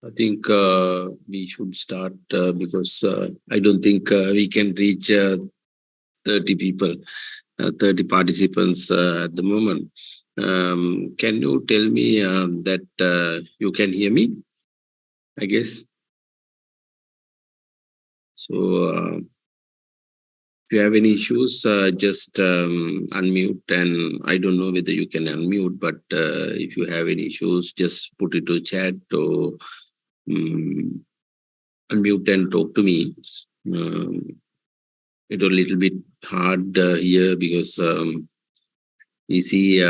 I think we should start because I don't think we can reach 30 people, 30 participants at the moment. Can you tell me that you can hear me? I guess. So if you have any issues, just unmute. And I don't know whether you can unmute, but if you have any issues, just put it to chat or um, unmute and talk to me. It was a little bit hard here because we see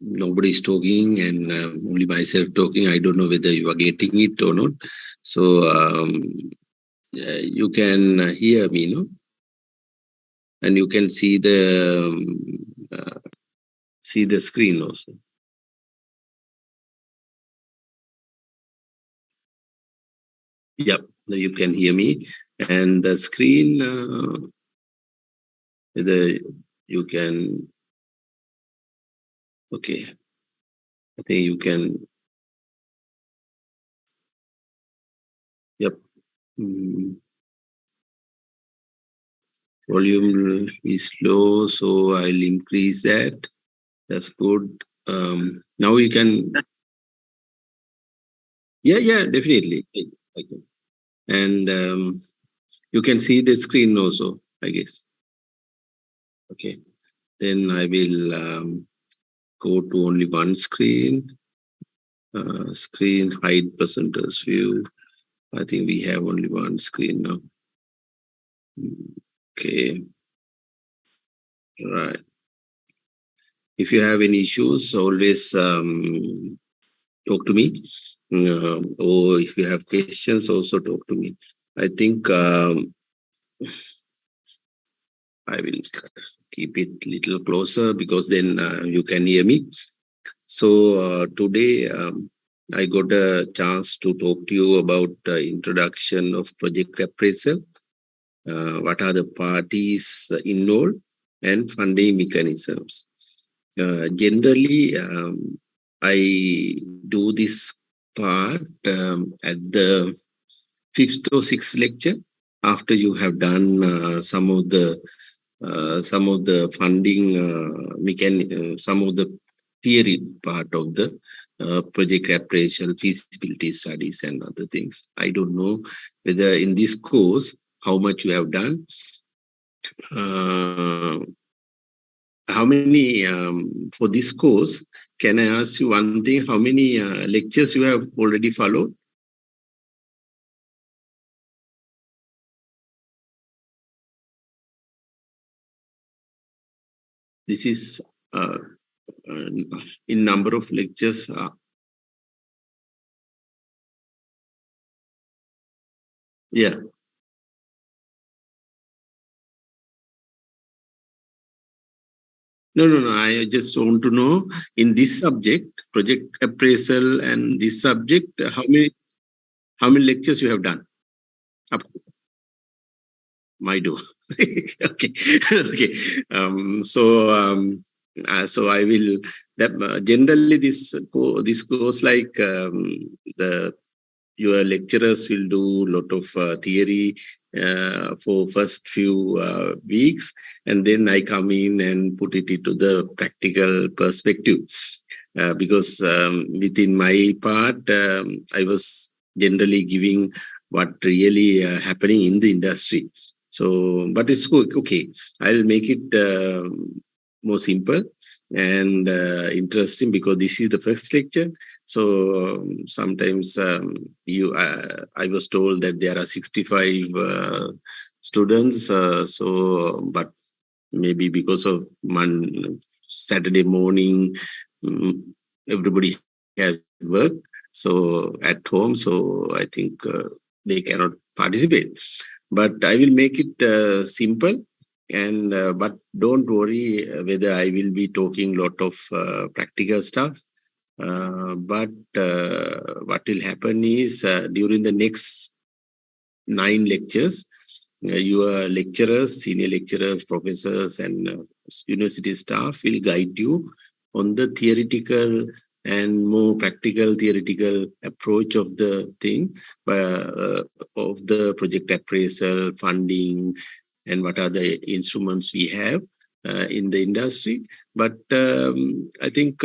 nobody's talking and only myself talking. I don't know whether you are getting it or not. So you can hear me, no? And you can see the screen also. Yep, you can hear me. And the screen, whether you can, okay. I think you can, yep. Volume is low, so I'll increase that. That's good. Now you can, yeah, definitely. I can. And you can see the screen also, I guess. Okay. Then I will go to only one screen. Screen hide presenters view. I think we have only one screen now. Okay. Right. If you have any issues, always talk to me. Or if you have questions, also talk to me. I think I will keep it little closer because then you can hear me. So today I got a chance to talk to you about introduction of project appraisal. What are the parties involved and funding mechanisms. Generally, I do this part at the fifth or sixth lecture after you have done some of the funding some of the theory part of the project appraisal, feasibility studies, and other things. I don't know whether in this course how much you have done. Uh, how many, for this course, can I ask you one thing? How many lectures you have already followed? This is uh, in number of lectures. Yeah. No, no, no. I just want to know in this subject, project appraisal and this subject, how many lectures you have done? Up my do. Okay. Okay. So I will that generally this goes like the your lecturers will do a lot of theory for first few weeks, and then I come in and put it into the practical perspective. Because within my part, I was generally giving what really happening in the industry. So, but it's okay. I'll make it more simple and interesting because this is the first lecture. So sometimes I was told that there are 65 students. But maybe because of Saturday morning, mm, everybody has work. So at home, so I think they cannot participate. But I will make it simple. And but don't worry whether I will be talking lot of practical stuff. But what will happen is during the next 9 lectures, your lecturers, senior lecturers, professors, and university staff will guide you on the theoretical and more practical theoretical approach of the thing, of the project appraisal, funding, and what are the instruments we have in the industry. But I think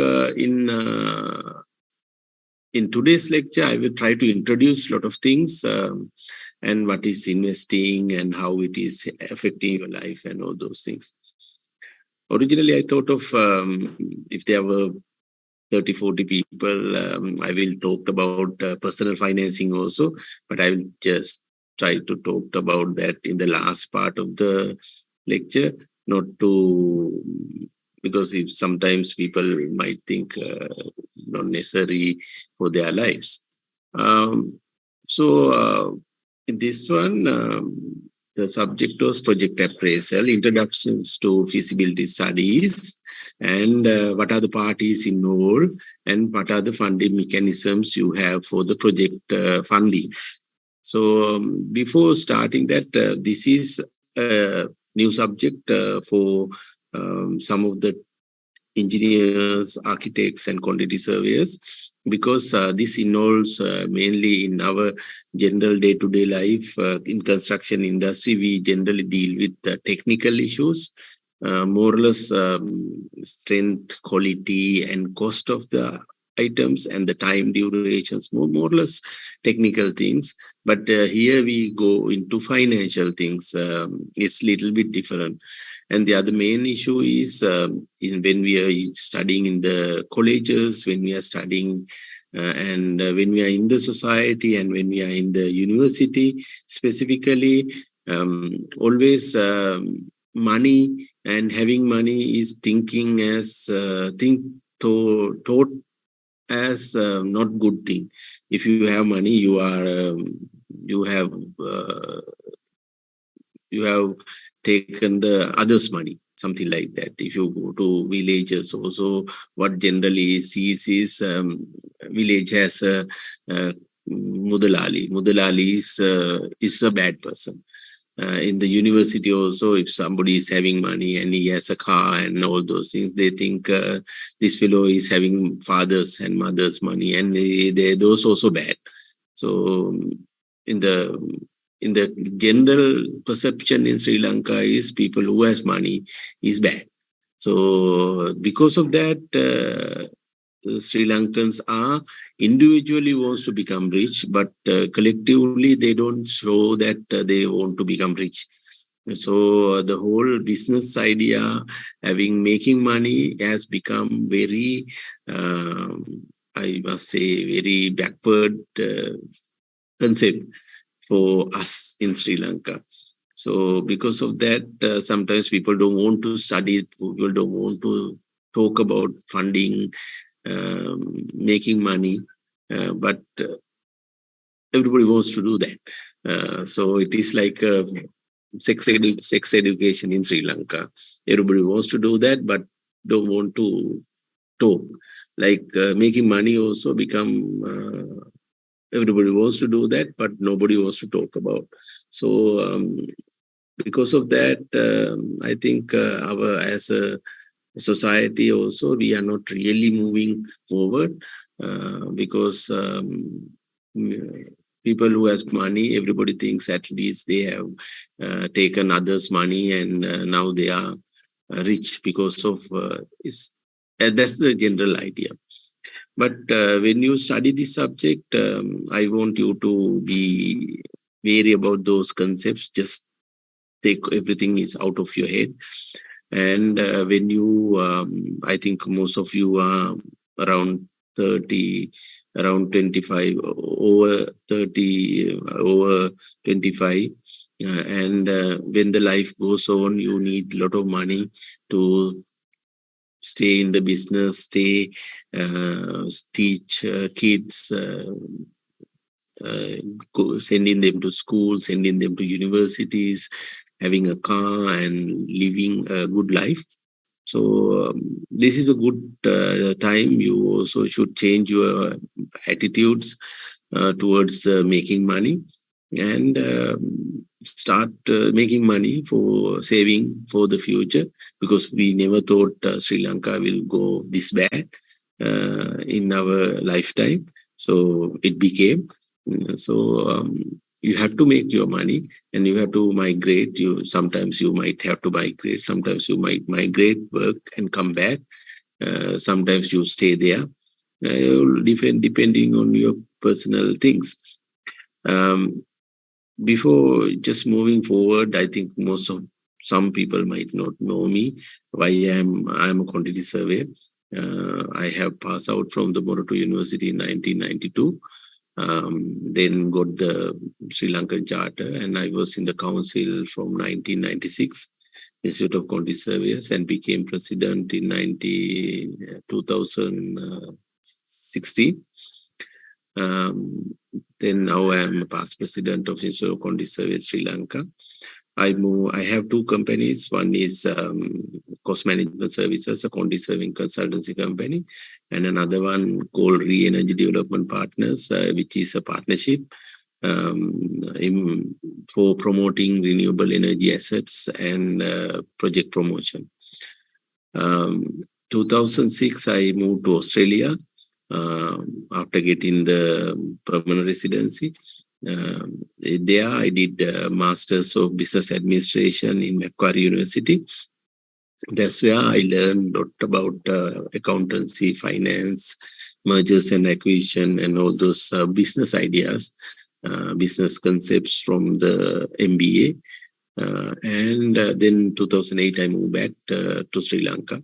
in today's lecture, I will try to introduce a lot of things and what is investing and how it is affecting your life and all those things. Originally, I thought of if there were 30, 40 people, I will talk about personal financing also, but I will just try to talk about that in the last part of the lecture, not to, because if sometimes people might think not necessary for their lives. So in this one, the subject was project appraisal, introductions to feasibility studies, and what are the parties involved, and what are the funding mechanisms you have for the project funding. So before starting that, this is a new subject for some of the engineers, architects, and quantity surveyors, because this involves mainly in our general day-to-day life. In construction industry, we generally deal with technical issues, more or less strength, quality, and cost of the items and the time durations, more or less technical things. But here we go into financial things. It's a little bit different. And the other main issue is when we are studying in the colleges, when we are studying and when we are in the society and when we are in the university specifically, always money and having money is thinking as taught as not good thing. If you have money, you have uh, you have taken the others' money, something like that. If you go to villages also, what generally sees is village has a Mudalali. Mudalali is a bad person. In the university also, if somebody is having money and he has a car and all those things, they think this fellow is having father's and mother's money, and those also bad. So in the in the general perception in Sri Lanka is people who has money is bad. So because of that, Sri Lankans are individually wants to become rich, but collectively they don't show that they want to become rich. So the whole business idea, making money, has become very, I must say, very backward concept for us in Sri Lanka. So because of that, sometimes people don't want to study, people don't want to talk about funding, making money, but everybody wants to do that. So it is like sex education in Sri Lanka. Everybody wants to do that, but don't want to talk. Like making money also become, everybody wants to do that, but nobody wants to talk about. So because of that, I think our as a society also, we are not really moving forward because people who has money, everybody thinks at least they have taken others' money and now they are rich because of that's the general idea. But when you study this subject, I want you to be wary about those concepts. Just take everything is out of your head. And when you, I think most of you are around 30, around 25, over 30, over 25. And when the life goes on, you need a lot of money to stay in the business, teach kids, sending them to school, sending them to universities, having a car and living a good life. So this is a good time. You also should change your attitudes towards making money and start making money for saving for the future, because we never thought Sri Lanka will go this bad in our lifetime. So it became. So you have to make your money and you have to migrate. Sometimes you might have to migrate. Sometimes you might migrate, work and come back. Sometimes you stay there. Depending on your personal things. Before just moving forward, I think some people might not know me. Why I'm a quantity surveyor. I have passed out from the Moroto University in 1992. Then got the Sri Lankan Charter, and I was in the council from 1996, Institute of Quantity Surveyors, and became president in 2016. Then now I am a past president of Institute of Quantity Surveyors Sri Lanka. I have two companies. One is Cost Management Services, a quantity surveying consultancy company, and another one called Re-Energy Development Partners, which is a partnership for promoting renewable energy assets and project promotion. 2006, I moved to Australia after getting the permanent residency. There I did Masters of Business Administration in Macquarie University. That's where I learned a lot about accountancy, finance, mergers and acquisition, and all those business ideas, business concepts from the MBA. And then 2008, I moved back to Sri Lanka.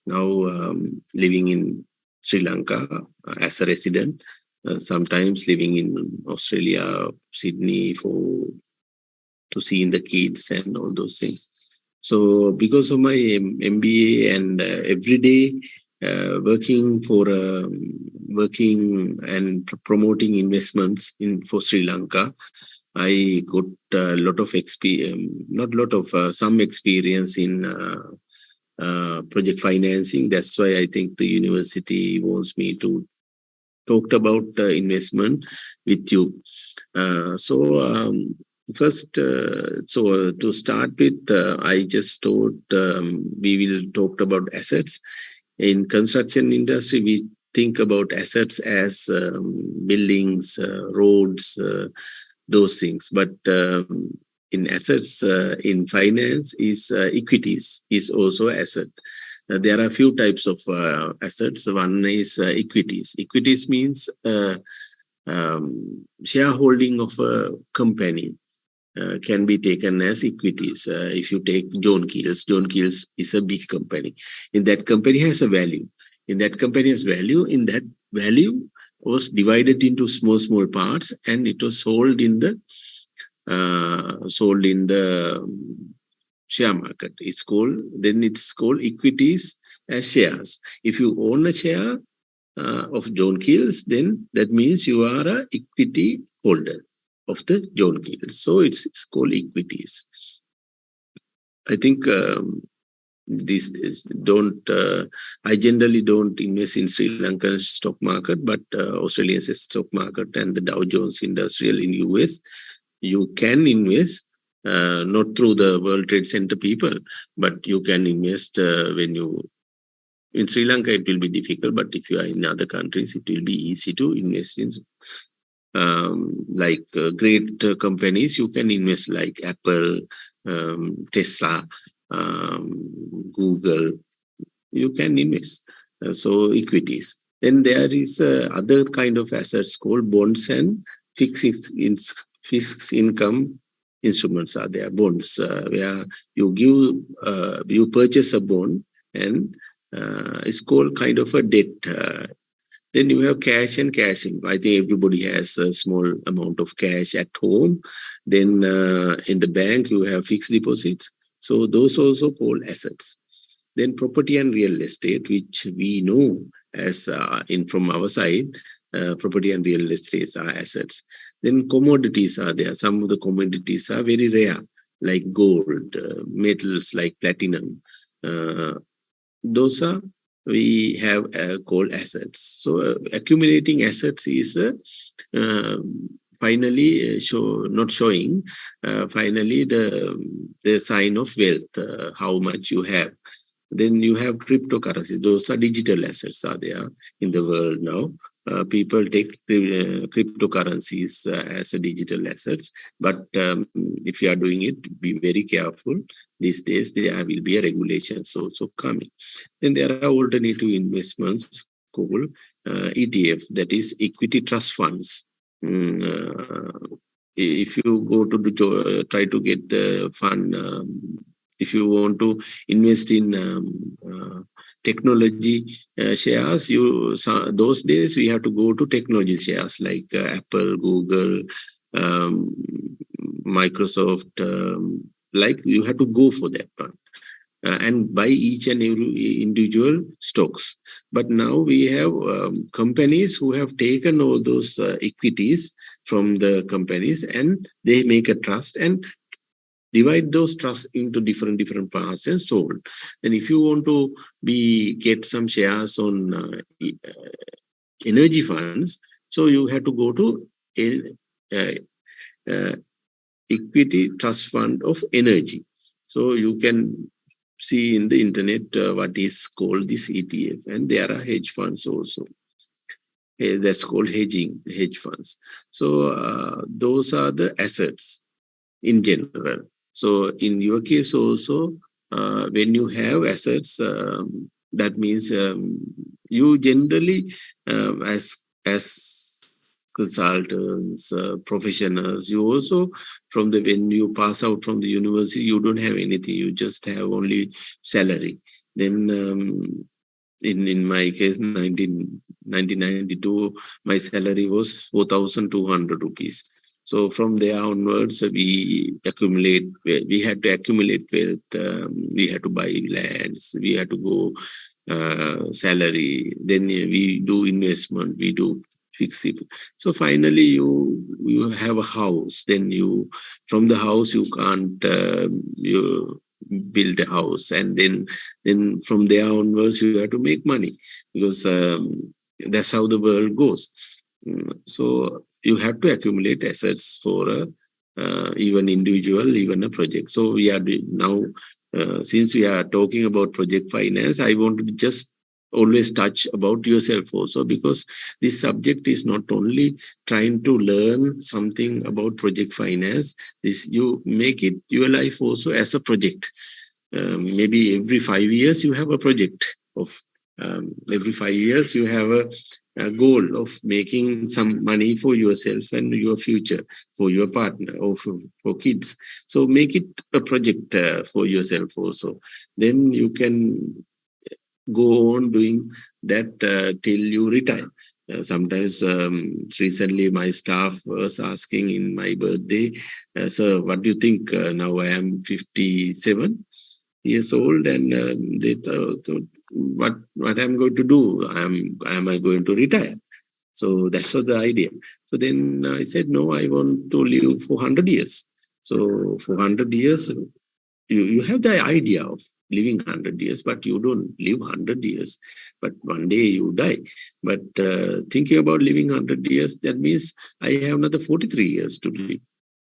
Now living in Sri Lanka as a resident. Sometimes living in Australia, Sydney, to see the kids and all those things. So because of my MBA and every day working and promoting investments for Sri Lanka, I got a lot of some experience in project financing. That's why I think the university wants me to talk about investment with you. First, to start with, I just thought we will talk about assets. In construction industry, we think about assets as buildings, roads, those things. But in assets, in finance, is equities is also asset. There are a few types of assets. One is equities. Equities means shareholding of a company. can be taken as equities. If you take John Keells is a big company. In that company has a value. In that company has value. In that value was divided into small parts, and it was sold in the share market. It's called equities as shares. If you own a share of John Keells, then that means you are a equity holder of the John Keells. So it's called equities. I think this is I generally don't invest in Sri Lankan stock market, but Australian stock market and the Dow Jones Industrial in US, you can invest not through the World Trade Center people, but you can invest when you in Sri Lanka. It will be difficult, but if you are in other countries, it will be easy to invest in. Great companies, you can invest like Apple, Tesla, Google. You can invest. So equities. Then there is other kind of assets called bonds and fixed income instruments are there. Bonds where you purchase a bond and it's called kind of a debt. Then you have cash and cash in. I think everybody has a small amount of cash at home. Then in the bank, you have fixed deposits. So those also called assets. Then property and real estate, which we know as from our side, property and real estate are assets. Then commodities are there. Some of the commodities are very rare, like gold, metals like platinum. Those are we have called assets. So accumulating assets is finally not showing finally the sign of wealth, how much you have. Then you have cryptocurrency. Those are digital assets are there in the world now. People take cryptocurrencies as a digital assets, but if you are doing it, be very careful. These days, there will be a regulation also coming. Then there are alternative investments called ETF, that is equity trust funds. If you go to try to get the fund, if you want to invest in technology shares, those days we have to go to technology shares like Apple, Google, Microsoft. Like you have to go for that one and buy each and every individual stocks. But now we have companies who have taken all those equities from the companies and they make a trust and divide those trusts into different parts and sold. Then if you want to get some shares on energy funds, so you have to go to equity trust fund of energy. So you can see in the internet what is called this ETF, and there are hedge funds also. That's called hedge funds. So those are the assets in general. So in your case also, when you have assets, that means you generally as consultants, professionals, you also when you pass out from the university, you don't have anything, you just have only salary. Then in my case, 1992, my salary was 4,200 rupees. So from there onwards, we had to accumulate wealth, we had to buy lands, we had to go salary, then we do investment, we do fix it. So finally you have a house, then from the house you can't you build a house, and then from there onwards you have to make money, because that's how the world goes. So you have to accumulate assets for even individual, even a project. So we are now since we are talking about project finance, I want to just always touch about yourself also, because this subject is not only trying to learn something about project finance, you make it your life also as a project. Maybe every 5 years you have a project of every 5 years, you have a goal of making some money for yourself and your future, for your partner or for kids. So make it a project for yourself also. Then you can go on doing that till you retire. Sometimes recently my staff was asking in my birthday, "Sir, what do you think? Now I am 57 years old, and they thought, what I'm going to do? Am I going to retire?" So that's what the idea. So then I said, no, I want to live for 100 years. So for 100 years, you have the idea of living 100 years, but you don't live 100 years. But one day you die. But thinking about living 100 years, that means I have another 43 years to live.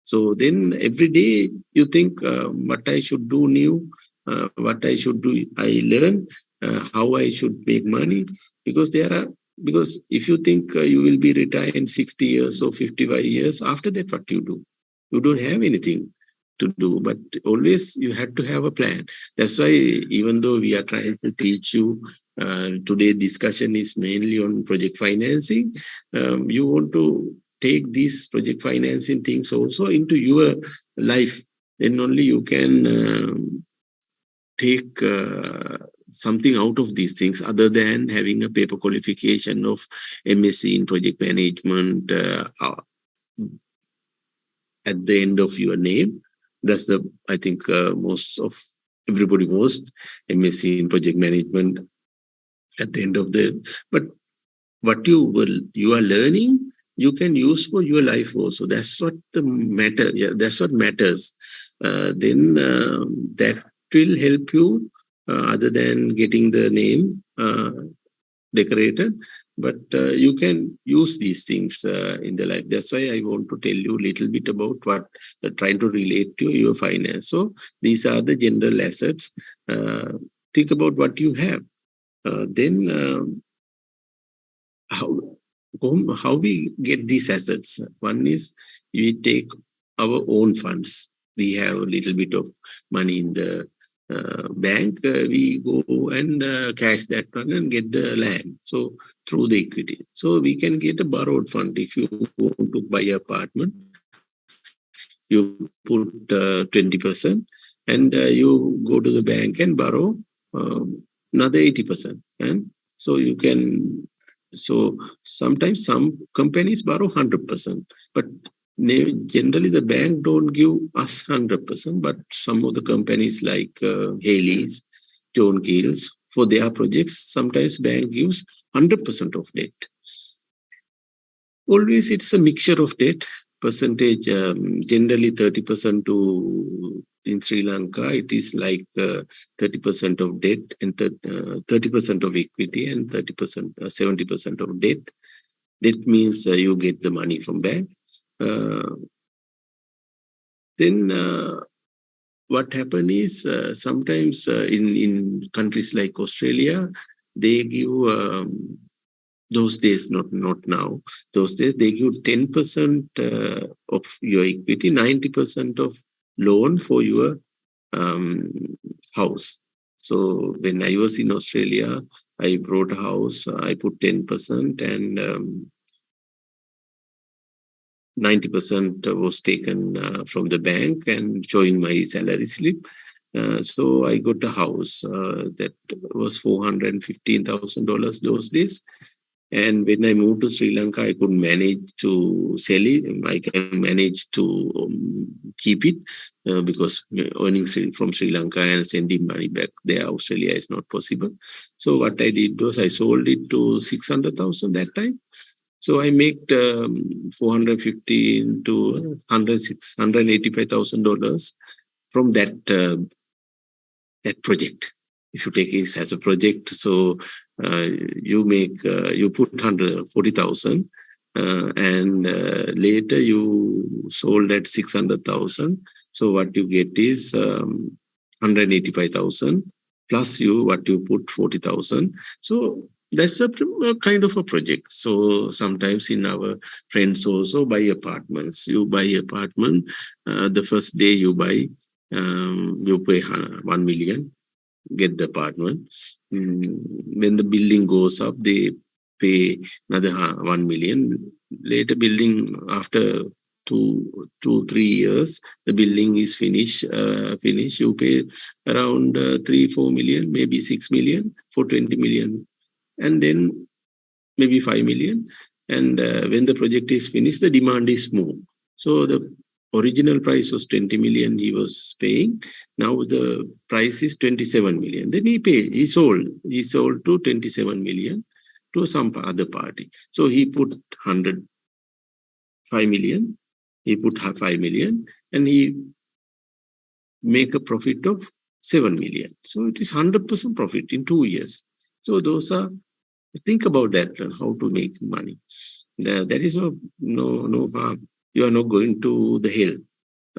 So then every day you think what I should do new, what I should do, I learn how I should make money, because because if you think you will be retired in 60 years or 55 years, after that, what you do? You don't have anything to do, but always you have to have a plan. That's why, even though we are trying to teach you, today discussion is mainly on project financing, you want to take these project financing things also into your life. Then only you can take something out of these things, other than having a paper qualification of MSc in project management at the end of your name. That's the, I think, most of everybody most MSc in project management at the end of the, but what you are learning, you can use for your life also. That's what the matter. Yeah, that's what matters. Then that will help you, other than getting the name decorated, but you can use these things in the life. That's why I want to tell you a little bit about what trying to relate to your finance. So these are the general assets. Think about what you have. Then how we get these assets? One is we take our own funds. We have a little bit of money in the bank. We go and cash that one and get the land. So through the equity. So we can get a borrowed fund. If you want to buy an apartment, you put 20% and you go to the bank and borrow another 80%. And so you can, so sometimes some companies borrow 100%, but generally the bank don't give us 100%, but some of the companies like Haley's, John Keel's, for their projects, sometimes bank gives 100% of debt. Always it's a mixture of debt. Percentage, generally 30% to, in Sri Lanka, it is like 30% of debt and 30% of equity and 30%, 70% of debt. Debt means you get the money from bank. Then what happens is sometimes in countries like Australia, they give those days, not now. Those days they give 10% of your equity, 90% of loan for your house. So when I was in Australia, I bought a house. I put 10% and 90% was taken from the bank and showing my salary slip. So I got a house that was $415,000 those days. And when I moved to Sri Lanka, I could manage to sell it. I can manage to keep it because earning from Sri Lanka and sending money back there, Australia is not possible. So what I did was I sold it to 600,000 that time. So I made $415,000 to $185,000 from that that project. If you take it as a project, so you make you put 140,000 and later you sold at 600,000. So what you get is 185,000 plus what you put 40,000. So that's a kind of a project. So sometimes in our friends also buy apartments. You buy apartment, the first day you buy, you pay 1 million. get the apartment. When the building goes up, they pay another 1 million. Later building after 3 years, the building is finished. You pay around 3-4 million, maybe 6 million for 20 million, and then maybe 5 million. And when the project is finished, the demand is more. So the original price was 20 million he was paying. Now the price is 27 million. Then he sold to 27 million to some other party. So he put 5 million, he put 5 million, and he make a profit of 7 million. So it is 100% profit in 2 years. So those are, think about that, how to make money. There is no harm. You are not going to the hell.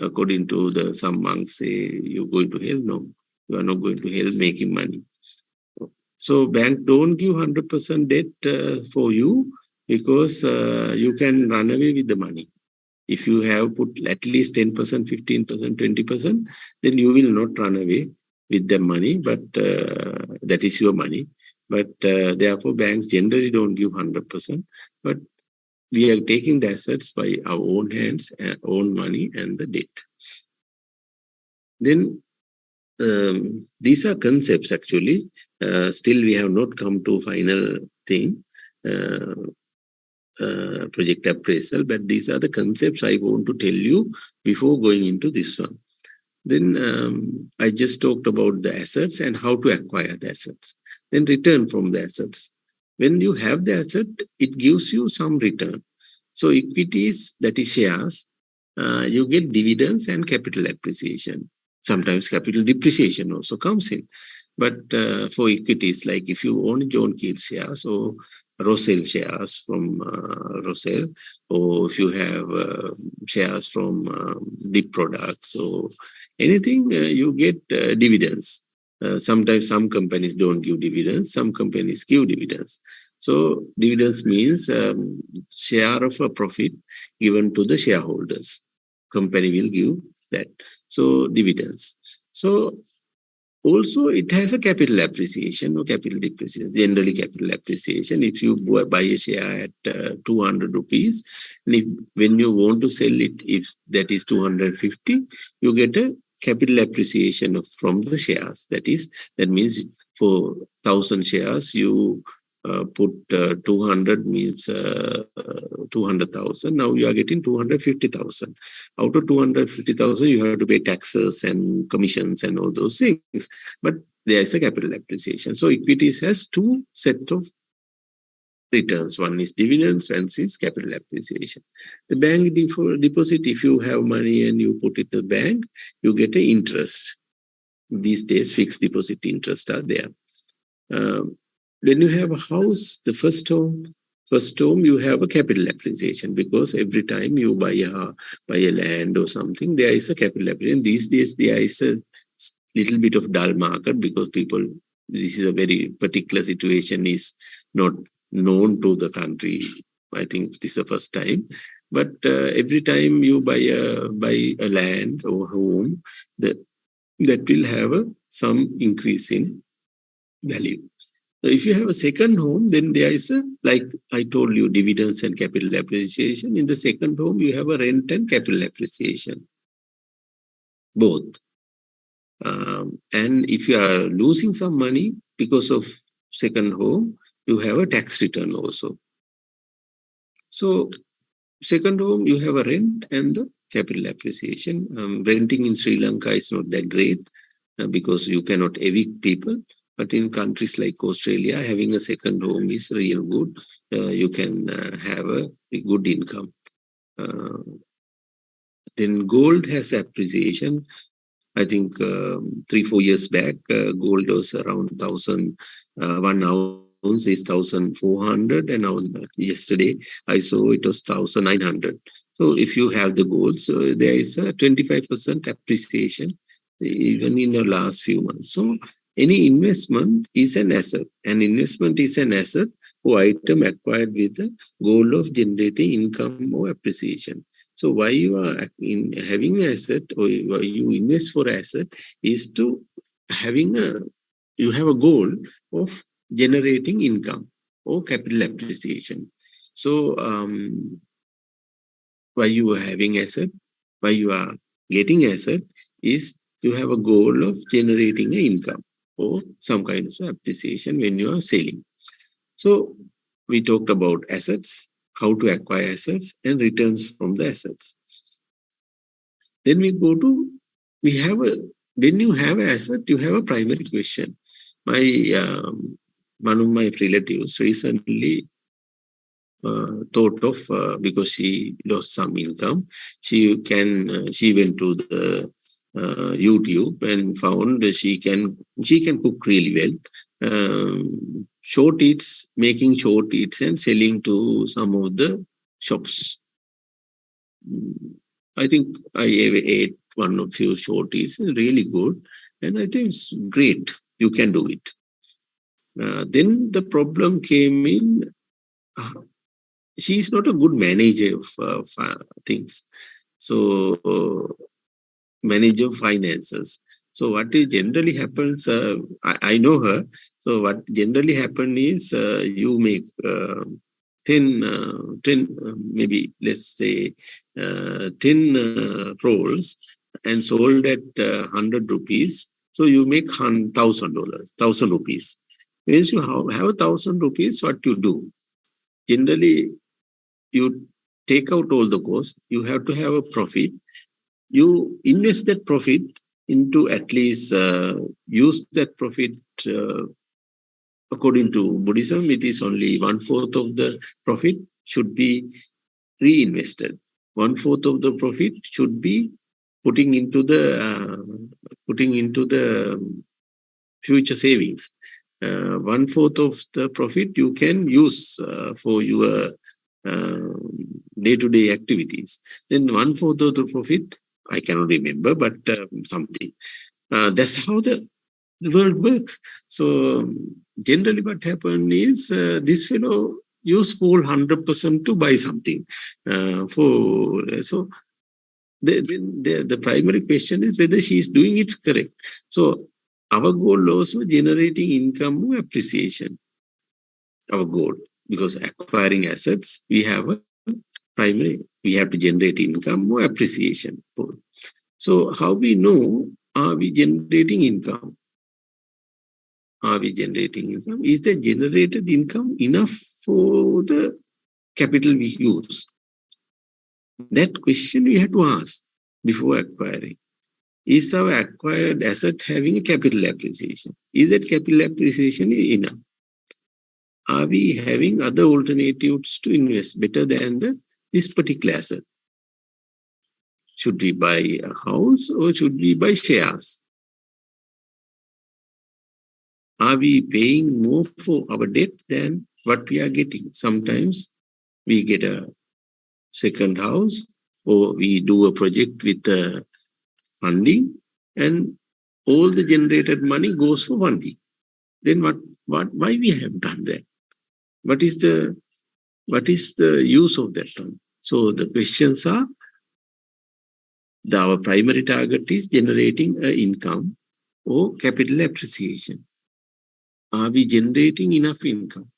According to some monks say you're going to hell. No, you are not going to hell making money. So bank don't give 100% debt for you, because you can run away with the money. If you have put at least 10%, 15%, 20%, then you will not run away with the money, but that is your money. But therefore, banks generally don't give 100%. But we are taking the assets by our own hands, own money, and the debt. Then these are concepts actually. Still, we have not come to final thing. Project appraisal, but these are the concepts I want to tell you before going into this one. Then I just talked about the assets and how to acquire the assets. Then return from the assets. When you have the asset, it gives you some return. So equities, that is shares, you get dividends and capital appreciation. Sometimes capital depreciation also comes in. But for equities, like if you own John Keel shares or Rosell shares from Rosell, or if you have shares from Deep Products or anything, you get dividends. Sometimes some companies don't give dividends, some companies give dividends. So dividends means share of a profit given to the shareholders. Company will give that. So dividends. So also, it has a capital appreciation or capital depreciation, generally capital appreciation. If you buy a share at 200 rupees, and when you want to sell it, if that is 250, you get a capital appreciation from the shares. That means for 1,000 shares, you put 200 means 200,000. Now you are getting 250,000. Out of 250,000, you have to pay taxes and commissions and all those things. But there is a capital appreciation. So equities has two sets of returns. One is dividends, one is capital appreciation. The bank deposit, if you have money and you put it in the bank, you get an interest. These days, fixed deposit interest are there. When you have a house, the first home, you have a capital appreciation, because every time you buy a land or something, there is a capital appreciation. These days, there is a little bit of dull market, because this is a very particular situation, is not known to the country. I think this is the first time. But every time you buy a land or home, that will have some increase in value. So if you have a second home, then there is like I told you, dividends and capital appreciation. In the second home, you have a rent and capital appreciation, both. And if you are losing some money because of second home, you have a tax return also. So second home, you have a rent and the capital appreciation. Renting in Sri Lanka is not that great because you cannot evict people. But in countries like Australia, having a second home is real good. You can have a good income. Then gold has appreciation. I think 3-4 years back, gold was around 1,000. 1 ounce is 1,400, and now yesterday I saw it was 1,900. So if you have the gold, so there is a 25% appreciation even in the last few months. So any investment is an asset. An investment is an asset or item acquired with the goal of generating income or appreciation. So why you are having an asset or why you invest for asset is to having a you have a goal of generating income or capital appreciation. So why you are having asset, why you are getting asset is you have a goal of generating an income or some kind of appreciation when you are selling. So we talked about assets, how to acquire assets and returns from the assets. Then we go to, we have a, when you have an asset, you have a primary question. One of my relatives recently thought of, because she lost some income, she went to the YouTube and found that she can cook really well. Short eats, making short eats and selling to some of the shops. I think I ate one or few short eats, really good, and I think it's great. You can do it. Then the problem came in. She is not a good manager of things. So manager of finances. So what generally happens, I know her. So what generally happens is you make 10 maybe let's say 10 rolls and sold at 100 rupees. So you make $1,000, 1,000 rupees. Means you have 1,000 rupees, what you do? Generally, you take out all the cost, you have to have a profit. You invest that profit into at least use that profit according to Buddhism, it is only 1/4 of the profit should be reinvested. 1/4 of the profit should be putting into the future savings. 1/4 of the profit you can use for your day-to-day activities. Then 1/4 of the profit, I cannot remember, but something. That's how the world works. So generally what happened is this fellow used full 100% to buy something. So the primary question is whether she is doing it correct. So our goal also generating income or appreciation. Our goal, because acquiring assets, we have a primary, we have to generate income or appreciation. So how we know, are we generating income? Are we generating income? Is the generated income enough for the capital we use? That question we have to ask before acquiring. Is our acquired asset having a capital appreciation? Is that capital appreciation enough? Are we having other alternatives to invest better than this particular asset? Should we buy a house or should we buy shares? Are we paying more for our debt than what we are getting? Sometimes we get a second house or we do a project with funding and all the generated money goes for funding. Then why we have done that? What is the use of that fund? So the questions are, our primary target is generating an income or capital appreciation. Are we generating enough income?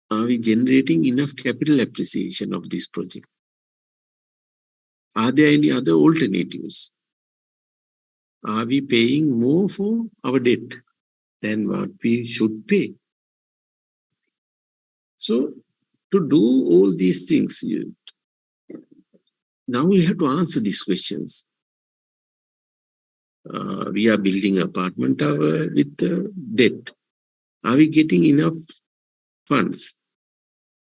Are we generating enough capital appreciation of this project? Are there any other alternatives? Are we paying more for our debt than what we should pay? So to do all these things, now we have to answer these questions. We are building an apartment tower with debt. Are we getting enough funds?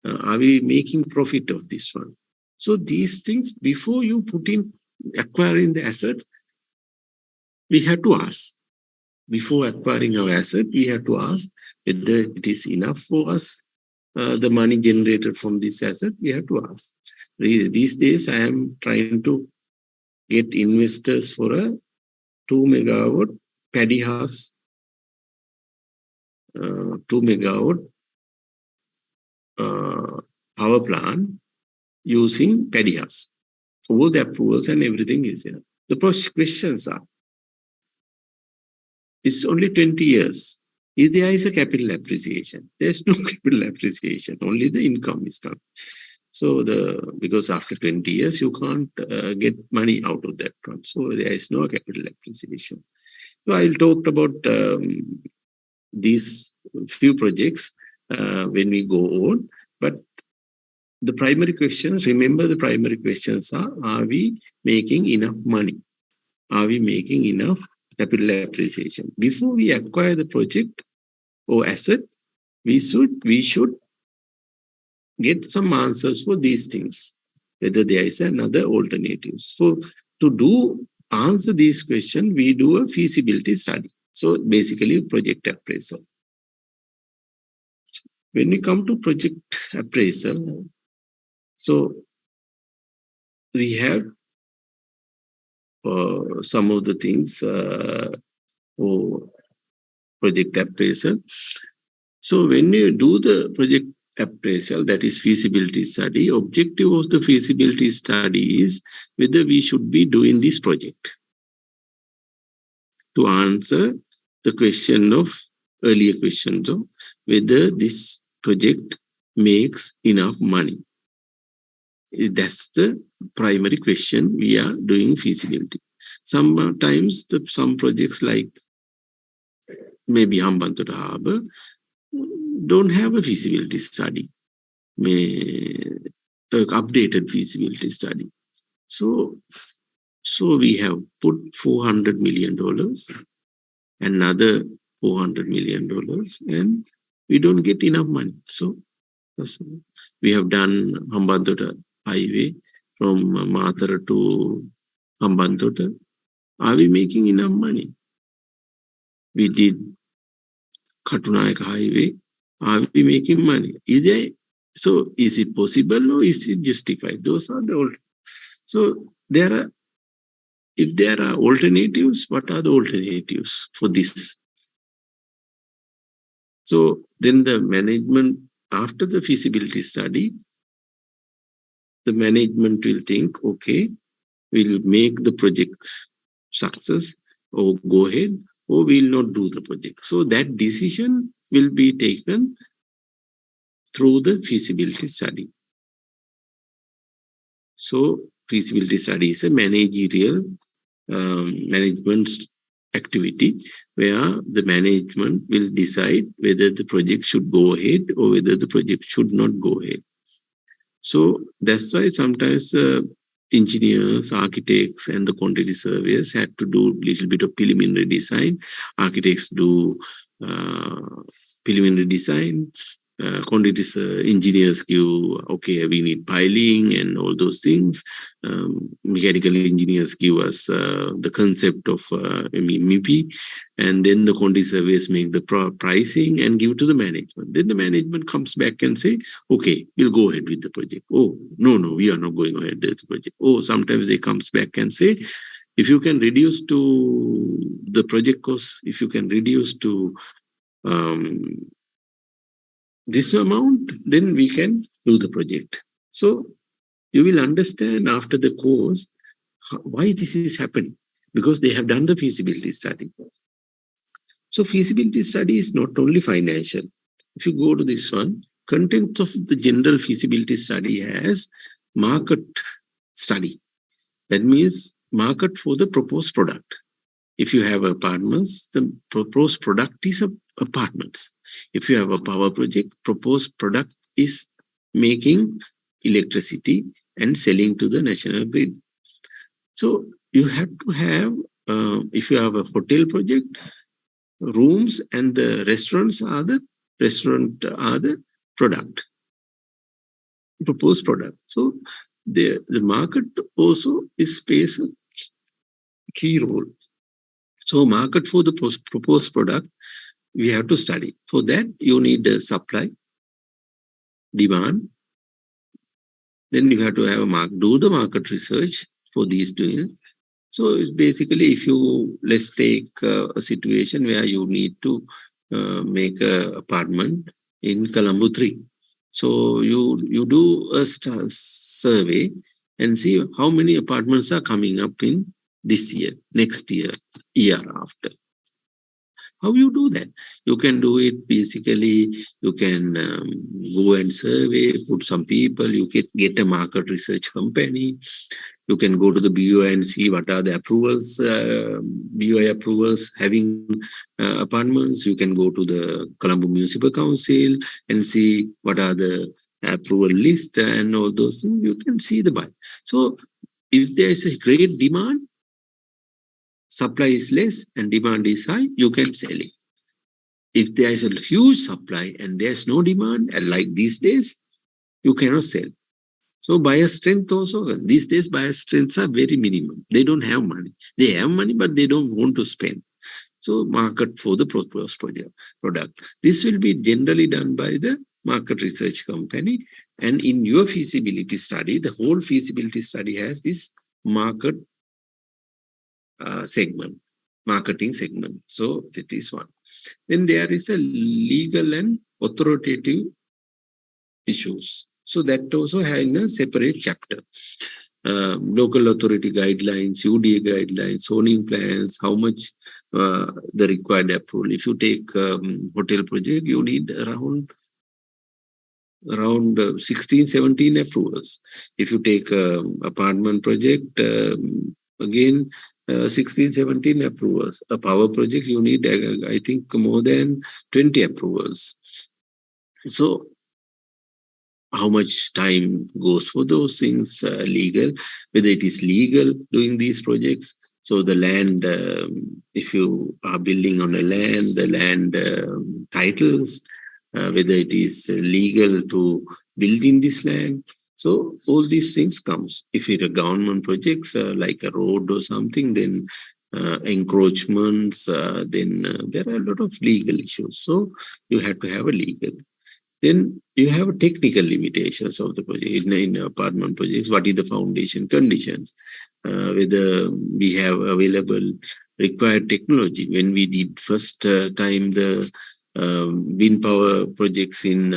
Are we making profit of this fund? So these things, before you put in acquiring the asset, we have to ask. Before acquiring our asset, we have to ask whether it is enough for us. The money generated from this asset, we have to ask. These days, I am trying to get investors for a 2 megawatt paddy house, 2 megawatt power plant using paddy house. All the approvals and everything is here. The questions are, It's only 20 years. If there is a capital appreciation, there's no capital appreciation, only the income is coming. So because after 20 years, you can't get money out of that one. So there is no capital appreciation. So I'll talk about these few projects when we go on. But the primary questions, remember the primary questions are we making enough money? Are we making enough capital appreciation? Before we acquire the project or asset, we should get some answers for these things, whether there is another alternative. So to answer these questions, we do a feasibility study. So basically project appraisal. When we come to project appraisal, so we have some of the things for project appraisal. So when you do the project appraisal, that is feasibility study, objective of the feasibility study is whether we should be doing this project. To answer the question of earlier questions of whether this project makes enough money. That's the primary question we are doing feasibility. Sometimes some projects like maybe Hambantota Harbour don't have a feasibility study, updated feasibility study. So we have put $400 million, another $400 million, and we don't get enough money. So we have done Hambantota Highway from Mathara to Hambantota. Are we making enough money? We did Katunayaka Highway. Are we making money? Is it possible or is it justified? Those are the old. So if there are alternatives, what are the alternatives for this? So then the management, after the feasibility study, the management will think, okay, we'll make the project success or go ahead, or we'll not do the project. So that decision will be taken through the feasibility study. So feasibility study is a managerial management activity where the management will decide whether the project should go ahead or whether the project should not go ahead. So that's why sometimes engineers, architects, and the quantity surveyors had to do a little bit of preliminary design. Architects do preliminary design. Quantity engineers give, okay, we need piling and all those things. Mechanical engineers give us the concept of MIP, and then the quantity surveyors make the pricing and give to the management. Then the management comes back and say, okay, we'll go ahead with the project. Oh, no, we are not going ahead with the project. Oh, sometimes they comes back and say, if you can reduce to the project cost, if you can reduce to this amount, then we can do the project. So you will understand after the course why this is happening, because they have done the feasibility study. So feasibility study is not only financial. If you go to this one, content of the general feasibility study has market study. That means market for the proposed product. If you have apartments, the proposed product is apartments. If you have a power project, proposed product is making electricity and selling to the national grid. So you have to have, if you have a hotel project, rooms and the restaurants are the product, proposed product. So the market also plays a key role. So market for the proposed product, we have to study. For that, you need the supply, demand. Then you have to have do the market research for these doing. So it's basically, if you, let's take a situation where you need to make an apartment in Colombo 3. So you do a survey and see how many apartments are coming up in this year, next year, year after. How you do that? You can do it basically, you can go and survey, put some people, you get a market research company, you can go to the BOI and see what are the approvals, BOI approvals having apartments. You can go to the Colombo Municipal Council and see what are the approval list and all those things. You can see the buy. So if there is a great demand, supply is less and demand is high, you can sell it. If there is a huge supply and there's no demand, and like these days, you cannot sell. So buyer strength also, these days buyer strengths are very minimum. They don't have money. They have money, but they don't want to spend. So market for the proposed product. This will be generally done by the market research company. And in your feasibility study, the whole feasibility study has this market segment, marketing segment. So it is one. Then there is a legal and authoritative issues. So that also having a separate chapter. Local authority guidelines, UDA guidelines, zoning plans, how much the required approval. If you take hotel project, you need around 16, 17 approvals. If you take apartment project, again, 16, 17 approvals. A power project, you need, I think, more than 20 approvals. So how much time goes for those things, legal, whether it is legal doing these projects. So the land, if you are building on a land, the land titles, whether it is legal to build in this land. So all these things comes. If it's a government projects like a road or something, then encroachments, then there are a lot of legal issues. So you have to have a legal. Then you have technical limitations of the project. In apartment projects, what is the foundation conditions? Whether we have available required technology. When we did first time the wind power projects in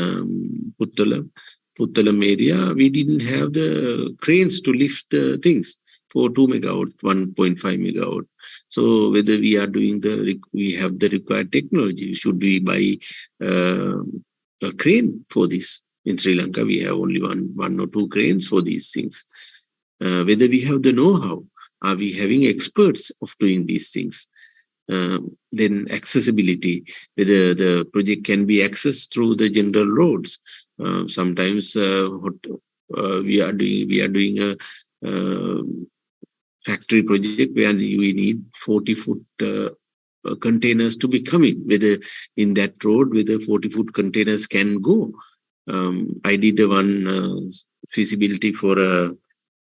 Puttalam area, we didn't have the cranes to lift the things for 2 megawatt, 1.5 megawatt. So whether we are doing we have the required technology, should we buy a crane for this? In Sri Lanka, we have only one or two cranes for these things. Whether we have the know-how, are we having experts of doing these things? Then accessibility, whether the project can be accessed through the general roads. Sometimes we are doing a factory project where we need 40-foot containers to be coming, whether in that road, whether 40-foot containers can go. I did one feasibility for a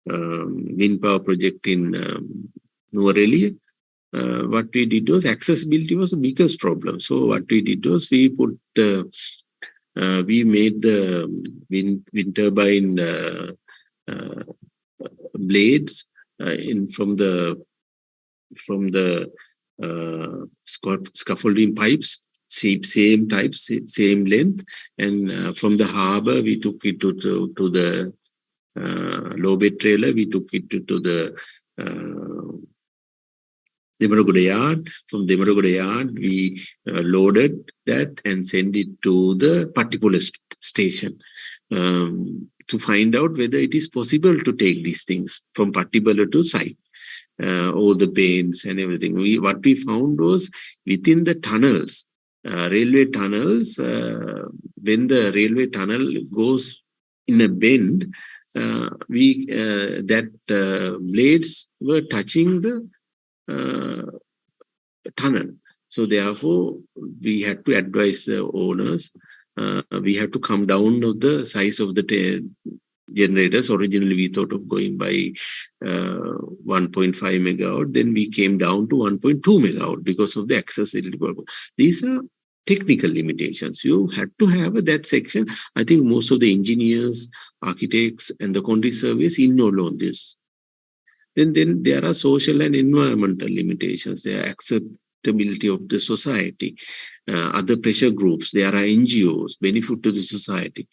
wind power project in Nuwara. What we did was accessibility was the biggest problem. So what we did was we put we made the wind turbine blades from the scaffolding pipes, same type, same length, and from the harbor we took it to the low bed trailer. We took it to the Demaragoda yard. From Demaragoda yard, we loaded that and sent it to the particular station to find out whether it is possible to take these things from particular to site. All the paints and everything. What we found was within the tunnels, railway tunnels, when the railway tunnel goes in a bend, blades were touching the tunnel. So therefore, we had to advise the owners. We have to come down of the size of the generators. Originally, we thought of going by 1.5 megawatt. Then we came down to 1.2 megawatt because of the accessibility problem. These are technical limitations. You had to have that section. I think most of the engineers, architects, and the quantity surveys know on this. Then there are social and environmental limitations. There are acceptability of the society. other pressure groups. There are NGOs, benefit to the society,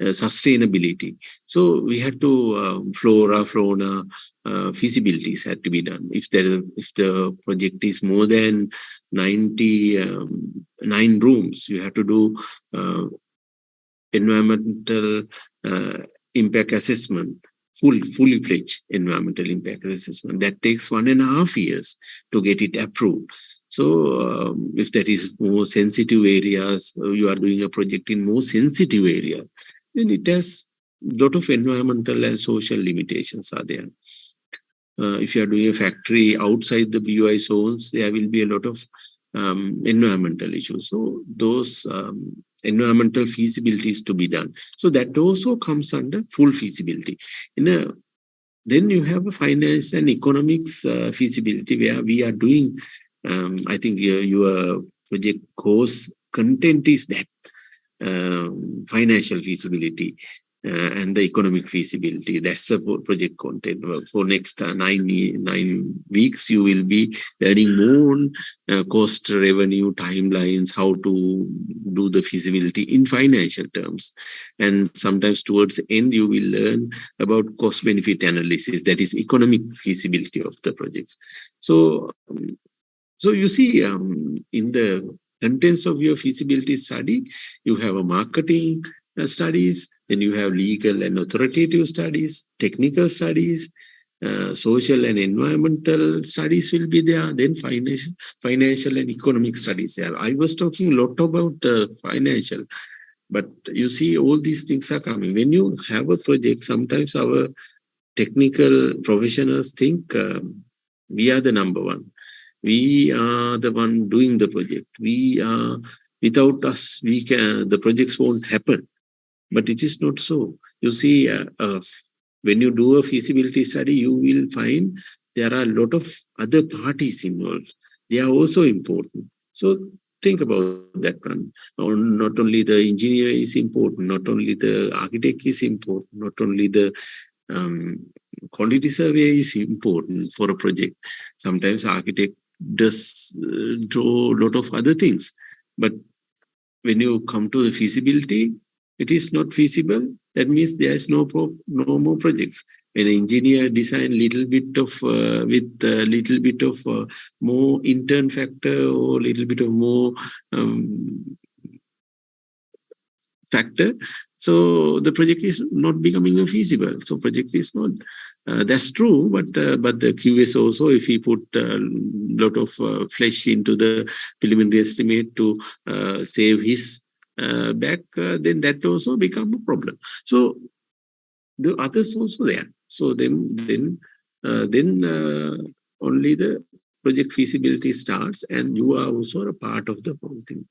sustainability. So we had to flora, fauna, feasibilities had to be done. If the project is more than 99 rooms, you have to do environmental impact assessment, fully fledged environmental impact assessment. That takes 1.5 years to get it approved. So if that is more sensitive areas, you are doing a project in more sensitive area, then it has a lot of environmental and social limitations are there. If you are doing a factory outside the BOI zones, there will be a lot of environmental issues. So those environmental feasibilities to be done. So that also comes under full feasibility. Then you have a finance and economics feasibility where we are doing, I think your project course content is that financial feasibility and the economic feasibility. That's the project content. For next 9 weeks, you will be learning more on cost, revenue, timelines, how to do the feasibility in financial terms. And sometimes towards the end, you will learn about cost benefit analysis, that is economic feasibility of the projects. So you see in the contents of your feasibility study, you have a marketing studies, then you have legal and authoritative studies, technical studies, social and environmental studies will be there, then financial and economic studies there. I was talking a lot about financial, but you see all these things are coming. When you have a project, sometimes our technical professionals think we are the number one. We are the one doing the project. Without us, the projects won't happen. But it is not so. You see, when you do a feasibility study, you will find there are a lot of other parties involved. They are also important. So think about that one. Not only the engineer is important, not only the architect is important, not only the quality survey is important for a project. Sometimes architect does draw a lot of other things. But when you come to the feasibility, it is not feasible. That means there is no more projects. When an engineer design little bit of with a little bit of more intern factor or little bit of more factor, so the project is not becoming feasible. So project is not. That's true, but the QS also, if he put a lot of flesh into the preliminary estimate to save his back, then that also become a problem. So the others also there. So then only the project feasibility starts, and you are also a part of the whole thing.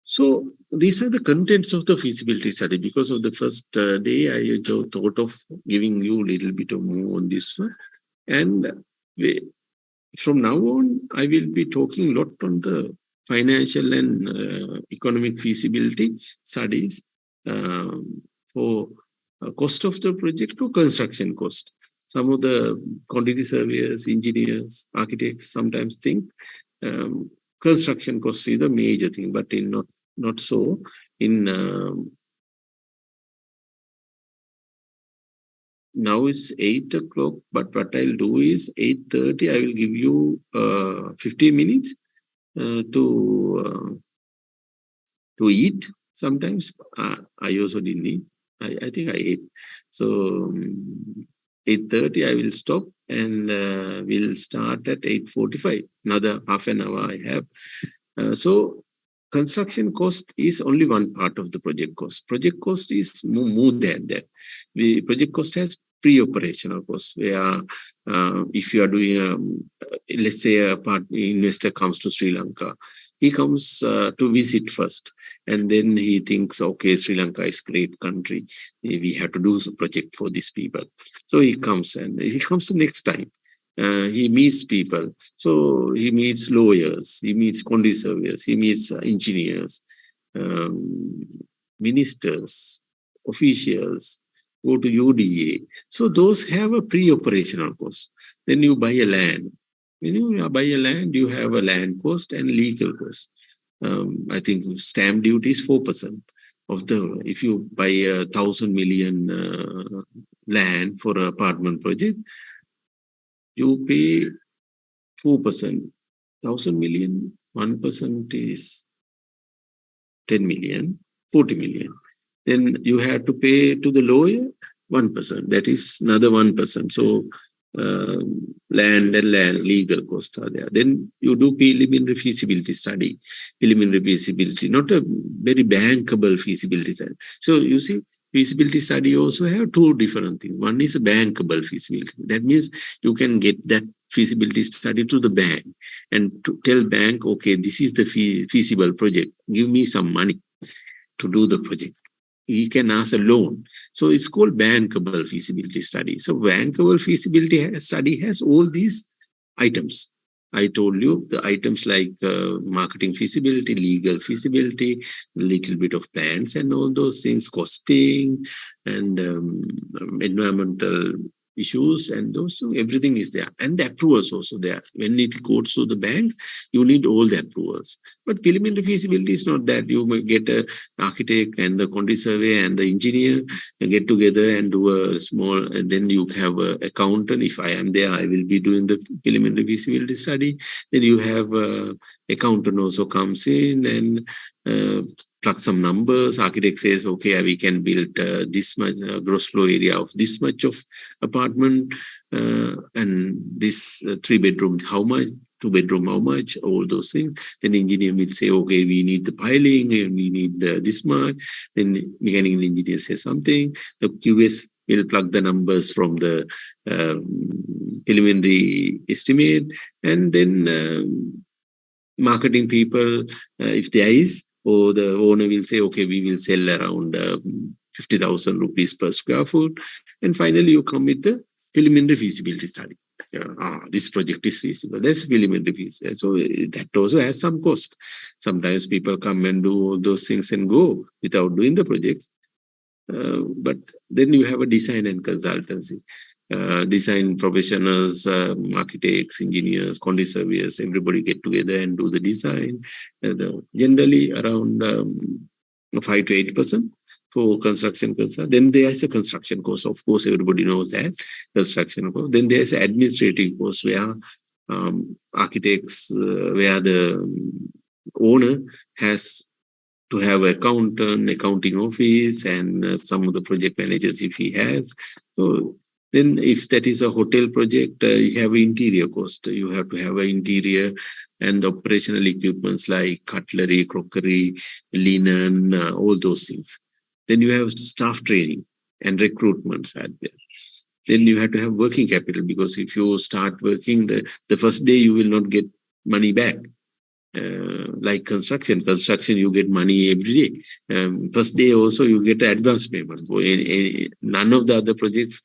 So these are the contents of the feasibility study. Because of the first day, I thought of giving you a little bit of more on this one. And from now on, I will be talking a lot on the financial and economic feasibility studies for cost of the project to construction cost. Some of the quantity surveyors, engineers, architects sometimes think construction cost is the major thing, but not so. In now it's 8 o'clock, but what I'll do is 8:30. I will give you 15 minutes to eat. Sometimes I also didn't eat. I think I ate. So 8:30 I will stop, and we'll start at 8:45. Another half an hour I have. So construction cost is only one part of the project cost. Project cost is more than that. The project cost has pre-operational costs, where if you are doing, let's say a investor comes to Sri Lanka, he comes to visit first, and then he thinks, okay, Sri Lanka is a great country. We have to do a project for these people. So he comes, and he comes the next time. He meets people. So he meets lawyers, he meets quantity surveyors, he meets engineers, ministers, officials, go to UDA. So those have a pre-operational cost. Then you buy a land. When you buy a land, you have a land cost and legal cost. I think stamp duty is 4% of the, if you buy 1,000 million land for an apartment project, you pay 4%. 1,000 million, 1% is 10 million, 40 million. Then you have to pay to the lawyer 1%. That is another 1%. So land and land legal costs are there. Then you do preliminary feasibility study. Preliminary feasibility, not a very bankable feasibility study. So you see, feasibility study also have two different things. One is a bankable feasibility. That means you can get that feasibility study to the bank and to tell bank, okay, this is the feasible project. Give me some money to do the project. He can ask a loan. So it's called bankable feasibility study. So bankable feasibility study has all these items. I told you the items like marketing feasibility, legal feasibility, little bit of plans and all those things, costing and environmental issues and those, so everything is there. And the approvals also there. When it goes to the bank, you need all the approvals. But preliminary feasibility is not that. You may get an architect and the quantity survey and the engineer get together and do a small, and then you have an accountant. If I am there, I will be doing the preliminary feasibility study. Then you have accountant also comes in and plug some numbers. Architect says, okay, we can build this much gross floor area of this much of apartment and this 3-bedroom, how much, 2-bedroom, how much, all those things. Then the engineer will say, okay, we need the piling and we need this much. Then the mechanical engineer says something. The QS will plug the numbers from the preliminary estimate. And then marketing people, if there is, or the owner will say, okay, we will sell around 50,000 rupees per square foot. And finally, you come with the preliminary feasibility study. This project is feasible. That's preliminary feasibility. So that also has some cost. Sometimes people come and do all those things and go without doing the projects. But then you have a design and consultancy. Design professionals, architects, engineers, quantity surveyors, everybody get together and do the design. Generally around 5 to 8% for construction cost. Then there is a construction cost. Of course, everybody knows that construction cost. Then there is an administrative cost where architects, where the owner has to have an accountant, accounting office, and some of the project managers if he has. So then if that is a hotel project, you have interior cost. You have to have an interior and operational equipments like cutlery, crockery, linen, all those things. Then you have staff training and recruitments out there. Then you have to have working capital, because if you start working, the first day you will not get money back. Like construction, you get money every day. First day also you get advance payment. None of the other projects,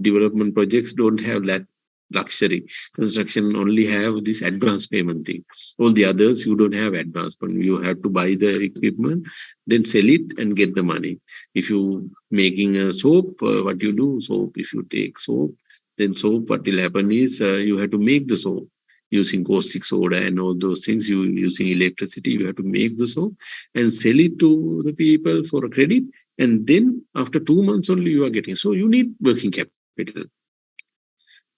development projects, don't have that luxury. Construction only have this advance payment thing. All the others, you don't have advance payment. You have to buy the equipment, then sell it and get the money. If you making a soap, what you do? Soap, if you take soap, then soap, what will happen is you have to make the soap using caustic soda and all those things. You using electricity, you have to make the soap and sell it to the people for a credit. And then after 2 months only you are getting. So you need working capital.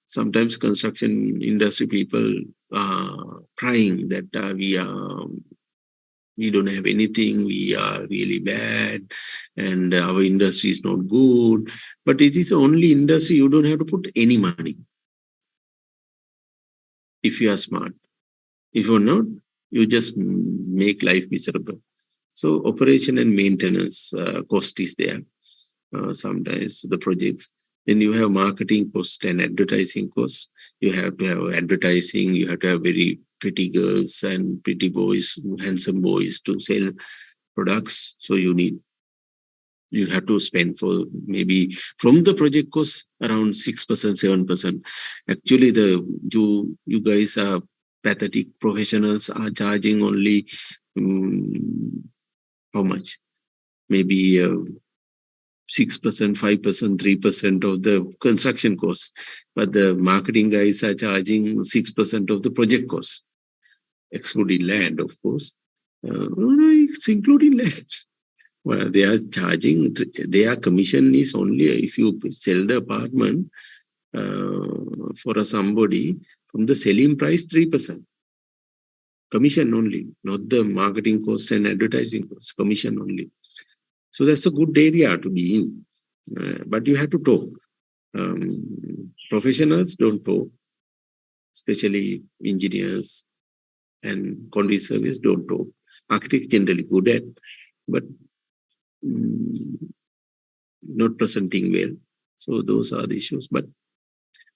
Sometimes construction industry people are crying that we don't have anything, we are really bad, and our industry is not good. But it is the only industry you don't have to put any money if you are smart. If you're not, you just make life miserable. So operation and maintenance cost is there. Sometimes the projects. Then you have marketing cost and advertising cost. You have to have advertising. You have to have very pretty girls and pretty boys, handsome boys to sell products. So you have to spend for maybe from the project cost around 6%, 7%. Actually, you guys are pathetic. Professionals are charging only how much? Maybe 6%, 5%, 3% of the construction cost. But the marketing guys are charging 6% of the project cost, excluding land, of course. No, it's including land. Well, they are charging, their commission is only if you sell the apartment for somebody from the selling price 3%. Commission only, not the marketing cost and advertising cost, commission only. So that's a good area to be in. But you have to talk. Professionals don't talk, especially engineers and quantity service don't talk. Architects generally good at, but not presenting well. So those are the issues. But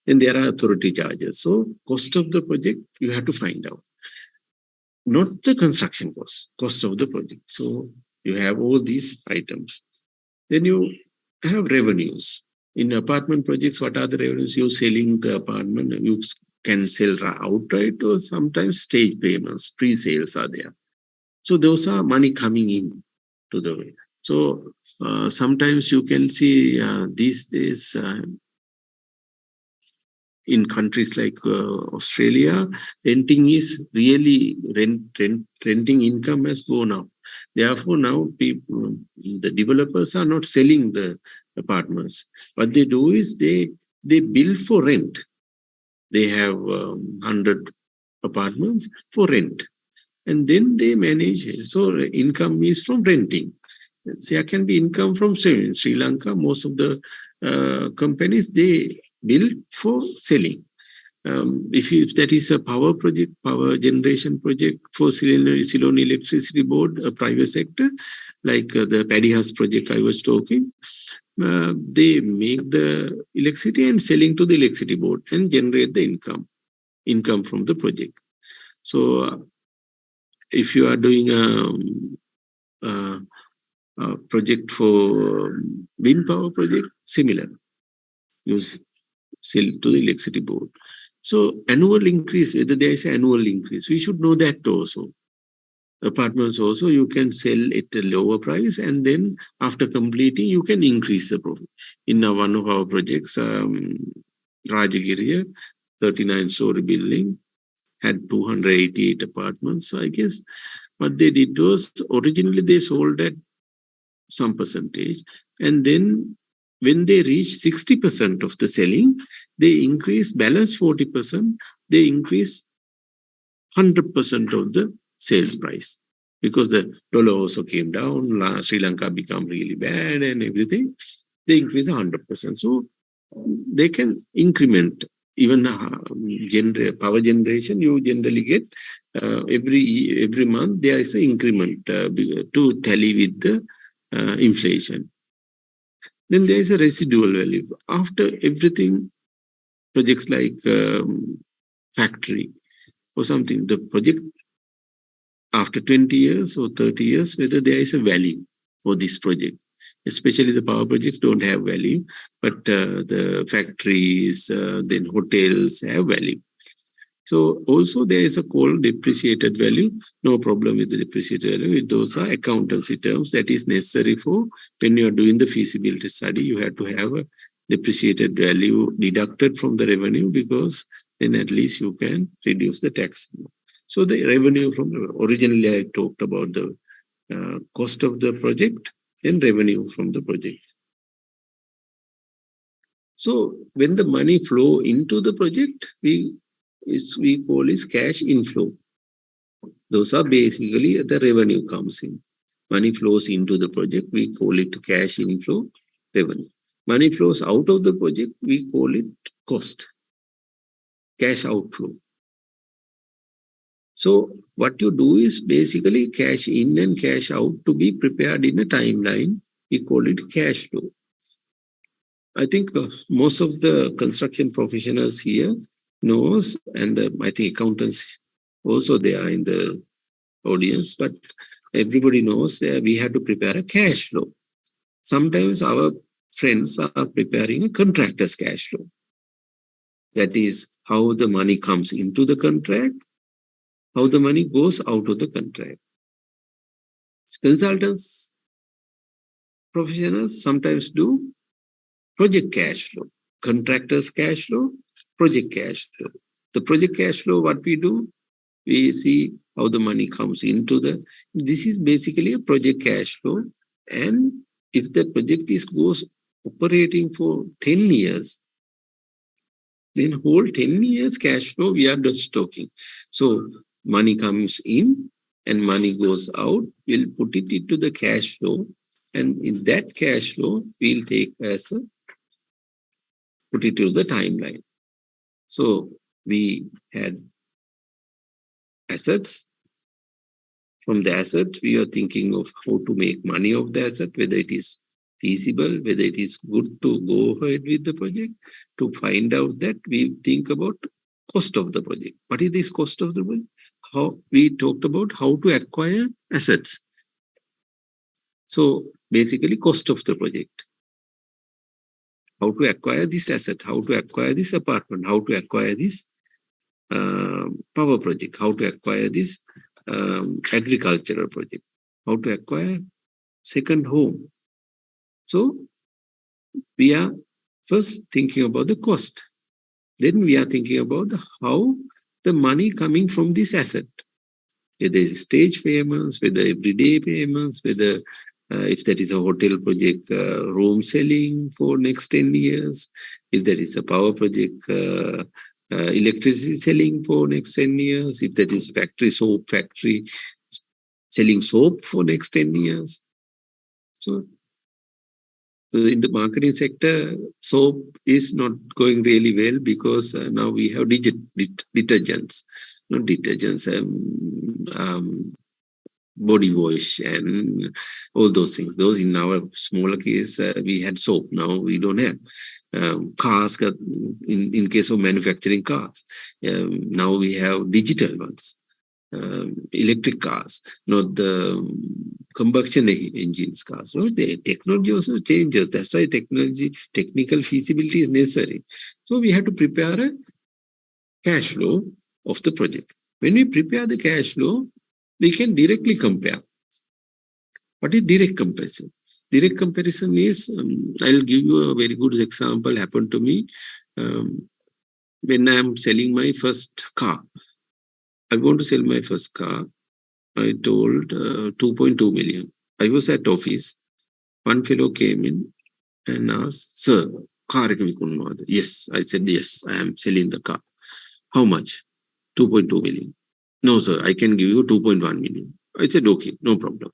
then there are authority charges. So cost of the project, you have to find out. Not the construction cost of the project. So you have all these items. Then you have revenues. In apartment projects, what are the revenues? You're selling the apartment. You can sell outright or sometimes stage payments, pre-sales are there. So those are money coming in to the way. So sometimes you can see these days in countries like Australia, renting is really renting income has gone up. Therefore, now people, the developers are not selling the apartments. What they do is they build for rent. They have 100 apartments for rent, and then they manage. So income is from renting. There can be income from Sri Lanka. Most of the companies, they build for selling. If that is a power project, power generation project for Ceylon Electricity Board, a private sector, like the Paddy House project I was talking, they make the electricity and selling to the electricity board and generate the income from the project. So if you are doing a project for wind power project, similar. You sell to the electricity board. So annual increase, whether there is an annual increase, we should know that also. Apartments also, you can sell at a lower price and then after completing, you can increase the profit. In one of our projects, Rajagiriya, 39-story building, had 288 apartments. So I guess what they did was, originally they sold at some percentage, and then when they reach 60% of the selling, they increase balance 40%, they increase 100% of the sales price. Because the dollar also came down, Sri Lanka became really bad and everything, they increase 100%. So they can increment. Even power generation, you generally get every month there is an increment to tally with the inflation. Then there is a residual value. After everything, projects like factory or something, the project after 20 years or 30 years, whether there is a value for this project. Especially the power projects don't have value, but the factories, then hotels have value. So also there is a called depreciated value. No problem with the depreciated value. Those are accountancy terms that is necessary for when you are doing the feasibility study. You have to have a depreciated value deducted from the revenue, because then at least you can reduce the tax. So the revenue from, originally I talked about the cost of the project and revenue from the project. So when the money flow into the project, we call is cash inflow. Those are basically the revenue comes in. Money flows into the project, we call it cash inflow, revenue. Money flows out of the project, we call it cost, cash outflow. So what you do is basically cash in and cash out to be prepared in a timeline. We call it cash flow. I think most of the construction professionals here knows, and I think accountants also they are in the audience, but everybody knows that we have to prepare a cash flow. Sometimes our friends are preparing a contractor's cash flow. That is how the money comes into the contract, how the money goes out of the contract. Consultants, professionals sometimes do project cash flow, contractor's cash flow, project cash flow. The project cash flow, what we do, we see how the money comes into this is basically a project cash flow. And if the project goes operating for 10 years, then whole 10 years cash flow, we are just talking. So money comes in and money goes out, we'll put it into the cash flow. And in that cash flow, we'll take put it to the timeline. So we had assets. From the asset, we are thinking of how to make money of the asset, whether it is feasible, whether it is good to go ahead with the project. To find out that, we think about cost of the project. What is this cost of the project? How we talked about how to acquire assets. So basically, cost of the project. How to acquire this asset, how to acquire this apartment, how to acquire this power project, how to acquire this agricultural project, how to acquire second home. So we are first thinking about the cost. Then we are thinking about how the money coming from this asset, whether it's stage payments, whether everyday payments, whether if that is a hotel project, room selling for next 10 years, if that is a power project, electricity selling for next 10 years, if that is soap factory, selling soap for next 10 years. So in the marketing sector, soap is not going really well because now we have detergents, not detergents, body wash and all those things. Those in our smaller case, we had soap. Now we don't have. Cars, in case of manufacturing cars, now we have digital ones. Electric cars, not the combustion engines cars. No, the technology also changes. That's why technical feasibility is necessary. So we have to prepare a cash flow of the project. When we prepare the cash flow, we can directly compare. What is direct comparison? Direct comparison is, I'll give you a very good example happened to me when I'm selling my first car. I want to sell my first car. I told 2.2 million. I was at office. One fellow came in and asked, sir, car ekku. Yes, I said, yes, I am selling the car. How much? 2.2 million. No, sir, I can give you 2.1 million. I said, okay, no problem.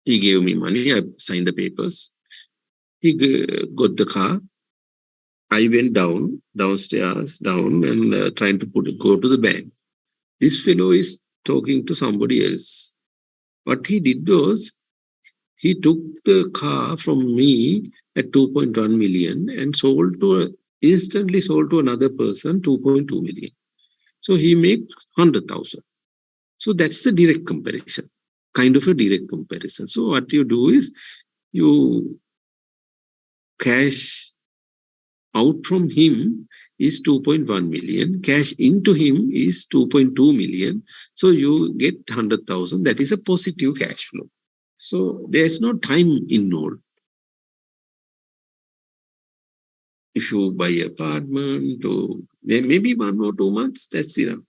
He gave me money. I signed the papers. He got the car. I went downstairs, and trying to go to the bank. This fellow is talking to somebody else. What he did was, he took the car from me at 2.1 million and instantly sold to another person 2.2 million. So he made 100,000. So that's the direct comparison, kind of a direct comparison. So what you do is, you cash out from him is 2.1 million, cash into him is 2.2 million. So you get 100,000. That is a positive cash flow. So there's no time involved. If you buy an apartment, or maybe 1 or 2 months, that's enough.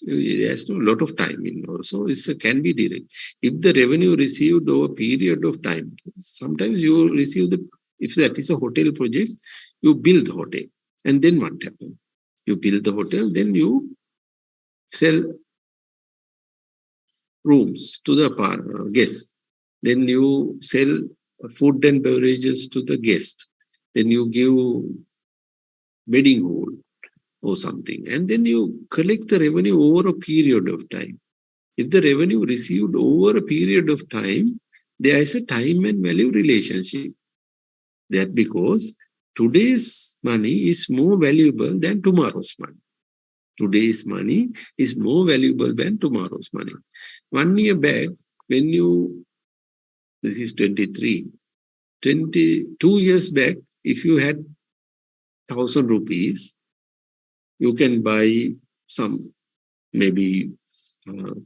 There's no lot of time involved. So it can be direct. If the revenue received over a period of time, sometimes you receive if that is a hotel project, you build the hotel. And then what happens? You build the hotel, then you sell rooms to the guests. Then you sell food and beverages to the guest. Then you give wedding hall or something. And then you collect the revenue over a period of time. If the revenue received over a period of time, there is a time and value relationship. That because today's money is more valuable than tomorrow's money. Today's money is more valuable than tomorrow's money. 1 year back, this is 22 years back, if you had 1,000 rupees, you can buy some, maybe 1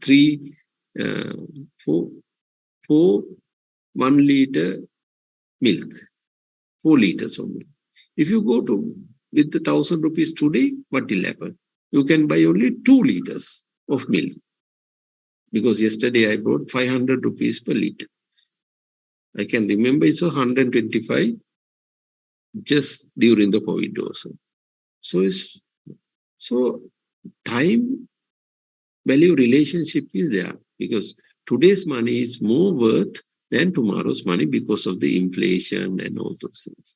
liter milk, 4 liters of milk. If you go to with the 1,000 rupees today, what will happen? you can buy only 2 liters of milk. Because yesterday I bought 500 rupees per liter. I can remember it's 125 just during the COVID also. So time value relationship is there, because today's money is more worth than tomorrow's money because of the inflation and all those things.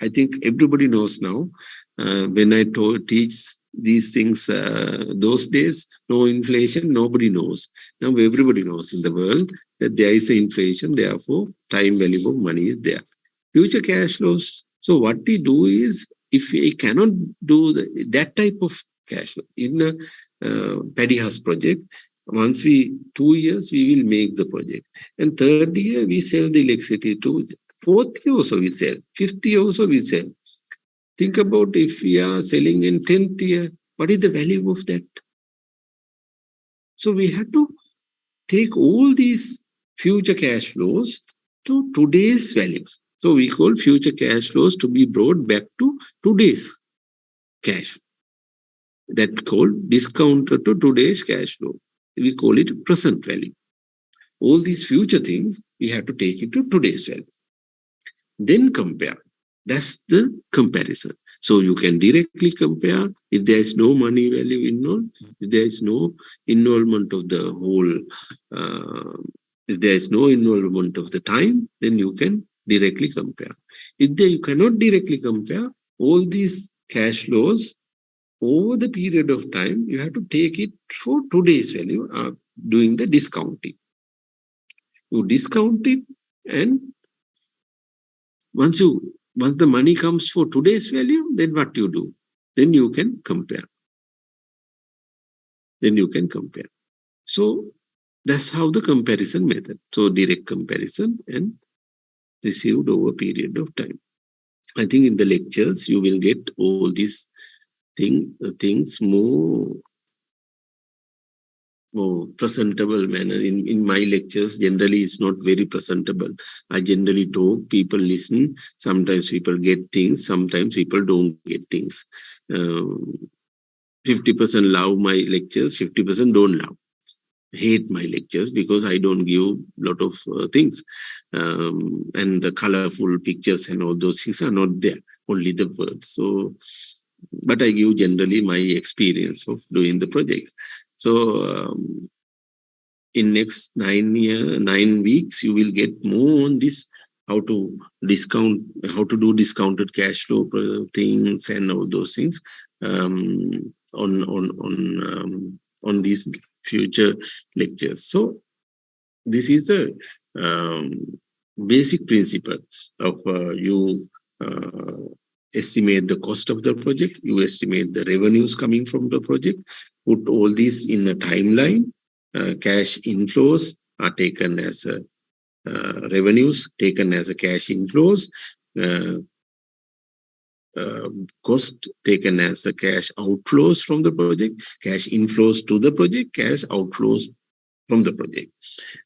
I think everybody knows now. When I teach these things, those days, no inflation, nobody knows. Now everybody knows in the world that there is an inflation, therefore time value of money is there. Future cash flows. So what we do is, if we cannot do that type of cash flow in a paddy house project, once 2 years, we will make the project. And third year, we sell the electricity to. Fourth year also we sell. Fifth year also we sell. Think about if we are selling in 10th year, what is the value of that? So we have to take all these future cash flows to today's values. So we call future cash flows to be brought back to today's cash. That called discounted to today's cash flow. We call it present value. All these future things, we have to take it to today's value. Then compare. That's the comparison. So you can directly compare. If there is no money value involved, if there is no involvement of the whole, if there is no involvement of the time, then you can directly compare. If you cannot directly compare, all these cash flows over the period of time, you have to take it for today's value, doing the discounting. You discount it, and once the money comes for today's value, then what you do? Then you can compare. So that's how the comparison method. So direct comparison and received over a period of time. I think in the lectures, you will get all these things more presentable manner. In my lectures, generally it's not very presentable. I generally talk, people listen. Sometimes people get things, sometimes people don't get things. 50% love my lectures, 50% don't love. Hate my lectures because I don't give a lot of things. And the colorful pictures and all those things are not there, only the words. So, but I give generally my experience of doing the projects. So in next 9 weeks, you will get more on this, how to do discounted cash flow things and all those things on these future lectures. So this is the basic principle of you estimate the cost of the project, you estimate the revenues coming from the project, put all these in a timeline. Cash inflows are taken as revenues, taken as a cash inflows, cost taken as the cash outflows from the project, cash inflows to the project, cash outflows from the project.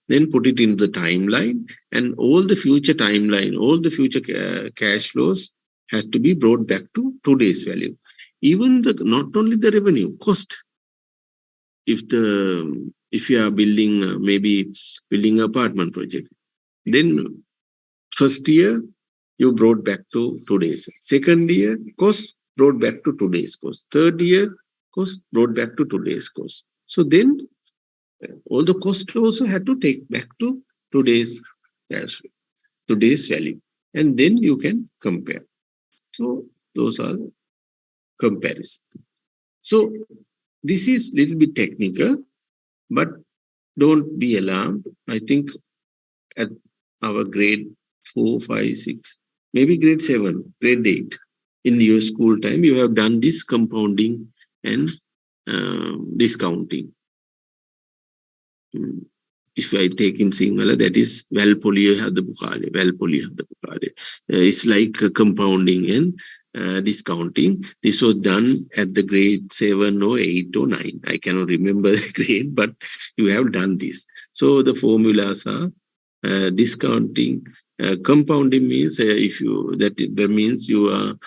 Then put it in the timeline, and all the future timeline, all the future cash flows has to be brought back to today's value. Even not only the revenue, cost. If you are building, maybe building an apartment project, then first year you brought back to today's. Second year, cost brought back to today's cost. Third year, cost brought back to today's cost. So then all the cost also had to take back to today's cash flow, today's value. And then you can compare. So those are comparisons. So this is a little bit technical, but don't be alarmed. I think at our grade 4, 5, 6, maybe grade 7, grade 8, in your school time, you have done this compounding and discounting. If I take in Sinhala, that is Valpoliya Hadda Bukale, Valpoliya Hadda Bukale. It's like compounding and discounting. This was done at the grade 7 or 8 or 9. I cannot remember the grade, but you have done this. So the formulas are discounting. Compounding means that means you are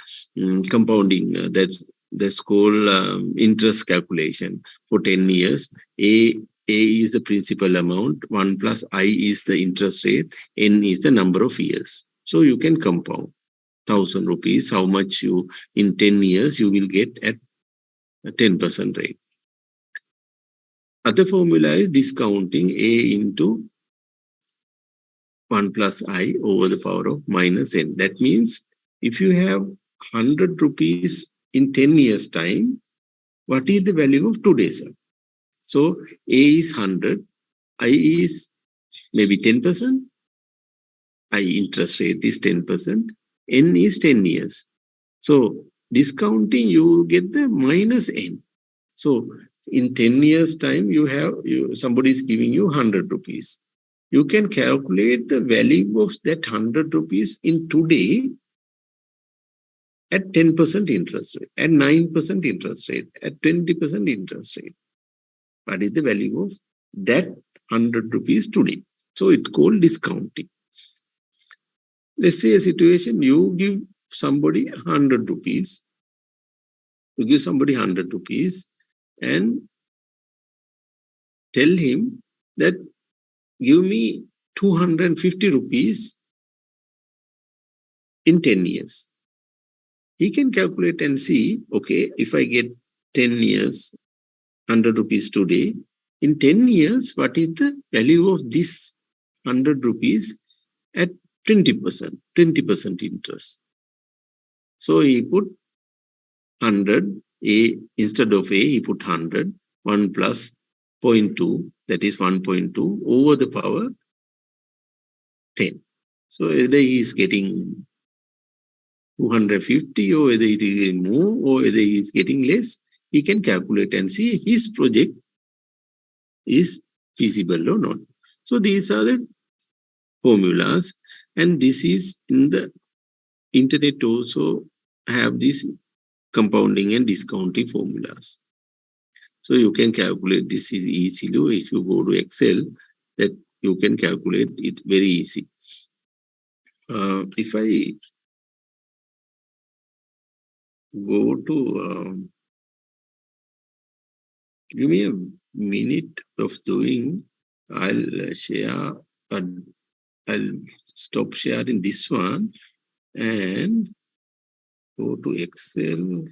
compounding. That that's called interest calculation for 10 years. A is the principal amount, 1 plus I is the interest rate, N is the number of years. So you can compound 1,000 rupees, how much you in 10 years you will get at a 10% rate. Other formula is discounting A into 1 plus I over the power of minus N. That means if you have 100 rupees in 10 years time, what is the value of today's one? So A is 100, I is maybe 10%, I interest rate is 10%, N is 10 years. So discounting, you get the minus N. So in 10 years time, somebody is giving you 100 rupees. You can calculate the value of that 100 rupees in today at 10% interest rate, at 9% interest rate, at 20% interest rate. What is the value of that 100 rupees today? So it's called discounting. Let's say a situation, you give somebody 100 rupees, you give somebody 100 rupees and tell him that give me 250 rupees in 10 years. He can calculate and see, okay, if I get 10 years, 100 rupees today, in 10 years, what is the value of this 100 rupees at 20% interest? So he put 100, A, instead of A, he put 100, 1 plus 0.2, that is 1.2 over the power 10. So either he is getting 250 or whether it is more or whether he is getting less, he can calculate and see his project is feasible or not. So these are the formulas, and this is in the internet also have these compounding and discounting formulas. So you can calculate this is easily. If you go to Excel, that you can calculate it very easy. If I go to, give me a minute of doing, I'll share, I'll stop sharing this one and go to Excel,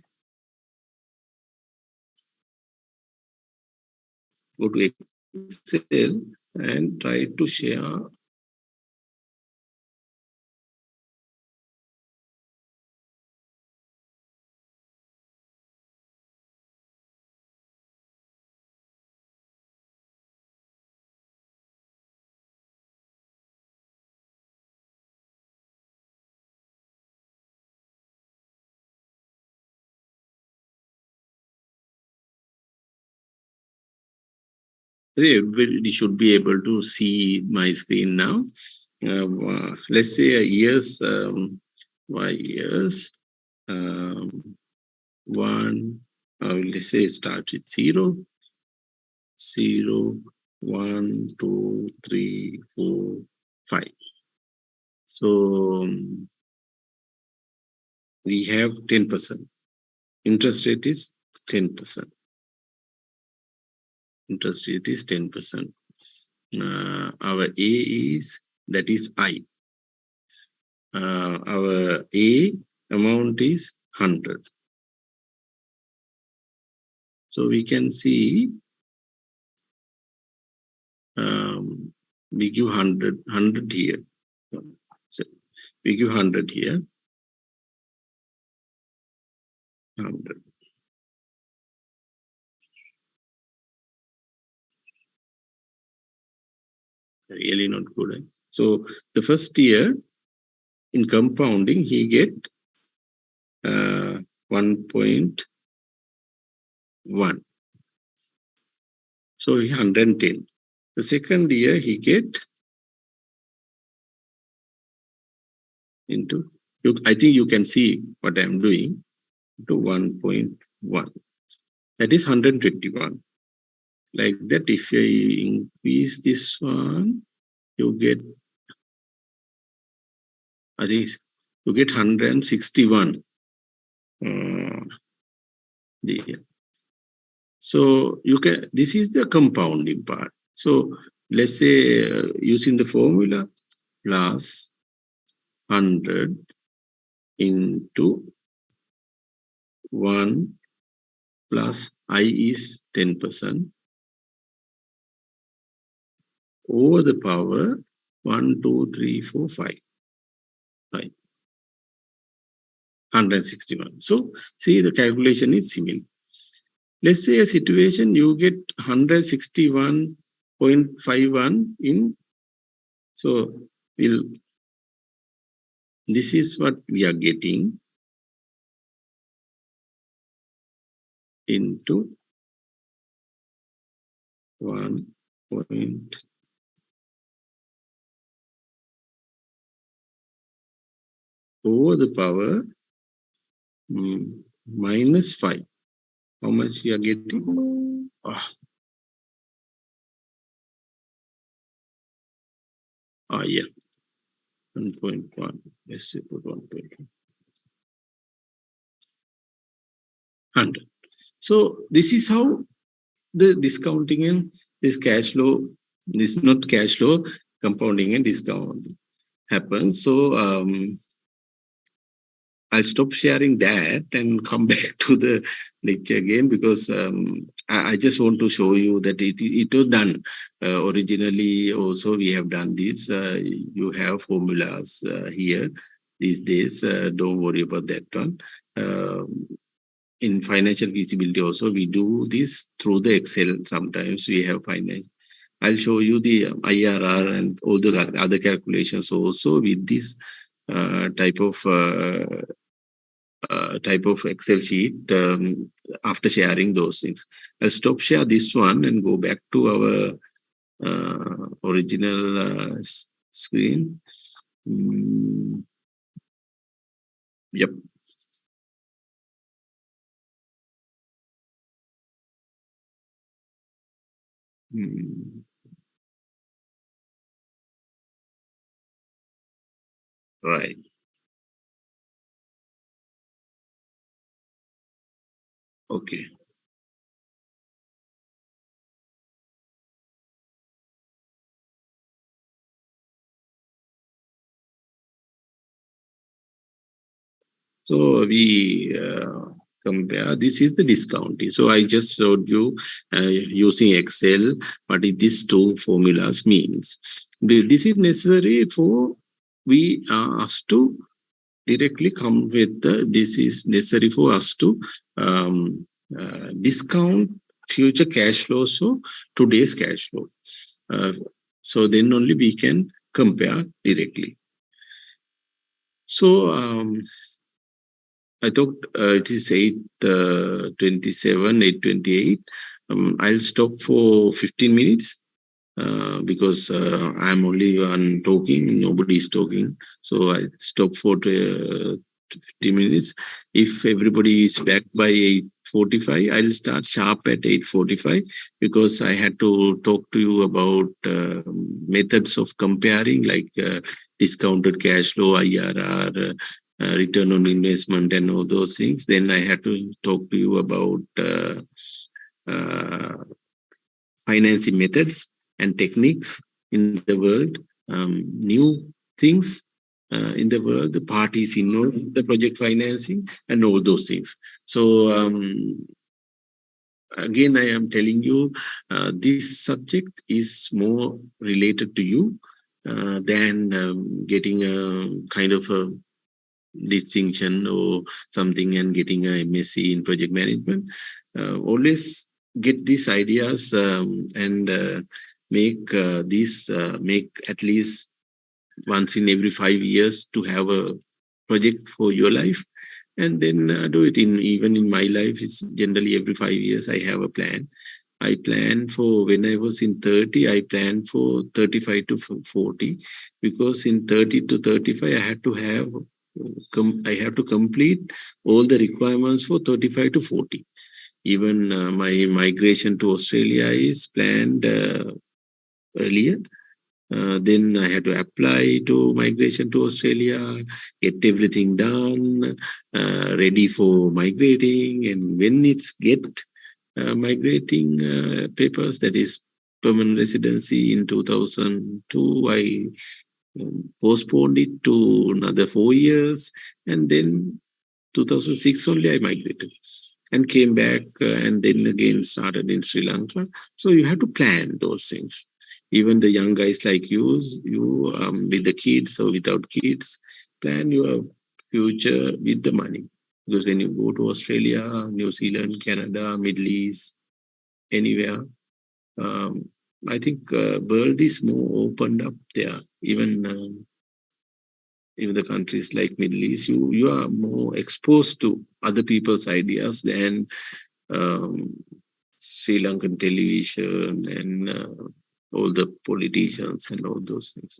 go to Excel and try to share. Everybody should be able to see my screen now. Let's say years, years, one, let's say start with 0, 0, 1, 2, 3, 4, 5. So we have 10%. Interest rate is 10%. Interest rate is 10%. Our A is, that is I. Our A amount is 100. So we can see we give 100 here. So we give 100 here. 100. Really not good. Eh? So the first year in compounding, he get 1.1. So 110. The second year he get into, I think you can see what I'm doing, to 1.1. That is 121. Like that, if I increase this one, you get, I think you get 161. So you can, this is the compounding part. So let's say using the formula plus 100 into 1 plus I is 10% over the power 1, 2, 3, 4, 5. 161. So see, the calculation is similar. Let's say a situation you get 161.51 in. So we'll, this is what we are getting into 1 point over the power minus 5. How much you are getting? Yeah, 1.1. Let's say put 1.1. 100. So this is how the discounting and this cash flow, this not cash flow, compounding and discounting happens. So I'll stop sharing that and come back to the lecture again, because I just want to show you that it was done originally. Also, we have done this. You have formulas here these days. Don't worry about that one. In financial feasibility also, we do this through the Excel. Sometimes we have finance. I'll show you the IRR and all the other calculations also with this type of Excel sheet after sharing those things. I'll stop share this one and go back to our original screen. Yep. Right. Okay. So we compare. This is the discounting. So I just showed you using Excel what these two formulas means. This is necessary for we us to directly come with this is necessary for us to discount future cash flows, so today's cash flow. So then only we can compare directly. So I thought it is 8:27, 8:28. I'll stop for 15 minutes because I'm only one talking, nobody is talking. So I stop for 50 minutes. If everybody is back by 8:45, I'll start sharp at 8:45, because I had to talk to you about methods of comparing, like discounted cash flow, IRR, return on investment and all those things. Then I had to talk to you about financing methods and techniques in the world, new things in the world, the parties in the project financing and all those things. So again, I am telling you, this subject is more related to you than getting a kind of a distinction or something and getting a MSc in project management. Always get these ideas and make make at least once in every 5 years to have a project for your life, and then do it. Even in my life, it's generally every 5 years I have a plan. I planned for, when I was in 30, I planned for 35 to 40, because in 30 to 35, I had to have I have to complete all the requirements for 35 to 40. Even my migration to Australia is planned earlier. Then I had to apply to migration to Australia, get everything done, then ready for migrating. And when it's get migrating papers, that is permanent residency in 2002, I postponed it to another 4 years. And then 2006 only I migrated and came back and then again started in Sri Lanka. So you have to plan those things. Even the young guys like you with the kids or without kids, plan your future with the money. Because when you go to Australia, New Zealand, Canada, Middle East, anywhere, um, I think world is more opened up there. Even the countries like Middle East, you are more exposed to other people's ideas than um, Sri Lankan television and all the politicians and all those things.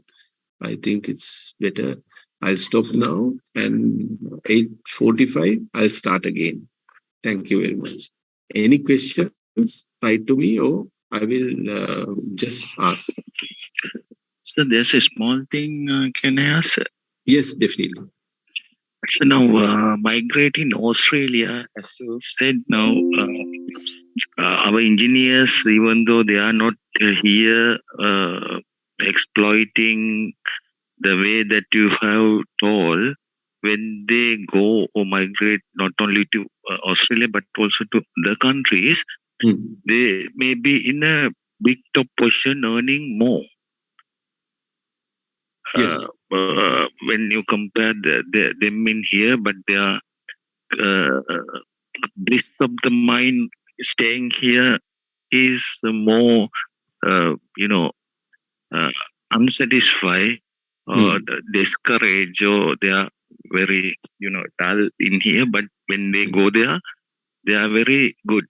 I think it's better. I'll stop now and 8:45 I'll start again. Thank you very much. Any questions? Write to me or I will just ask. So there's a small thing, can I ask? Yes, definitely. So now, migrating Australia, as you said, now our engineers, even though they are not here exploiting the way that you have told, when they go or migrate not only to Australia but also to the countries, they may be in a big top position earning more. Yes. When you compare them in here, but they are uh, bliss of the mind staying here is more, you know, uh, unsatisfied or discouraged, or they are very, dull in here. But when they go there, they are very good.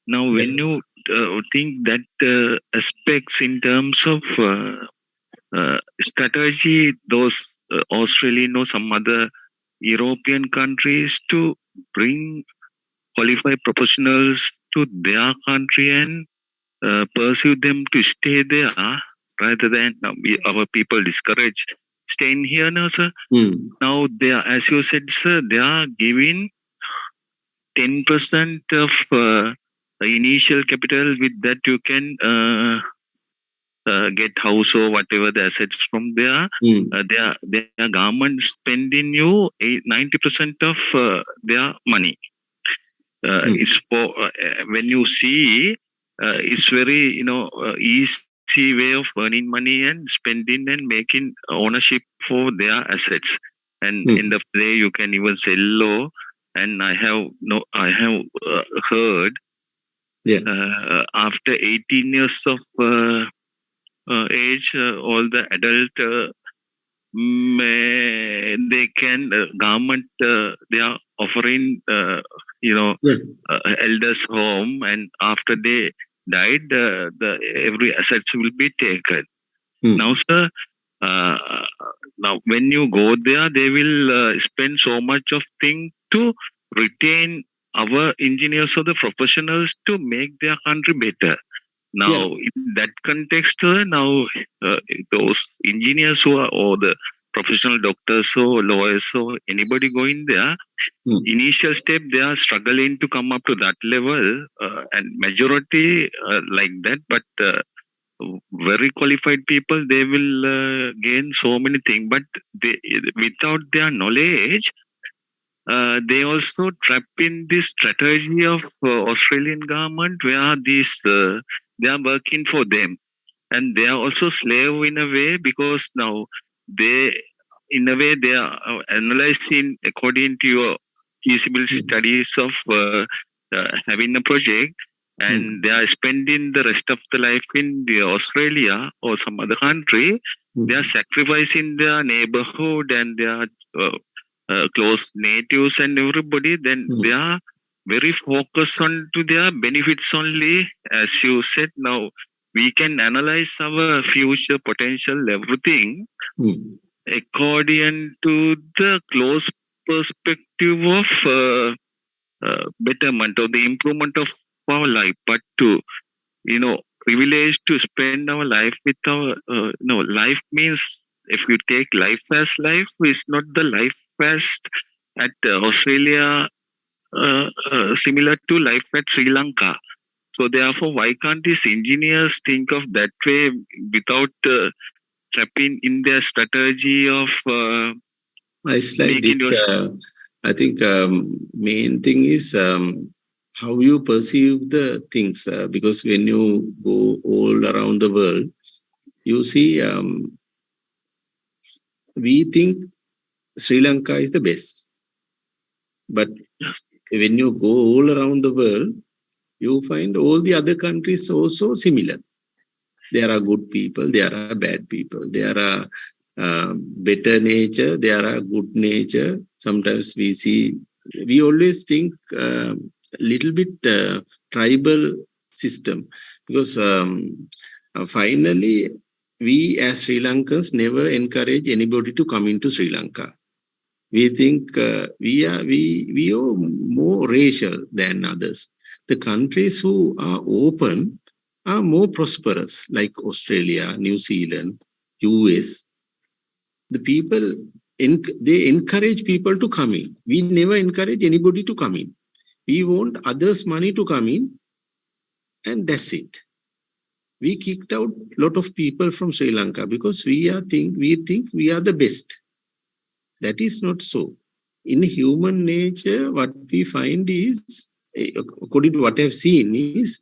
Now, when you think that aspects in terms of strategy, those Australian or some other European countries to bring qualified professionals to their country and pursue them to stay there rather than our people discourage staying here now, sir. Now they are, as you said, sir, they are giving 10% of initial capital. With that, you can get house or whatever the assets from there. Their government spending you 90% of their money. It's for when you see, it's very easy way of earning money and spending and making ownership for their assets. And end of the day, you can even sell low. And I have heard after 18 years of age, all the adult they can government they are offering elders home, and after they died, the every assets will be taken. Now, sir, uh, now when you go there, they will spend so much of thing to retain our engineers or the professionals to make their country better. Now, in that context, now those engineers who are, or the professional doctors or lawyers or anybody going there, initial step they are struggling to come up to that level, and majority like that. But very qualified people, they will gain so many things. But they, without their knowledge, they also trap in this strategy of Australian government where these they are working for them, and they are also slave in a way, because now they, in a way, they are analyzing according to your feasibility studies of having a project, and they are spending the rest of the life in the Australia or some other country. They are sacrificing their neighborhood and their close natives and everybody. Then they are very focused on to their benefits only. As you said, now we can analyze our future potential, everything according to the close perspective of betterment or the improvement of our life. But to privilege to spend our life with our life means, if you take life as life, it's not the life as at Australia similar to life at Sri Lanka. So therefore, why can't these engineers think of that way without trapping in their strategy of It's like making this. your I think main thing is how you perceive the things. Because when you go all around the world, you see, we think Sri Lanka is the best. But when you go all around the world, you find all the other countries also similar. There are good people, there are bad people, there are better nature, there are good nature. Sometimes we always think a little bit tribal system, because finally we as Sri Lankans never encourage anybody to come into Sri Lanka. We think we are more racial than others. The countries who are open are more prosperous, like Australia, New Zealand, US. The people, they encourage people to come in. We never encourage anybody to come in. We want others' money to come in, and that's it. We kicked out a lot of people from Sri Lanka because we think we are the best. That is not so. In human nature, what we find is, according to what I've seen, is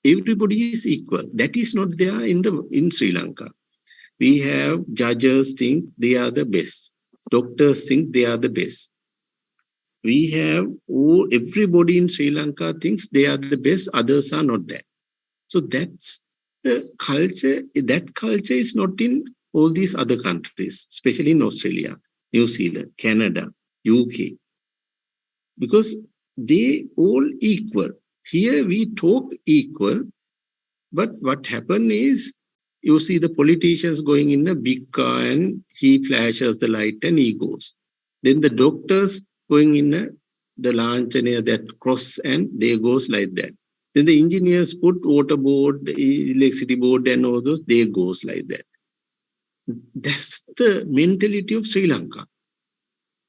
everybody is equal. That is not there in Sri Lanka. We have judges think they are the best. Doctors think they are the best. We have everybody in Sri Lanka thinks they are the best, others are not that. So that's the culture. That culture is not in all these other countries, especially in Australia, New Zealand, Canada, UK, because they all equal. Here we talk equal, but what happened is, you see the politicians going in a big car and he flashes the light and he goes. Then the doctors going in the launch that cross and they goes like that. Then the engineers put water board, electricity board and all those, they goes like that. That's the mentality of Sri Lanka.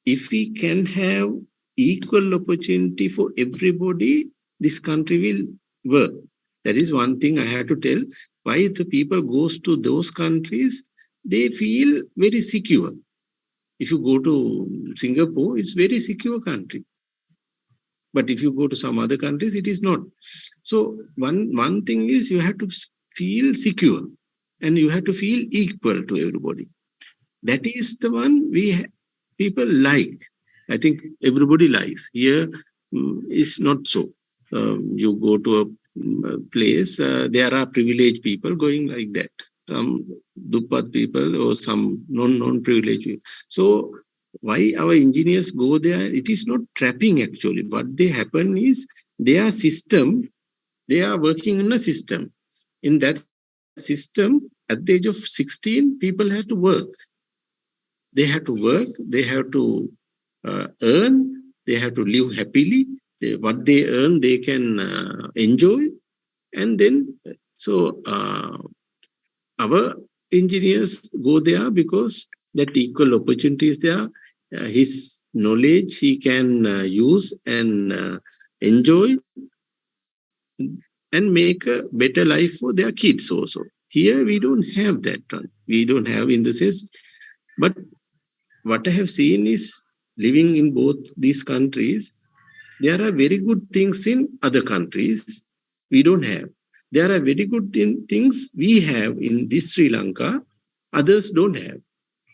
If we can have equal opportunity for everybody, this country will work. That is one thing I have to tell. Why the people goes to those countries, they feel very secure. If you go to Singapore, it's very secure country. But if you go to some other countries, it is not. So one thing is, you have to feel secure and you have to feel equal to everybody. That is the one people like. I think everybody likes. Here is not so. You go to a place, there are privileged people going like that. Some Dupat people or some non-privileged people. So why our engineers go there? It is not trapping actually. What they happen is, their system, they are working in a system. In that system, at the age of 16, people have to work. They have to work, they have to earn, they have to live happily. What they earn, they can enjoy. And then, so our engineers go there because that equal opportunity is there. His knowledge he can use and enjoy and make a better life for their kids also. Here we don't have that one. We don't have in the sense, but what I have seen is, living in both these countries, there are very good things in other countries we don't have. There are very good things we have in this Sri Lanka, others don't have.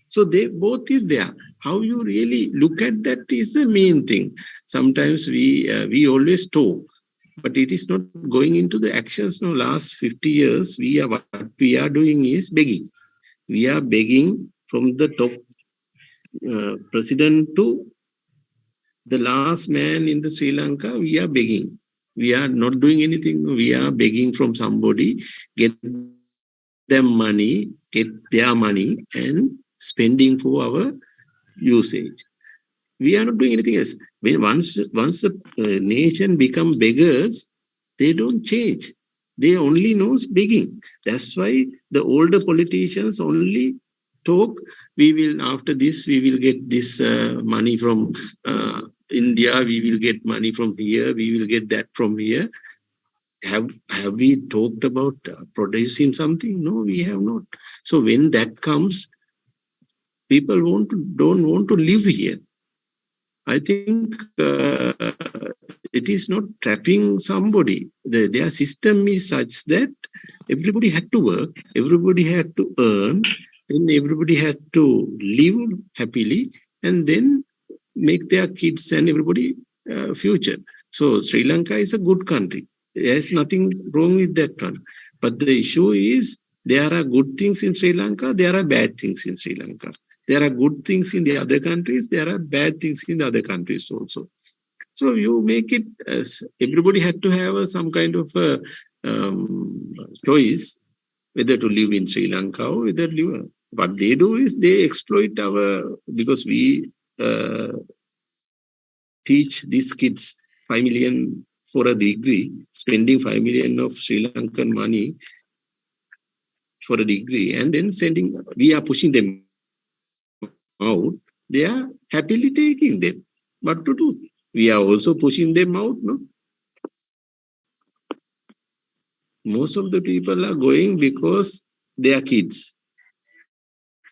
So they both is there. How you really look at that is the main thing. Sometimes we always talk, but it is not going into the actions. No, last 50 years, what we are doing is begging. We are begging from the top president to the last man in the Sri Lanka. We are begging. We are not doing anything. We are begging from somebody, get them money, get their money and spending for our usage. We are not doing anything else. When once the nation become beggars, they don't change. They only knows begging. That's why the older politicians only talk, we will, after this, we will get this money from India, we will get money from here, we will get that from here. Have we talked about producing something? No, we have not. So when that comes, people don't want to live here. I think it is not trapping somebody. Their system is such that everybody had to work, everybody had to earn, and everybody had to live happily, and then make their kids and everybody future. So Sri Lanka is a good country. There's nothing wrong with that one. But the issue is there are good things in Sri Lanka, there are bad things in Sri Lanka. There are good things in the other countries, there are bad things in the other countries also. So you make it as everybody had to have some kind of choice whether to live in Sri Lanka or whether live. What they do is they exploit because we teach these kids 5 million for a degree, spending 5 million of Sri Lankan money for a degree, and then we are pushing them out. They are happily taking them. What to do? We are also pushing them out, no? Most of the people are going because they are kids.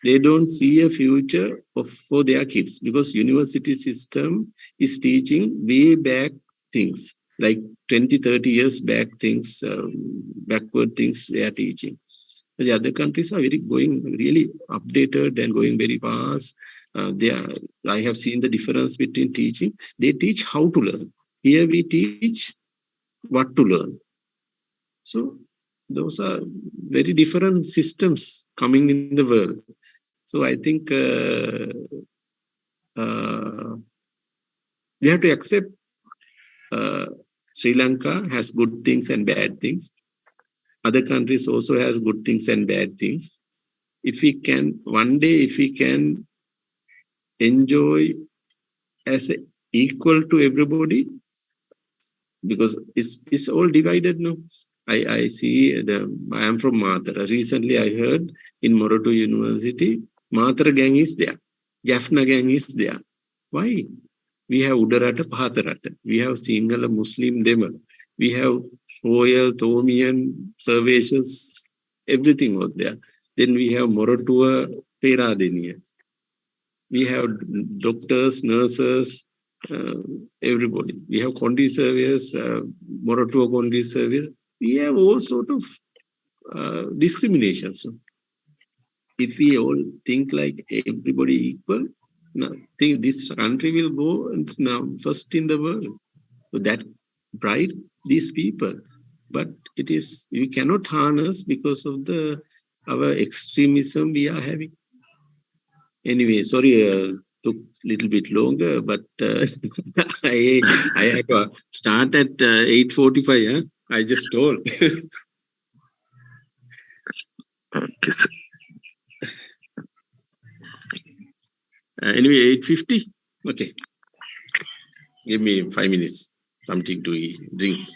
They don't see a future for their kids because university system is teaching way back things, like 20, 30 years back things, backward things they are teaching. The other countries are going really updated and going very fast. I have seen the difference between teaching. They teach how to learn. Here we teach what to learn. So those are very different systems coming in the world. So I think we have to accept Sri Lanka has good things and bad things. Other countries also has good things and bad things. If we can, one day, if we can enjoy as equal to everybody, because it's all divided now. I see I am from Mathura. Recently I heard in Moroto University, Mathura gang is there. Jaffna gang is there. Why? We have Udarata, Pahatarata. We have Sinhala, Muslim, Demal. We have Royal, Thomian, Servatius, everything out there. Then we have Morotua, Peradeniya. We have doctors, nurses, everybody. We have Condi surveyors, Morotua Condi surveyors. We have all sort of discriminations. If we all think like everybody equal, I think this country will go now first in the world. So that bright these people, but it is you cannot harness because of our extremism we are having. Anyway, sorry, took little bit longer, but I had to start at 8:45. Huh? I just told. Okay, sir. Anyway, 8:50. Okay, give me 5 minutes. Something to eat, drink.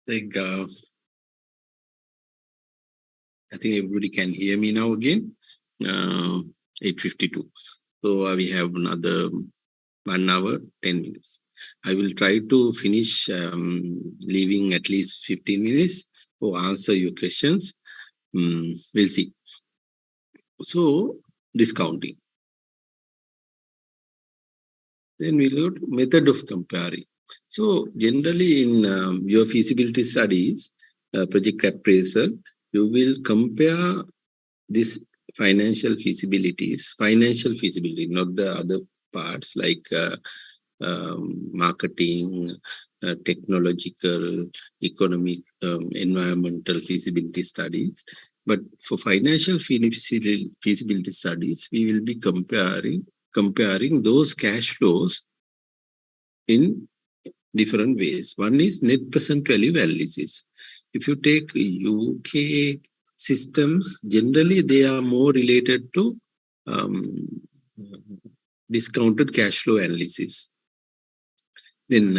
think everybody can hear me now again. 8:52. So we have another 1 hour, 10 minutes. I will try to finish leaving at least 15 minutes to answer your questions. We'll see. So discounting. Then we'll go to method of comparing. So generally in your feasibility studies, project appraisal, you will compare this financial feasibility, not the other parts like marketing, technological, economic, environmental feasibility studies. But for financial feasibility studies, we will be comparing those cash flows in different ways. One is net present value analysis. If you take UK systems, generally they are more related to discounted cash flow analysis. Then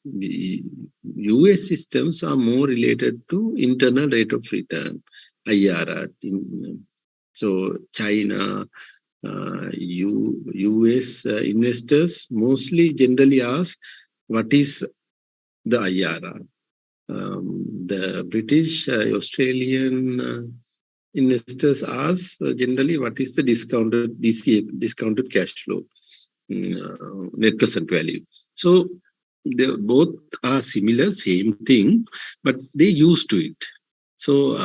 US systems are more related to internal rate of return, IRR. So China, US investors mostly generally ask, what is the IRR? The British, Australian investors ask generally what is the discounted DCF, discounted cash flow, net present value. So they both are similar, same thing, but they used to it. So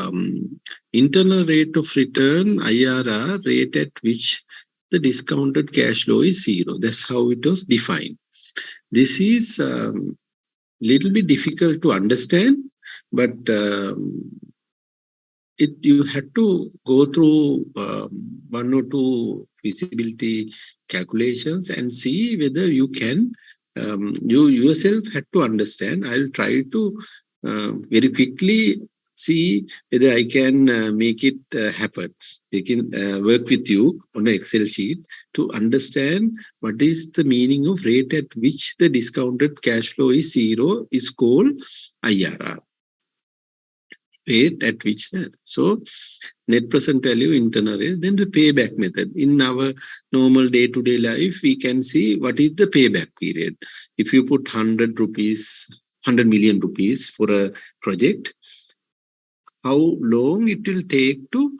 internal rate of return, IRR, rate at which the discounted cash flow is zero. That's how it was defined. This is little bit difficult to understand, but you had to go through 1 or 2 feasibility calculations and see whether you can, you yourself had to understand. I'll try to very quickly see whether I can make it happen. I can work with you on an Excel sheet to understand what is the meaning of rate at which the discounted cash flow is zero is called IRR. Rate at which, so net present value, internal rate, then the payback method. In our normal day-to-day life, we can see what is the payback period. If you put 100 million rupees for a project, how long it will take to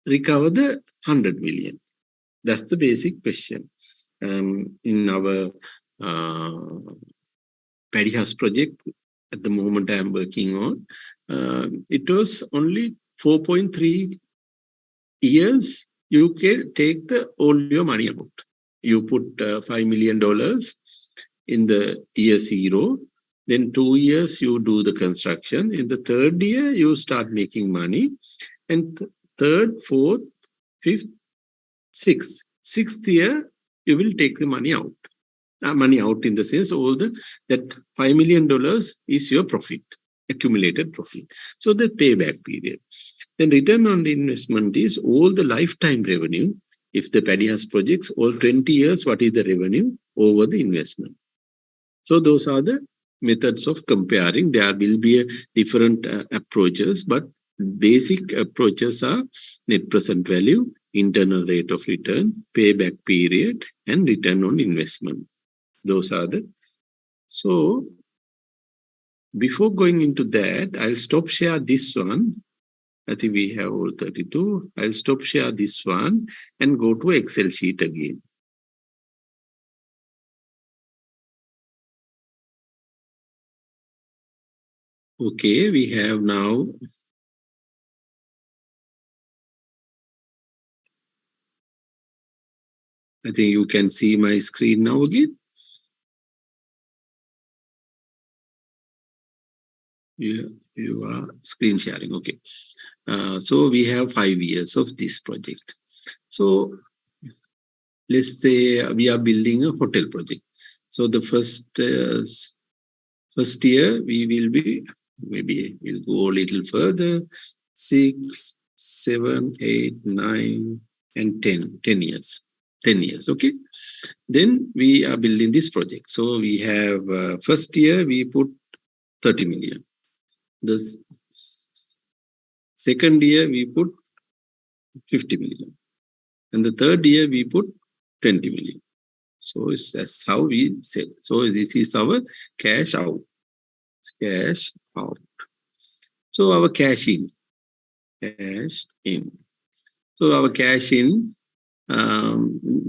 recover the 100 million? That's the basic question. In our Paddy House project, at the moment I am working on, it was only 4.3 years you can take all your money out. You put $5 million in the year 0, then 2 years you do the construction. In the 3rd year, you start making money. And 3rd, 4th, 5th, 6th year, you will take the money out. Money out in the sense that $5 million is your profit, accumulated profit. So the payback period. Then return on the investment is all the lifetime revenue. If the Paddy House projects, all 20 years, what is the revenue over the investment? So those are the methods of comparing. There will be different approaches, but basic approaches are net present value, internal rate of return, payback period, and return on investment. Those are the. So before going into that, I'll stop share this one. I think we have all 32. I'll stop share this one and go to Excel sheet again. Okay, we have now. I think you can see my screen now again. Yeah, you are screen sharing. Okay. So we have 5 years of this project. So let's say we are building a hotel project. So the first year we will be, maybe we'll go a little further, 6, 7, 8, 9, and 10 years. 10 years, okay? Then we are building this project. So we have first year we put 30 million. The second year we put 50 million. And the third year we put 20 million. So that's how we sell. So this is our cash out. Cash out. So our cash in. Cash in. So our cash in,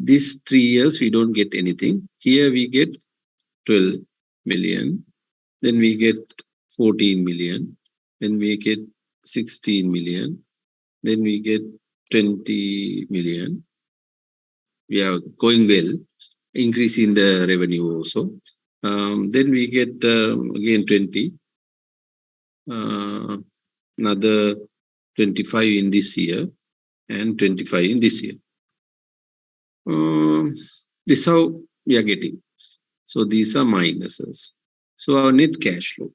these 3 years we don't get anything. Here we get 12 million. Then we get 14 million. Then we get 16 million. Then we get 20 million. We are going well, increasing the revenue also. Then we get again 20, another 25 in this year, and 25 in this year. This is how we are getting. So these are minuses. So our net cash flow.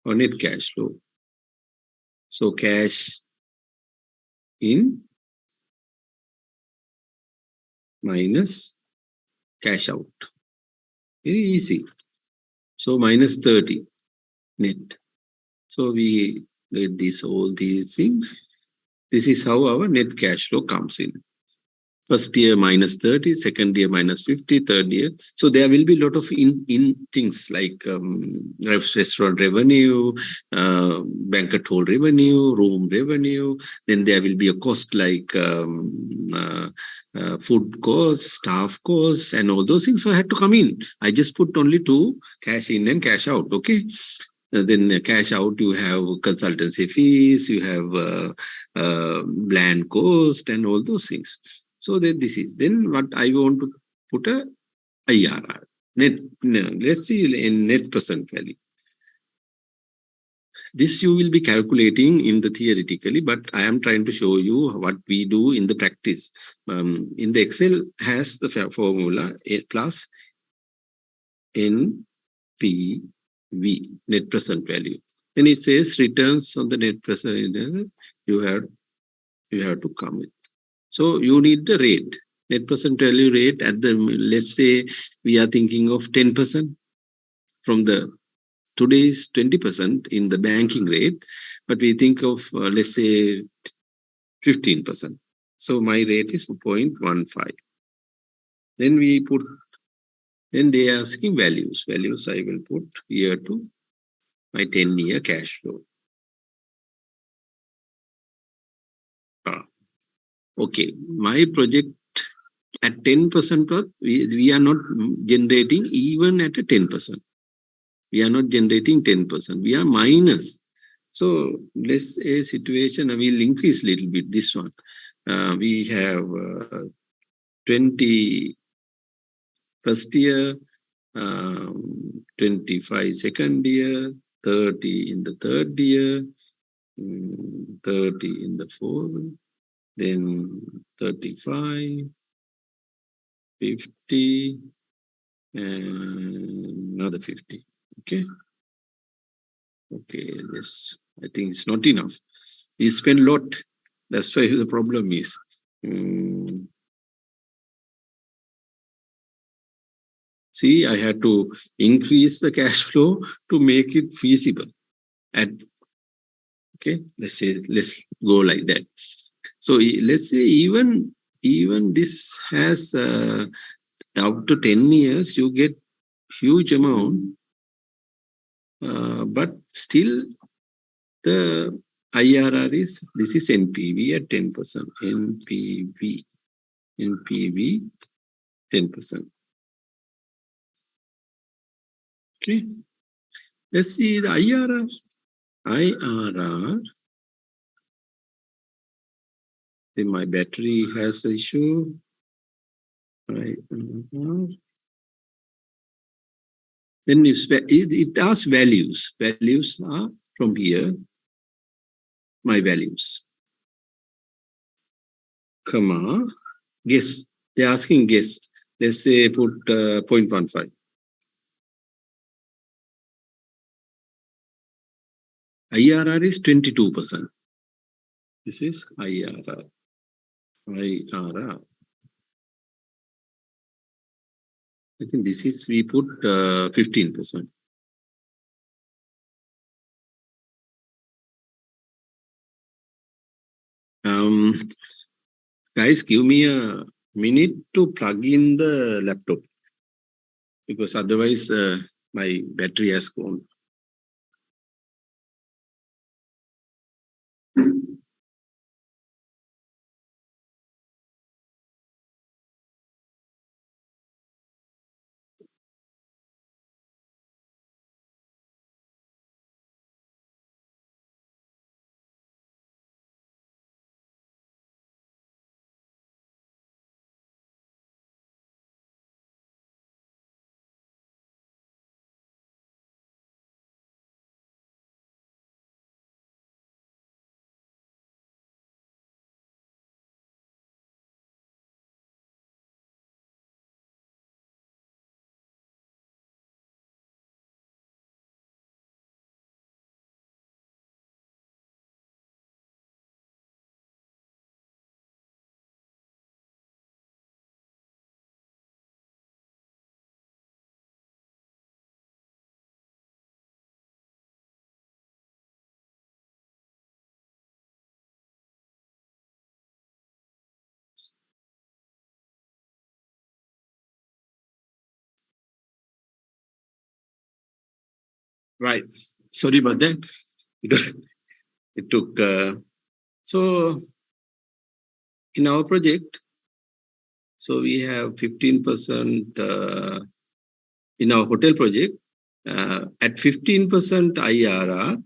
Our net cash flow. So cash in minus cash out. Very easy. So minus 30 net. So we get all these things. This is how our net cash flow comes in. First year minus 30, second year minus 50, third year. So there will be a lot of in things like restaurant revenue, banquet hall revenue, room revenue. Then there will be a cost like food costs, staff costs, and all those things. So I had to come in. I just put only 2, cash in and cash out. Okay. Then cash out, you have consultancy fees, you have land cost, and all those things. So that this is, then what I want to put a IRR. Let's see in net present value. This you will be calculating in the theoretically, but I am trying to show you what we do in the practice. In the Excel has the formula A plus NPV, net present value. Then it says returns on the net present value, you have to come with. So you need the rate, net present value rate at the, let's say we are thinking of 10% from the today's 20% in the banking rate, but we think of let's say 15%. So my rate is 0.15. Then we put, then they are asking values. Values I will put here to my 10-year cash flow. Okay, my project at 10%, we are not generating even at a 10%. We are not generating 10%. We are minus. So let's say situation, I will increase a little bit this one. We have 20 first year, 25 second year, 30 in the third year, 30 in the fourth, then 35, 50, and another 50. Okay. Okay, this I think it's not enough. We spend a lot. That's why the problem is. See, I had to increase the cash flow to make it feasible. Okay, let's go like that. So let's say even this has up to 10 years, you get huge amount, but still the IRR is, this is NPV at 10%. NPV 10%. Okay, let's see the IRR. Then my battery has an issue. Then it asks values. Values are from here. My values. Comma. Guess. They're asking guess. Let's say put 0.15. IRR is 22%. This is IRR. IRR. I think this is, we put 15%. Guys, give me a minute to plug in the laptop because otherwise my battery has gone. Right. Sorry about that. It took. So in our project, so we have 15% in our hotel project. At 15% IRR,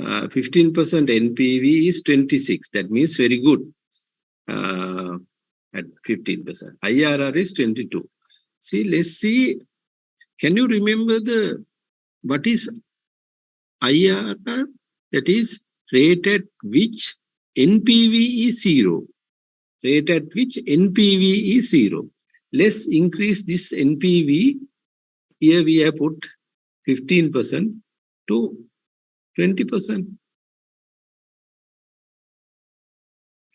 15% NPV is 26. That means very good. At 15%. IRR is 22. See, let's see. Can you remember what is IRR? That is rate at which NPV is 0. Rate at which NPV is 0. Let's increase this NPV. Here we have put 15% to 20%.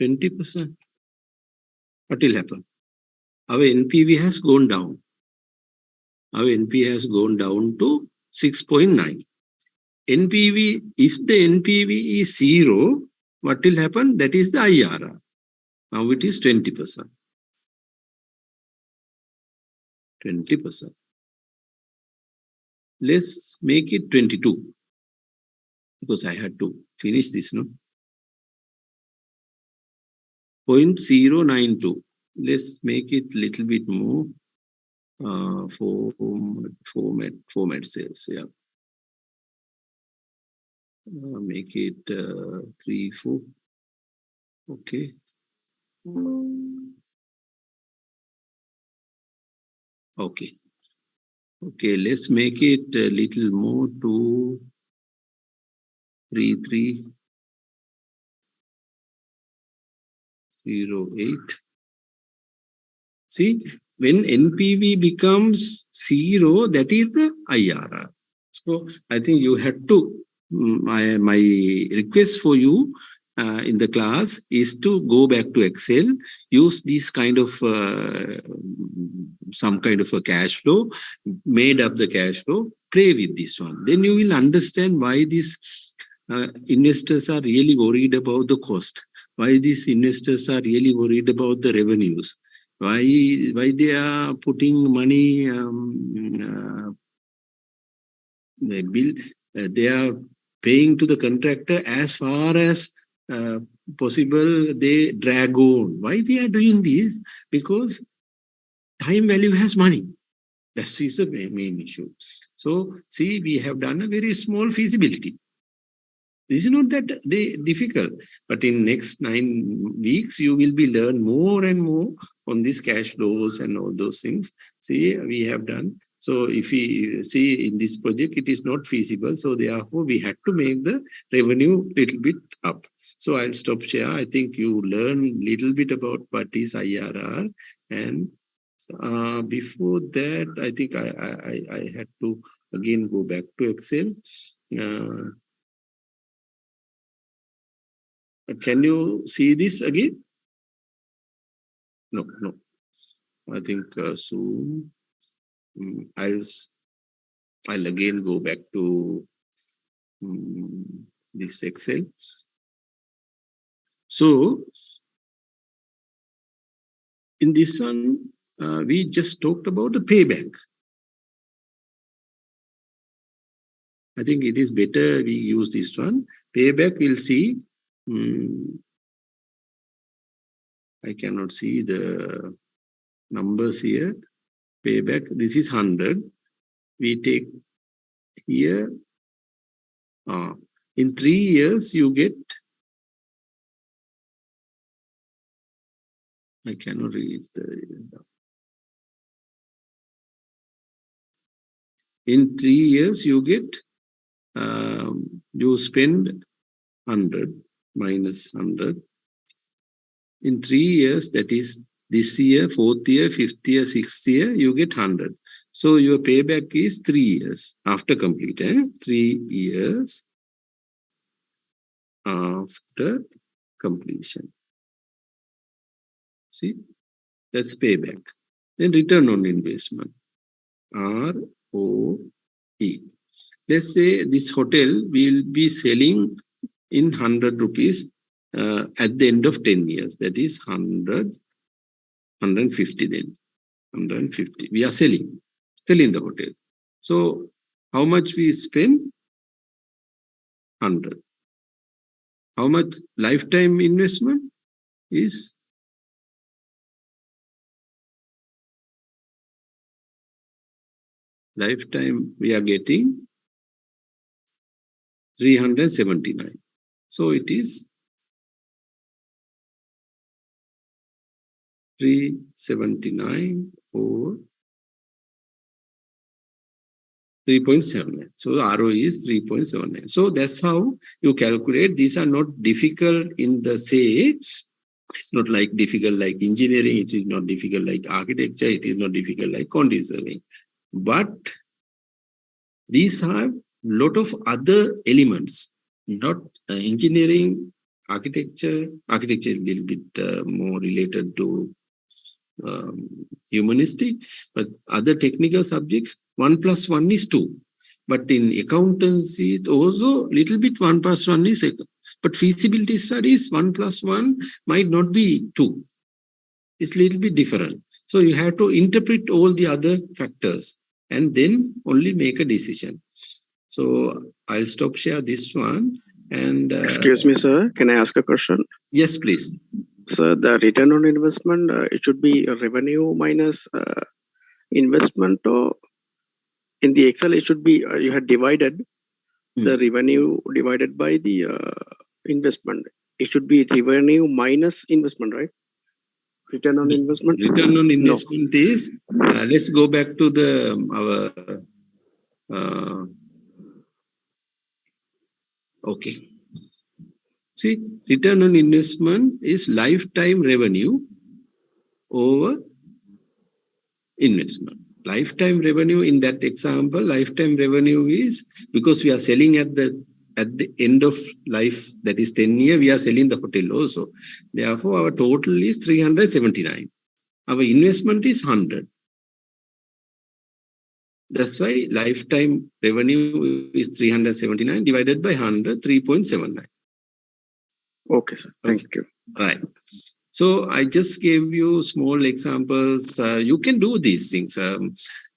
20%. What will happen? Our NPV has gone down. Our NPV has gone down to 6.9. NPV, if the NPV is 0, what will happen? That is the IRR. Now it is 20%. 20%. Let's make it 22. Because I had to finish this, no? 0.092. Let's make it little bit more. Format cells, yeah. Make it 3, 4. Okay. Okay. Okay, let's make it a little more to 3308. See, when NPV becomes 0, that is the IRR. So I think you had to, my request for you in the class is to go back to Excel, use this kind of some kind of a cash flow, made up the cash flow, play with this one. Then you will understand why these investors are really worried about the cost, why these investors are really worried about the revenues, why they are putting money, they are paying to the contractor as far as possible, they drag on. Why they are doing this? Because time value has money. That is the main issue. So, see, we have done a very small feasibility. This is not that difficult, but in next 9 weeks, you will be learn more and more on these cash flows and all those things. See, we have done. So if we see in this project, it is not feasible. So therefore, we had to make the revenue little bit up. So I'll stop share. I think you learn little bit about what is IRR. And before that, I think I had to again go back to Excel. Can you see this again? No. I think soon. I'll again go back to this Excel. So in this one, we just talked about the payback. I think it is better we use this one. Payback, we'll see. I cannot see the numbers here. Payback, this is 100. We take here. In 3 years, you get. I cannot read the. In 3 years, you get. You spend 100 minus 100. In 3 years, that is this year, 4th year, 5th year, 6th year, you get 100. So your payback is 3 years after complete. 3 years after completion. See, that's payback. Then return on investment, ROE. Let's say this hotel will be selling in 100 rupees at the end of 10 years. That is 100, 150 then. 150. We are selling the hotel. So how much we spend? 100. How much lifetime investment is? Lifetime we are getting 379. So it is 379 or 3.79. So the ROE is 3.79. So that's how you calculate. These are not difficult in the say. It's not like difficult like engineering. It is not difficult like architecture. It is not difficult like quantity surveying. But these have lot of other elements, not engineering, architecture. Architecture is a little bit more related to humanistic, but other technical subjects, 1 + 1 is 2. But in accountancy, also little bit 1 + 1 is, but feasibility studies, 1 + 1 might not be 2. It's little bit different. So you have to interpret all the other factors and then only make a decision. So I'll stop share this one. And excuse me, sir. Can I ask a question? Yes, please. So the return on investment, it should be revenue minus investment, or in the Excel it should be you had divided the revenue divided by the investment. It should be revenue minus investment, right? Return on investment. Return on investment is. Let's go back to the our. Okay. See, return on investment is lifetime revenue over investment. Lifetime revenue in that example, lifetime revenue is because we are selling at the end of life, that is 10 years, we are selling the hotel also. Therefore, our total is 379. Our investment is 100. That's why lifetime revenue is 379 divided by 100, 3.79. Okay, sir. Thank you. Right. So I just gave you small examples. You can do these things.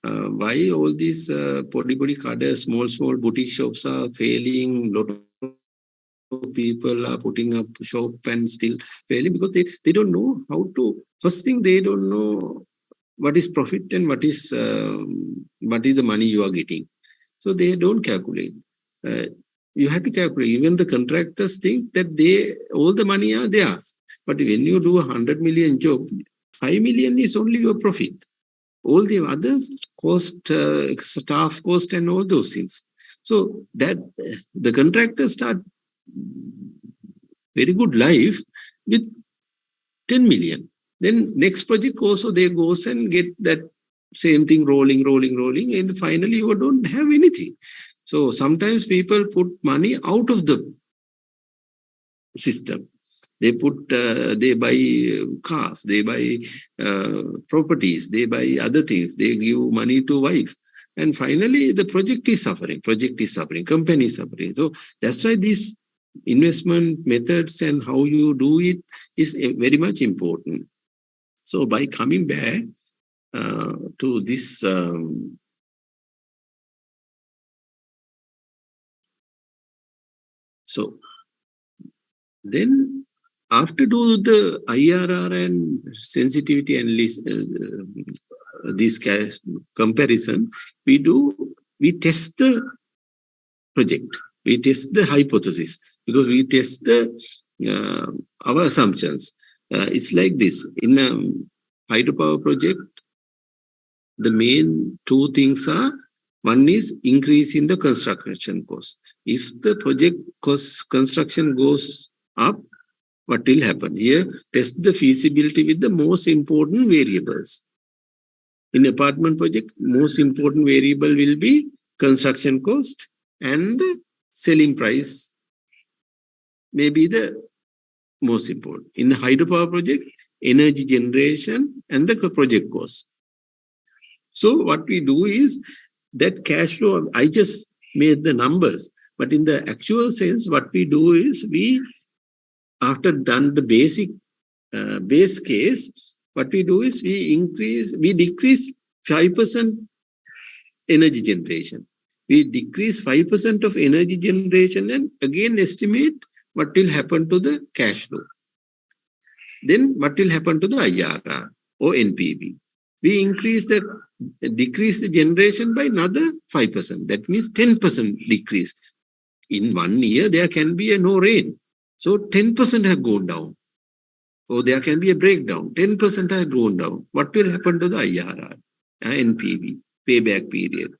Why all these body kada, small boutique shops are failing? Lot of people are putting up shop and still failing because they don't know how to. First thing, they don't know what is profit and what is the money you are getting. So they don't calculate. You have to calculate. Even the contractors think that all the money are theirs. But when you do 100 million job, 5 million is only your profit. All the others cost, staff cost and all those things. So that the contractors start very good life with 10 million. Then next project also they goes and get that same thing rolling. And finally you don't have anything. So sometimes people put money out of the system. They buy cars, they buy properties, they buy other things, they give money to wife. And finally the project is suffering, company is suffering. So that's why these investment methods and how you do it is very much important. So by coming back to this so then after do the IRR and sensitivity analysis, this comparison, we test the project, we test the hypothesis, because we test our assumptions. It's like this. In a hydropower project, the main two things are, one is increase in the construction cost. If the project cost construction goes up, what will happen? Here, test the feasibility with the most important variables. In apartment project, most important variable will be construction cost and the selling price may be the most important. In the hydropower project, energy generation and the project cost. So what we do is that cash flow, I just made the numbers, but in the actual sense, what we do is we, after done the basic base case, what we do is we decrease 5% energy generation. We decrease 5% of energy generation and again estimate what will happen to the cash flow. Then what will happen to the IRR or NPV? We decrease the generation by another 5%. That means 10% decrease. In 1 year, there can be no rain. So 10% have gone down. Or there can be a breakdown. 10% have gone down. What will happen to the IRR, NPV, payback period,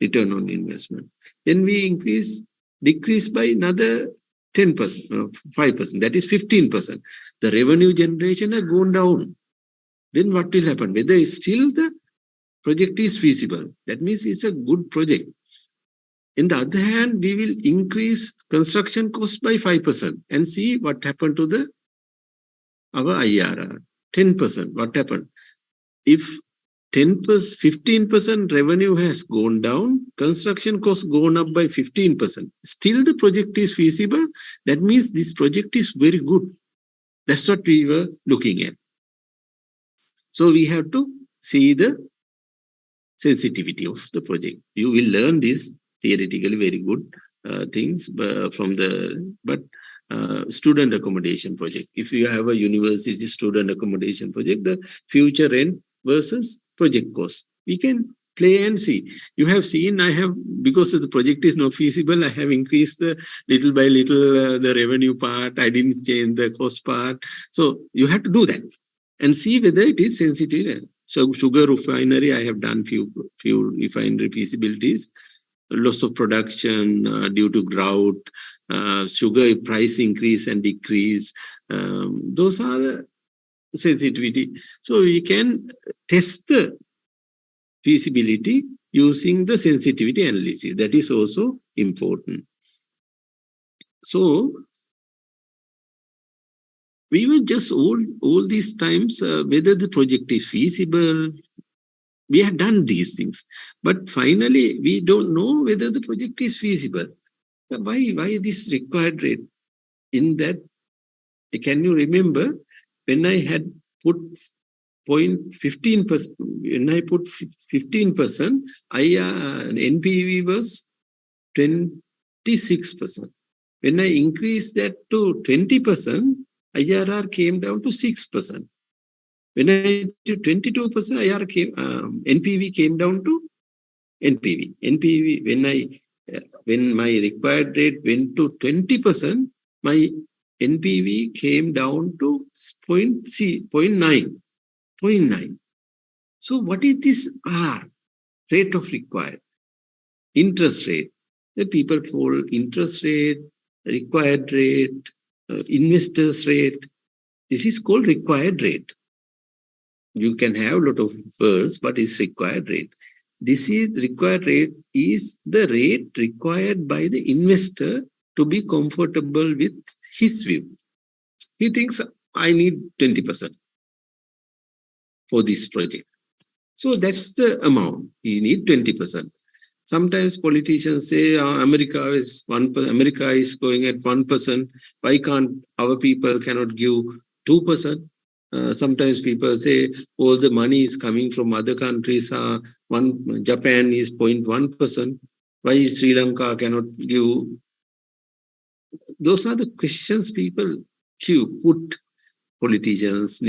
return on investment? Then we decrease by another 10%, 5%, that is 15%. The revenue generation has gone down. Then what will happen? Whether still the project is feasible. That means it's a good project. On the other hand, we will increase construction cost by 5% and see what happened to our IRR. 10%, what happened? If 15% revenue has gone down, construction costs gone up by 15%. Still the project is feasible. That means this project is very good. That's what we were looking at. So we have to see the sensitivity of the project. You will learn this theoretically very good things from but student accommodation project. If you have a university student accommodation project, the future rent versus project cost, we can play and see. You have seen, because the project is not feasible, I have increased the little by little the revenue part. I didn't change the cost part. So you have to do that and see whether it is sensitive. So sugar refinery, I have done few refinery feasibilities. Loss of production due to drought, sugar price increase and decrease. Those are the sensitivity. So we can test the feasibility using the sensitivity analysis. That is also important. So we were just all these times whether the project is feasible. We have done these things, but finally we don't know whether the project is feasible. Why this required rate? In that, can you remember when I had put 15%? When I put 15%, NPV was 26%. When I increased that to 20%, IRR came down to 6%. When I did 22%, NPV came down to NPV. When my required rate went to 20%, my NPV came down to 0.9. So what is this R? Rate of required. Interest rate. The people call interest rate, required rate, investors rate. This is called required rate. You can have a lot of words, but it's required rate. This is required rate is the rate required by the investor to be comfortable with his view. He thinks I need 20% for this project. So that's the amount. You need 20%. Sometimes politicians say America is 1%. America is going at 1%. Why can't our people cannot give 2%? Sometimes people say all the money is coming from other countries. Japan is 0.1%. Why Sri Lanka cannot give? Those are the questions people put politicians,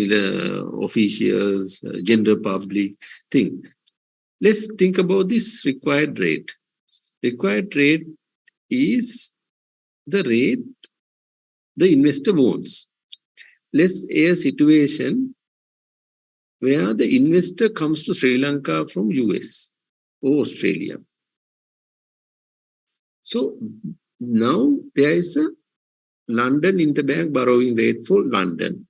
officials, general public think. Let's think about this required rate. Required rate is the rate the investor wants. Let's say a situation where the investor comes to Sri Lanka from US or Australia. So now there is a London interbank borrowing rate for London,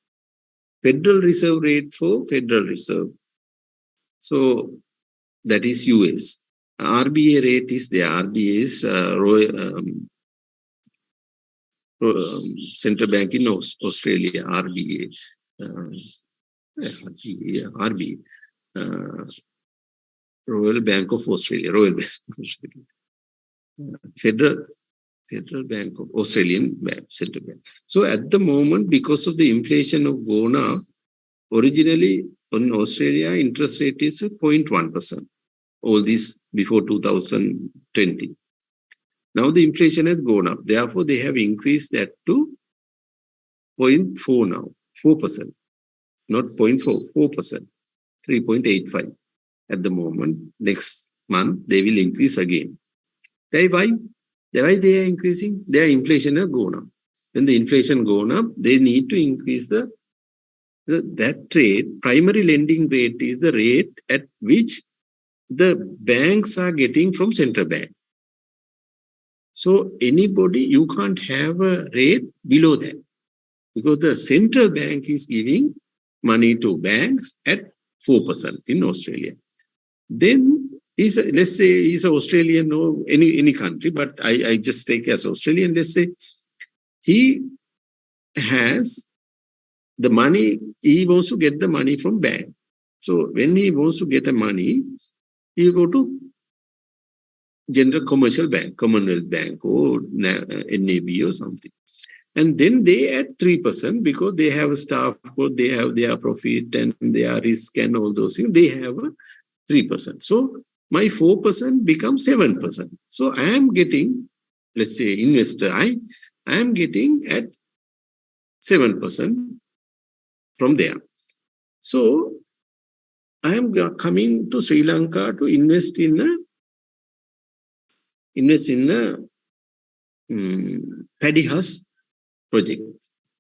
Federal Reserve rate for Federal Reserve. So that is US. RBA rate is the RBA is Central Bank in Australia, RBA. RBA. Royal Bank of Australia, Royal Bank of Australia. Federal Bank of Australian Bank, Central Bank. So at the moment, because of the inflation of gone up, originally in Australia, interest rate is 0.1%. All this before 2020. Now the inflation has gone up. Therefore, they have increased that to 0.4 now, 4%. Not 0.4, 4%, 3.85 at the moment. Next month, they will increase again. Why they are increasing? Their inflation has gone up. When the inflation gone up, they need to increase that rate. Primary lending rate is the rate at which the banks are getting from central bank. So anybody, you can't have a rate below that because the central bank is giving money to banks at 4% in Australia. Then let's say he's an Australian or any country, but I just take as Australian. Let's say he has the money, he wants to get the money from bank. So when he wants to get the money, he go to General Commercial Bank, Commonwealth Bank or NAB or something. And then they add 3% because they have a staff code, they have their profit and their risk and all those things. They have a 3%. So my 4% becomes 7%. So I am getting, let's say investor, I am getting at 7% from there. So I am coming to Sri Lanka to invest in a Paddy House project,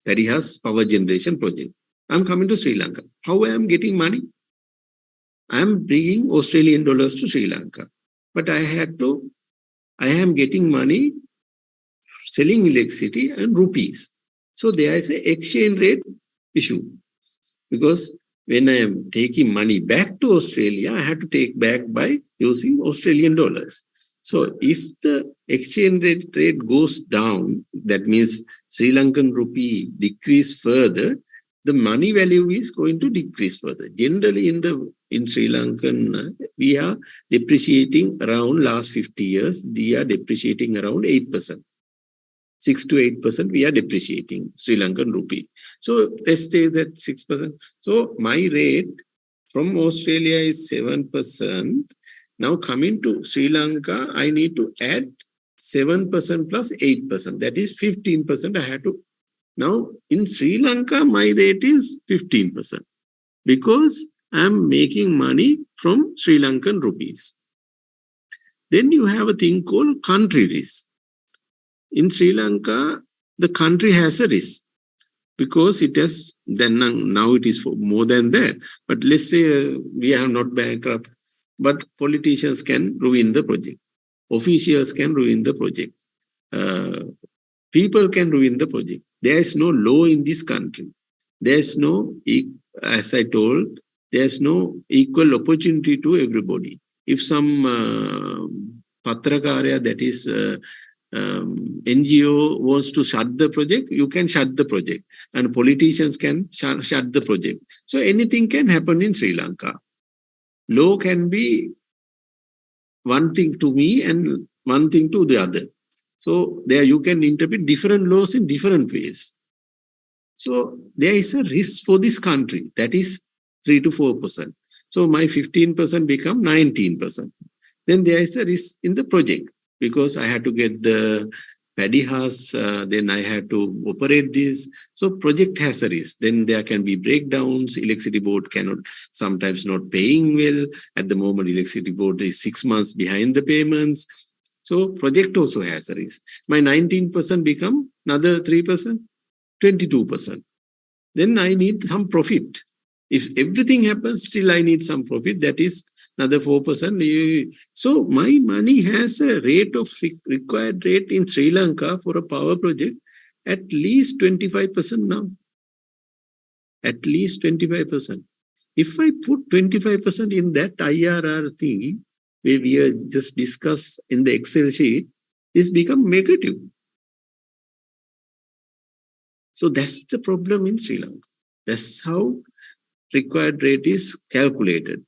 Paddy House power generation project. I'm coming to Sri Lanka. How I am getting money? I am bringing Australian dollars to Sri Lanka. But I am getting money selling electricity and rupees. So there is an exchange rate issue. Because when I am taking money back to Australia, I have to take back by using Australian dollars. So if the exchange rate goes down, that means Sri Lankan rupee decrease further, the money value is going to decrease further. Generally in Sri Lankan, we are depreciating around last 50 years, we are depreciating around 8%. 6 to 8% we are depreciating Sri Lankan rupee. So let's say that 6%. So my rate from Australia is 7%. Now coming to Sri Lanka, I need to add 7% plus 8%. That is 15%. I have to. Now in Sri Lanka, my rate is 15% because I'm making money from Sri Lankan rupees. Then you have a thing called country risk. In Sri Lanka, the country has a risk because it has, then now it is for more than that. But let's say we are not bankrupt, but politicians can ruin the project. Officials can ruin the project. People can ruin the project. There is no law in this country. There is no, as I told, there is no equal opportunity to everybody. If some Patrakarya, that is NGO wants to shut the project, you can shut the project. And politicians can shut the project. So anything can happen in Sri Lanka. Law can be one thing to me and one thing to the other. So there you can interpret different laws in different ways. So there is a risk for this country, that is 3 to 4%. So my 15% become 19%. Then there is a risk in the project because I had to get the paddy house, then I had to operate this. So project has a risk. Then there can be breakdowns. Electricity board cannot, sometimes not paying well. At the moment, electricity board is 6 months behind the payments. So project also has a risk. My 19% become another 3%, 22%. Then I need some profit. If everything happens, still I need some profit. That is another 4%. So my money has a rate of required rate in Sri Lanka for a power project at least 25% now. At least 25%. If I put 25% in that IRR thing, where we are just discussed in the Excel sheet, this become negative. So that's the problem in Sri Lanka. That's how required rate is calculated.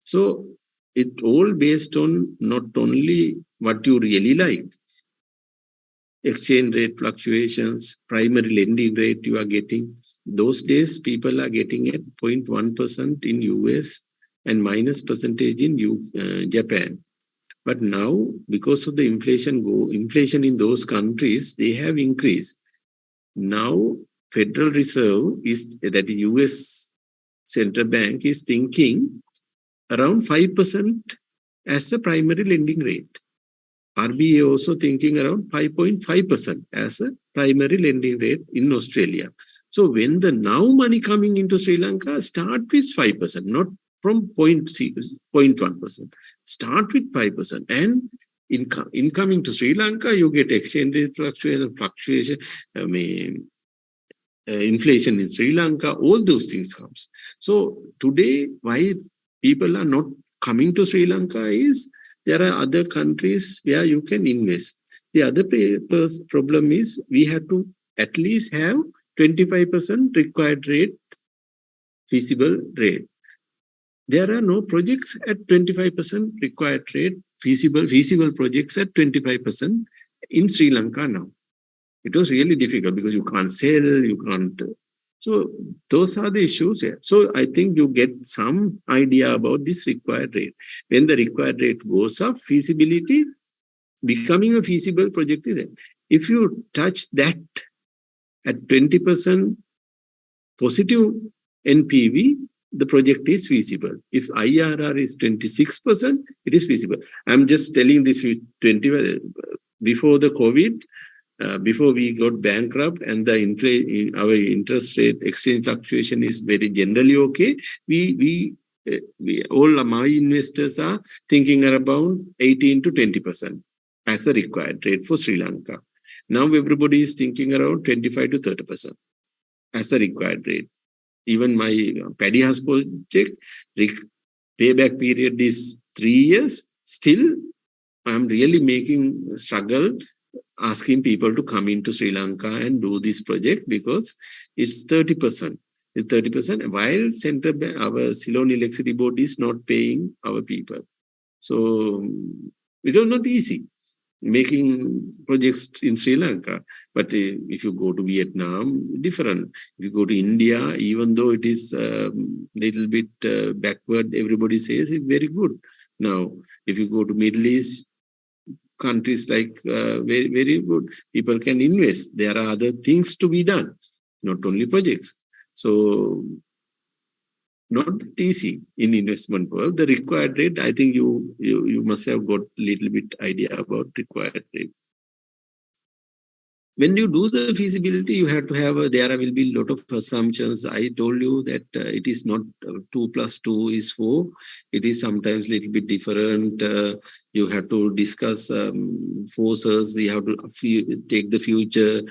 So it all based on not only what you really like, exchange rate fluctuations, primary lending rate you are getting. Those days people are getting at 0.1% in US and minus percentage in Japan. But now, because of the inflation in those countries, they have increased. Now, Federal Reserve is, that US Central Bank is thinking around 5% as a primary lending rate. RBA also thinking around 5.5% as a primary lending rate in Australia. So when the now money coming into Sri Lanka, start with 5%, not from 0.1%. Start with 5%. And in coming to Sri Lanka, you get exchange rate fluctuation, inflation in Sri Lanka, all those things comes. So today, why people are not coming to Sri Lanka is there are other countries where you can invest. The other problem is we have to at least have 25% required rate, feasible rate. There are no projects at 25% required rate, feasible projects at 25% in Sri Lanka now. It was really difficult because you can't sell, you can't. So those are the issues here. So I think you get some idea about this required rate. When the required rate goes up, feasibility, becoming a feasible project is there. If you touch that at 20% positive NPV, the project is feasible. If IRR is 26%, it is feasible. I'm just telling this 20 before the COVID. Before we got bankrupt and the our interest rate exchange fluctuation is very generally okay, we all my investors are thinking around 18 to 20% as a required rate for Sri Lanka. Now everybody is thinking around 25 to 30% as a required rate. Even my paddy house project payback period is 3 years. Still, I'm really making struggle asking people to come into Sri Lanka and do this project because it's 30%. It's 30%, while Central Bank, our Ceylon Electricity Board is not paying our people. So it was not easy making projects in Sri Lanka. But if you go to Vietnam, different. If you go to India, even though it is a little bit backward, everybody says it's very good. Now, if you go to Middle East, countries like very, very good. People can invest. There are other things to be done, not only projects. So not that easy in investment world. The required rate, I think you must have got a little bit idea about required rate. When you do the feasibility, you have to have, there will be a lot of assumptions. I told you that it is not 2 plus 2 is 4. It is sometimes a little bit different. You have to discuss forces. You have to take the future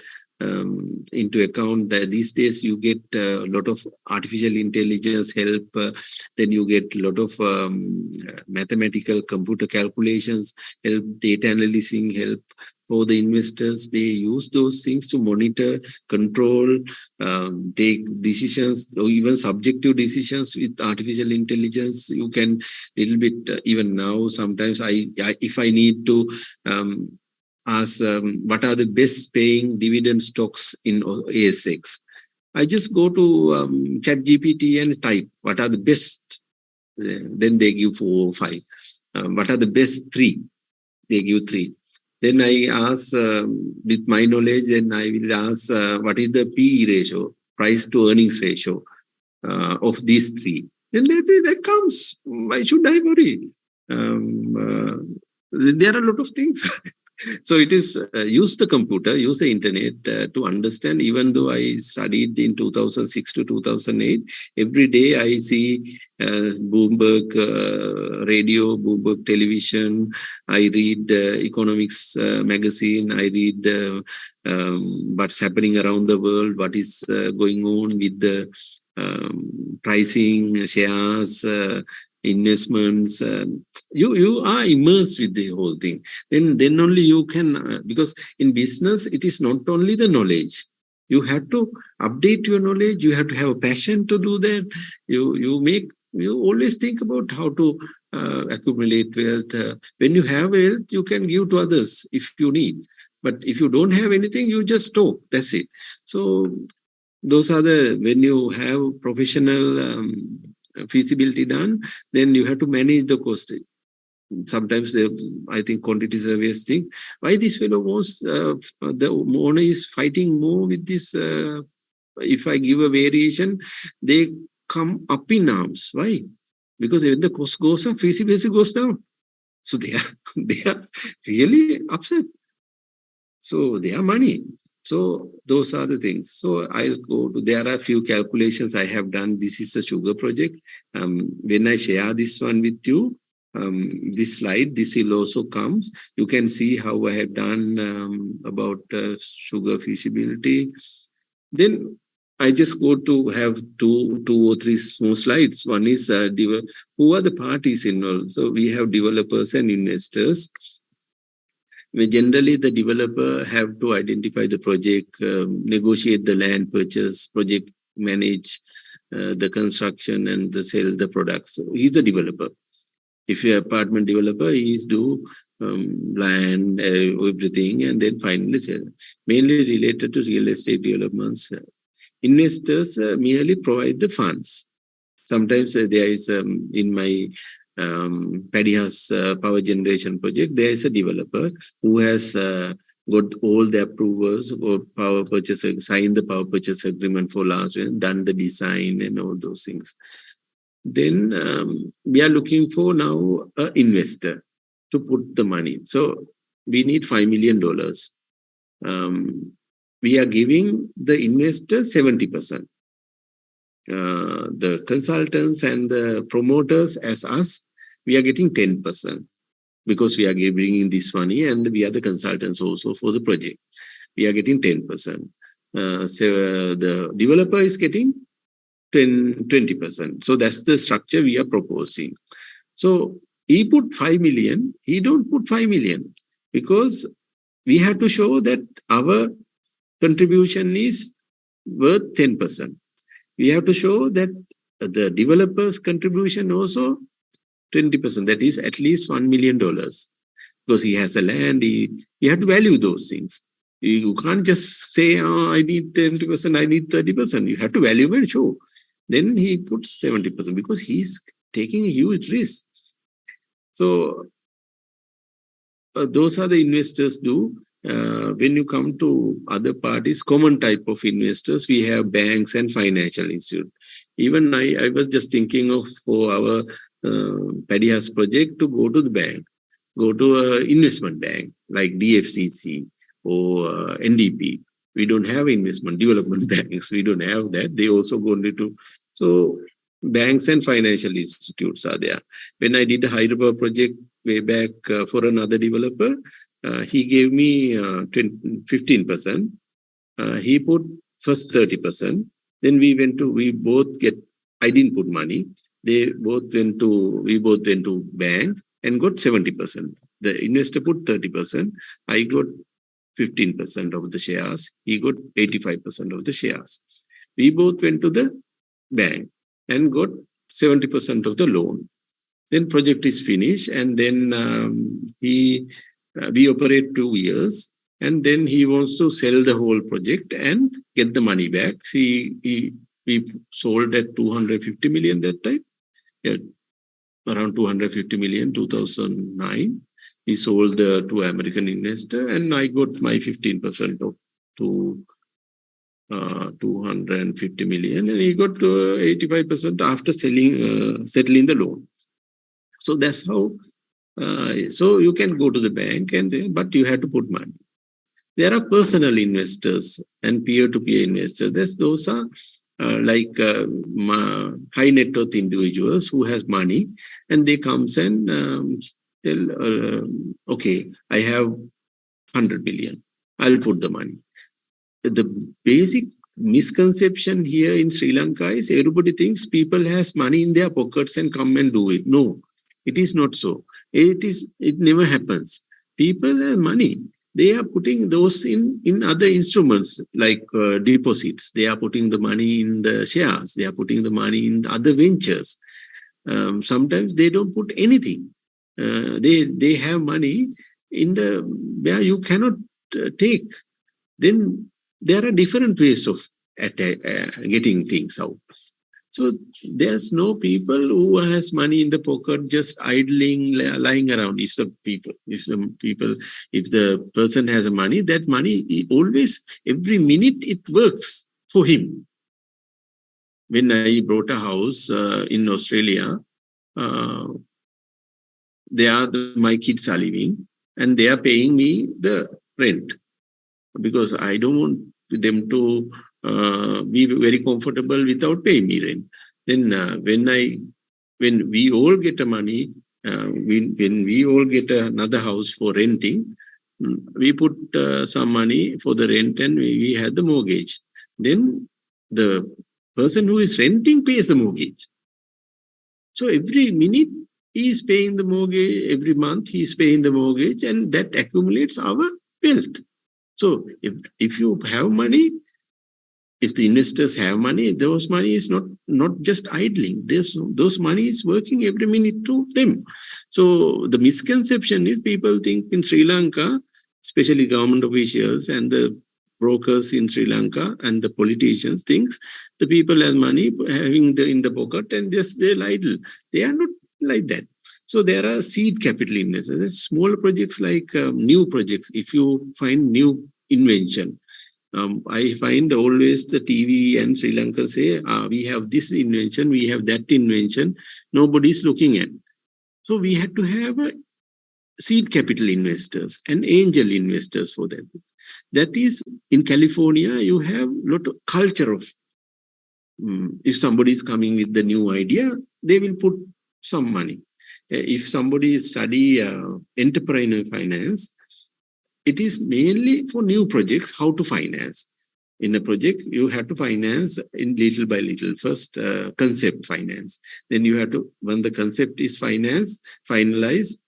into account. That these days you get a lot of artificial intelligence help. Then you get a lot of mathematical computer calculations help, data analyzing help. For the investors, they use those things to monitor, control, take decisions, or even subjective decisions with artificial intelligence. You can little bit, even now, sometimes if I need to ask what are the best paying dividend stocks in ASX, I just go to ChatGPT and type what are the best. Then they give 4 or 5. What are the best 3? They give 3. Then I ask with my knowledge, then I will ask what is the PE ratio, price to earnings ratio of these 3. Then that comes. Why should I worry? There are a lot of things. So it is use the computer, use the internet to understand. Even though I studied in 2006 to 2008, every day I see Bloomberg radio, Bloomberg television. I read economics magazine. I read what's happening around the world, what is going on with the pricing, shares, investments. You are immersed with the whole thing. Then only you can, because in business, it is not only the knowledge. You have to update your knowledge. You have to have a passion to do that. You always think about how to accumulate wealth. When you have wealth, you can give to others if you need. But if you don't have anything, you just talk. That's it. So those are when you have professional feasibility done, then you have to manage the cost. Sometimes I think quantity surveys think, why this fellow wants, the owner is fighting more with this. If I give a variation, they come up in arms. Why? Because when the cost goes up, feasibility goes down. So they are really upset. So they are money. So those are the things. So I'll go to, there are a few calculations I have done. This is a sugar project. When I share this one with you, this slide, this will also comes. You can see how I have done about sugar feasibility. Then I just go to have two or three small slides. One is who are the parties involved. So we have developers and investors. Generally, the developer have to identify the project, negotiate the land purchase, project manage the construction and sell the products. So he's a developer. If you're an apartment developer, he's do land, everything, and then finally sell. Mainly related to real estate developments. Investors merely provide the funds. Sometimes there is in my Paddy House power generation project, there is a developer who has got all the approvals or power purchase, signed the power purchase agreement for last year, done the design and all those things. Then we are looking for now an investor to put the money. So we need $5 million. We are giving the investor 70%. The consultants and the promoters as us, we are getting 10% because we are bringing this money and we are the consultants also for the project. We are getting 10%. So the developer is getting 20%. So that's the structure we are proposing. So he put 5 million, he don't put 5 million because we have to show that our contribution is worth 10%. We have to show that the developer's contribution also 20%, that is at least $1 million. Because he has a land, you have to value those things. You can't just say, oh, I need 20%, I need 30%. You have to value and show. Then he puts 70% because he's taking a huge risk. So those are the investors do. When you come to other parties, common type of investors, we have banks and financial institutes. Even I was just thinking of for our Paddy House project to go to the bank, go to an investment bank like DFCC or NDP. We don't have investment development banks. We don't have that. They also go into, so banks and financial institutes are there. When I did the Hyderabad project way back for another developer, he gave me 15%. He put first 30%. Then we both get, I didn't put money. We both went to bank and got 70%. The investor put 30%. I got 15% of the shares. He got 85% of the shares. We both went to the bank and got 70% of the loan. Then project is finished and then we operate 2 years. and then he wants to sell the whole project and get the money back. He sold at 250 million that time. Yeah, around 250 million, 2009. He sold to American investor, and I got my 15% of 250 million, and he got 85% after settling the loan. So that's how. So you can go to the bank, but you have to put money. There are personal investors and peer-to-peer investors. Those are like high net worth individuals who has money, and they comes and tell, okay, I have 100 million. I'll put the money. The basic misconception here in Sri Lanka is everybody thinks people has money in their pockets and come and do it. No, it is not so. It never happens. People have money. They are putting those in other instruments like deposits. They are putting the money in the shares. They are putting the money in the other ventures. Sometimes they don't put anything. They have money in where you cannot take. Then there are different ways of getting things out. So there's no people who has money in the pocket just idling, lying around. If the person has money, that money always, every minute it works for him. When I bought a house in Australia, my kids are living, and they are paying me the rent because I don't want them to be very comfortable without paying me rent. Then when we all get a money, when we all get another house for renting, we put some money for the rent, and we had the mortgage. Then the person who is renting pays the mortgage. So every minute he is paying the mortgage, every month he is paying the mortgage, and that accumulates our wealth. So if you have money, if the investors have money, those money is not just idling. Those money is working every minute to them. So the misconception is people think in Sri Lanka, especially government officials and the brokers in Sri Lanka and the politicians thinks the people have money having in the pocket and just they're idle. They are not like that. So there are seed capital investors, small projects like new projects. If you find new invention, I find always the TV and Sri Lanka say, we have this invention, we have that invention, nobody's looking at. So we had to have a seed capital investors and angel investors for them. That is, in California, you have a lot of culture of, if somebody is coming with the new idea, they will put some money. If somebody study entrepreneur finance, it is mainly for new projects, how to finance. In a project, you have to finance in little by little. First, concept finance. Then you have to, when the concept is finalized,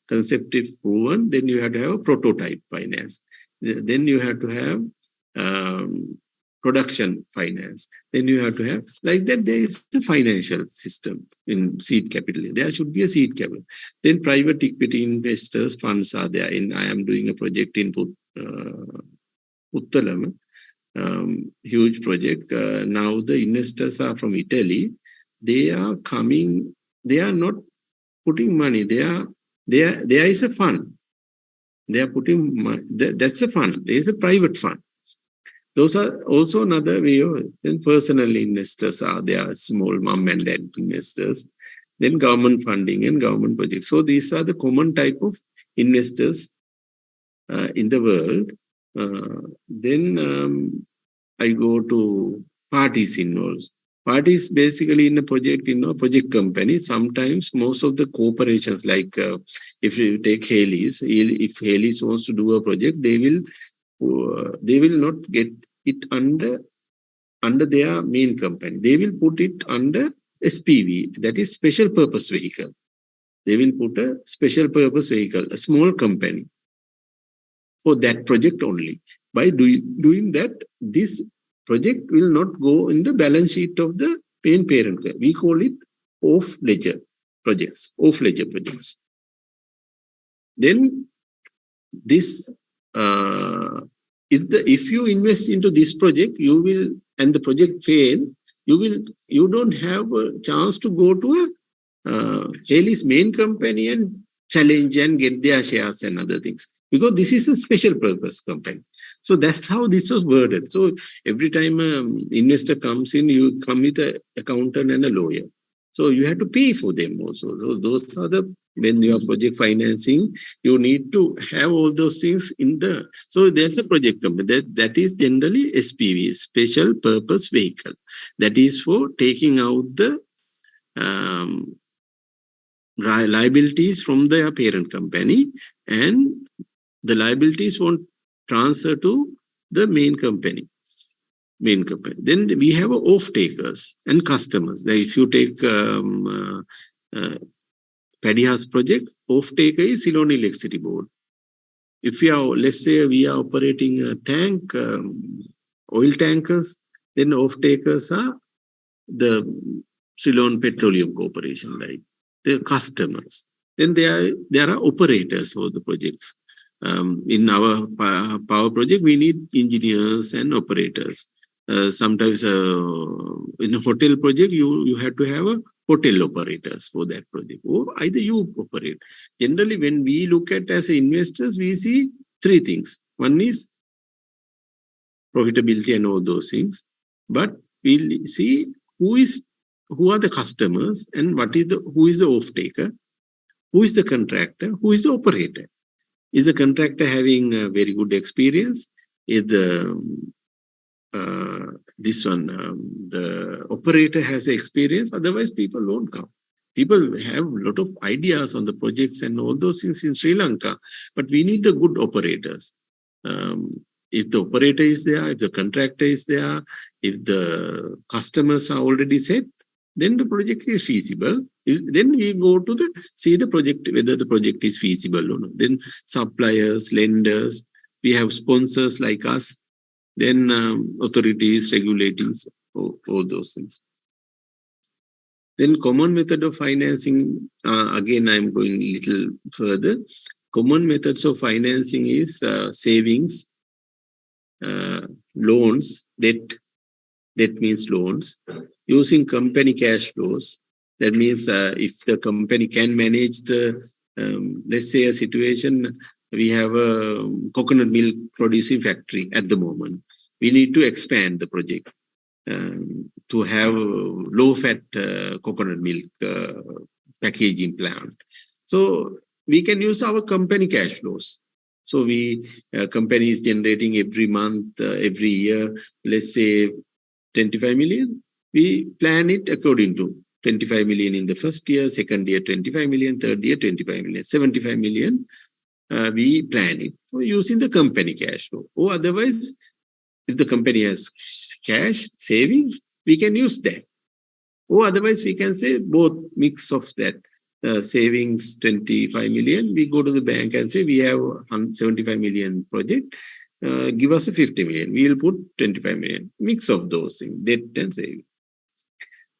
concept is proven, then you have to have a prototype finance. Then you have to have production finance. Then you have to have, like that, there is a financial system in seed capital. There should be a seed capital. Then private equity investors funds are there. I am doing a project in Puttalam, huge project. Now the investors are from Italy. They are coming, they are not putting money. There is a fund. They are putting money. That's a fund. There is a private fund. Those are also another way of, then personal investors are there, small mom and dad investors, then government funding and government projects. So these are the common type of investors in the world. Then I go to parties involved. Parties basically in a project, project company. Sometimes most of the corporations, like if you take Haley's, if Haley's wants to do a project, they will not get it under their main company. They will put it under SPV, that is special purpose vehicle. They will put a special purpose vehicle, a small company for that project only. By doing that, this project will not go in the balance sheet of the main parent. We call it off-ledger projects, off-ledger projects. Then this if you invest into this project, you will, and the project fail, you don't have a chance to go to Haley's main company and challenge and get their shares and other things, because this is a special purpose company. So that's how this was worded. So every time investor comes in, you come with an accountant and a lawyer. So you have to pay for them also. So those are the, when you are project financing, you need to have all those things in the, so there's a project company that is generally SPV, special purpose vehicle. That is for taking out the liabilities from their parent company, and the liabilities won't transfer to the main company. Then we have off-takers and customers. Like if you take Paddy House project, off-taker is Ceylon Electricity Board. If we are, let's say we are operating a tank, oil tankers, then off-takers are the Ceylon Petroleum Corporation, like the customers. Then there are operators for the projects. In our power project, we need engineers and operators. Sometimes in a hotel project, you have to have a hotel operators for that project, or either you operate. Generally, when we look at as investors, we see three things. One is profitability and all those things, but we'll see who are the customers and who is the off-taker, who is the contractor, who is the operator. Is the contractor having a very good experience? Is the the operator has experience? Otherwise, people won't come. People have a lot of ideas on the projects and all those things in Sri Lanka, but we need the good operators. If the operator is there, if the contractor is there, if the customers are already set, then the project is feasible. Then we go to see the project, whether the project is feasible or not. Then suppliers, lenders, we have sponsors like us, then authorities, regulators, all those things. Then common method of financing, again, I'm going a little further. Common methods of financing is savings, loans, debt means loans, using company cash flows. That means if the company can manage the, let's say a situation, we have a coconut milk producing factory at the moment. We need to expand the project to have low-fat coconut milk packaging plant. So we can use our company cash flows. So company is generating every month, every year, let's say 25 million. We plan it according to 25 million in the first year, second year 25 million, third year 25 million, 75 million. We plan it using the company cash flow. Or otherwise, if the company has cash savings, we can use that. Or otherwise, we can say both mix of that. Savings 25 million, we go to the bank and say we have 75 million project, give us a 50 million. We will put 25 million. Mix of those things, debt and saving.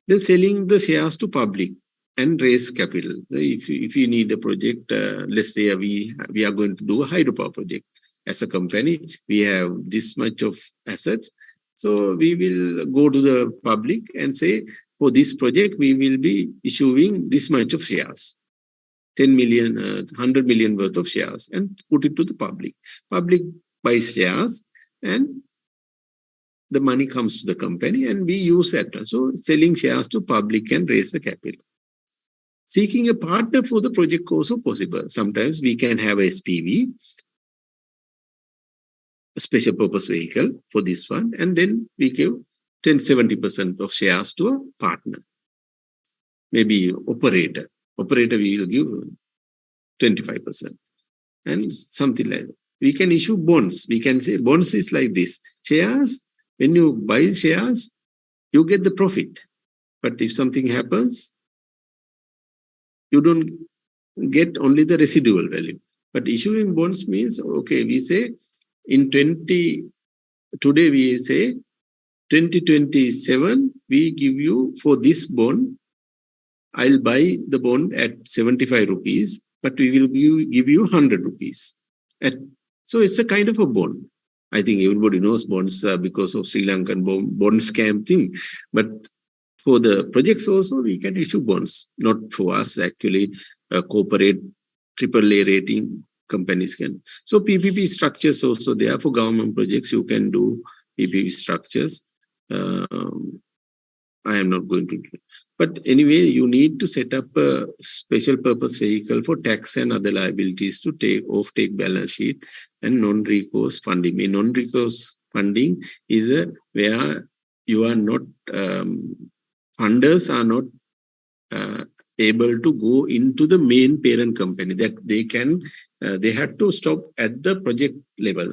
Then selling the shares to public and raise capital. If you need a project, let's say we are going to do a hydropower project. As a company, we have this much of assets. So we will go to the public and say, for this project, we will be issuing this much of shares, 10 million, 100 million worth of shares, and put it to the public. Public buys shares and the money comes to the company and we use that. So selling shares to public can raise the capital. Seeking a partner for the project also possible. Sometimes we can have a SPV, a special purpose vehicle for this one, and then we give 10-70% of shares to a partner. Maybe operator. Operator we will give 25%. And something like that. We can issue bonds. We can say bonds is like this. Shares, when you buy shares, you get the profit. But if something happens, you don't get only the residual value. But issuing bonds means, okay, we say today we say 2027, we give you for this bond, I'll buy the bond at 75 rupees, but we will give you 100 rupees. So it's a kind of a bond. I think everybody knows bonds because of Sri Lankan bond scam thing. But for the projects also, we can issue bonds. Not for us, actually, corporate AAA rating companies can. So PPP structures also there for government projects. You can do PPP structures. I am not going to do. But anyway, you need to set up a special purpose vehicle for tax and other liabilities to take off-take balance sheet and non-recourse funding. In non-recourse funding is where you are not, funders are not able to go into the main parent company, that they can, they have to stop at the project level.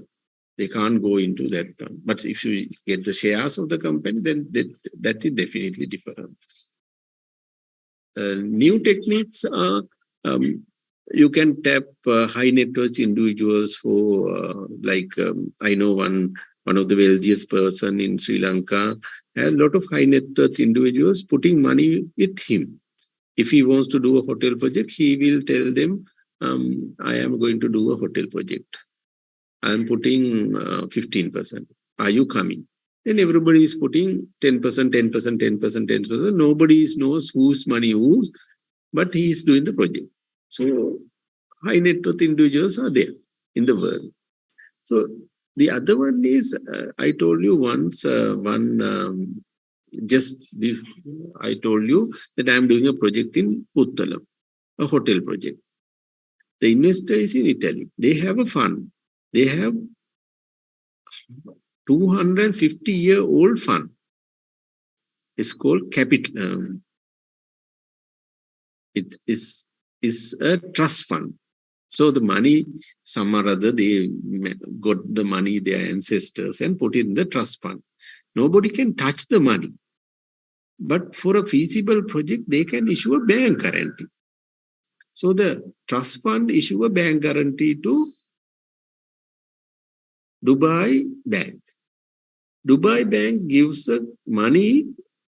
They can't go into that. But if you get the shares of the company, then that is definitely different. New techniques are, you can tap high net worth individuals for, I know one of the wealthiest person in Sri Lanka, a lot of high net worth individuals putting money with him. If he wants to do a hotel project, he will tell them, I am going to do a hotel project. I am putting 15%. Are you coming? Then everybody is putting 10%, 10%, 10%, 10%. Nobody knows whose money whose, but he is doing the project. So high net worth individuals are there in the world. So the other one is, I told you once, I told you that I am doing a project in Puttalam, a hotel project. The investor is in Italy. They have a fund. They have 250-year-old fund. It's called capital. It is a trust fund. So the money, some or other, they got the money, their ancestors, and put it in the trust fund. Nobody can touch the money. But for a feasible project, they can issue a bank guarantee. So the trust fund issue a bank guarantee to Dubai Bank. Dubai Bank gives the money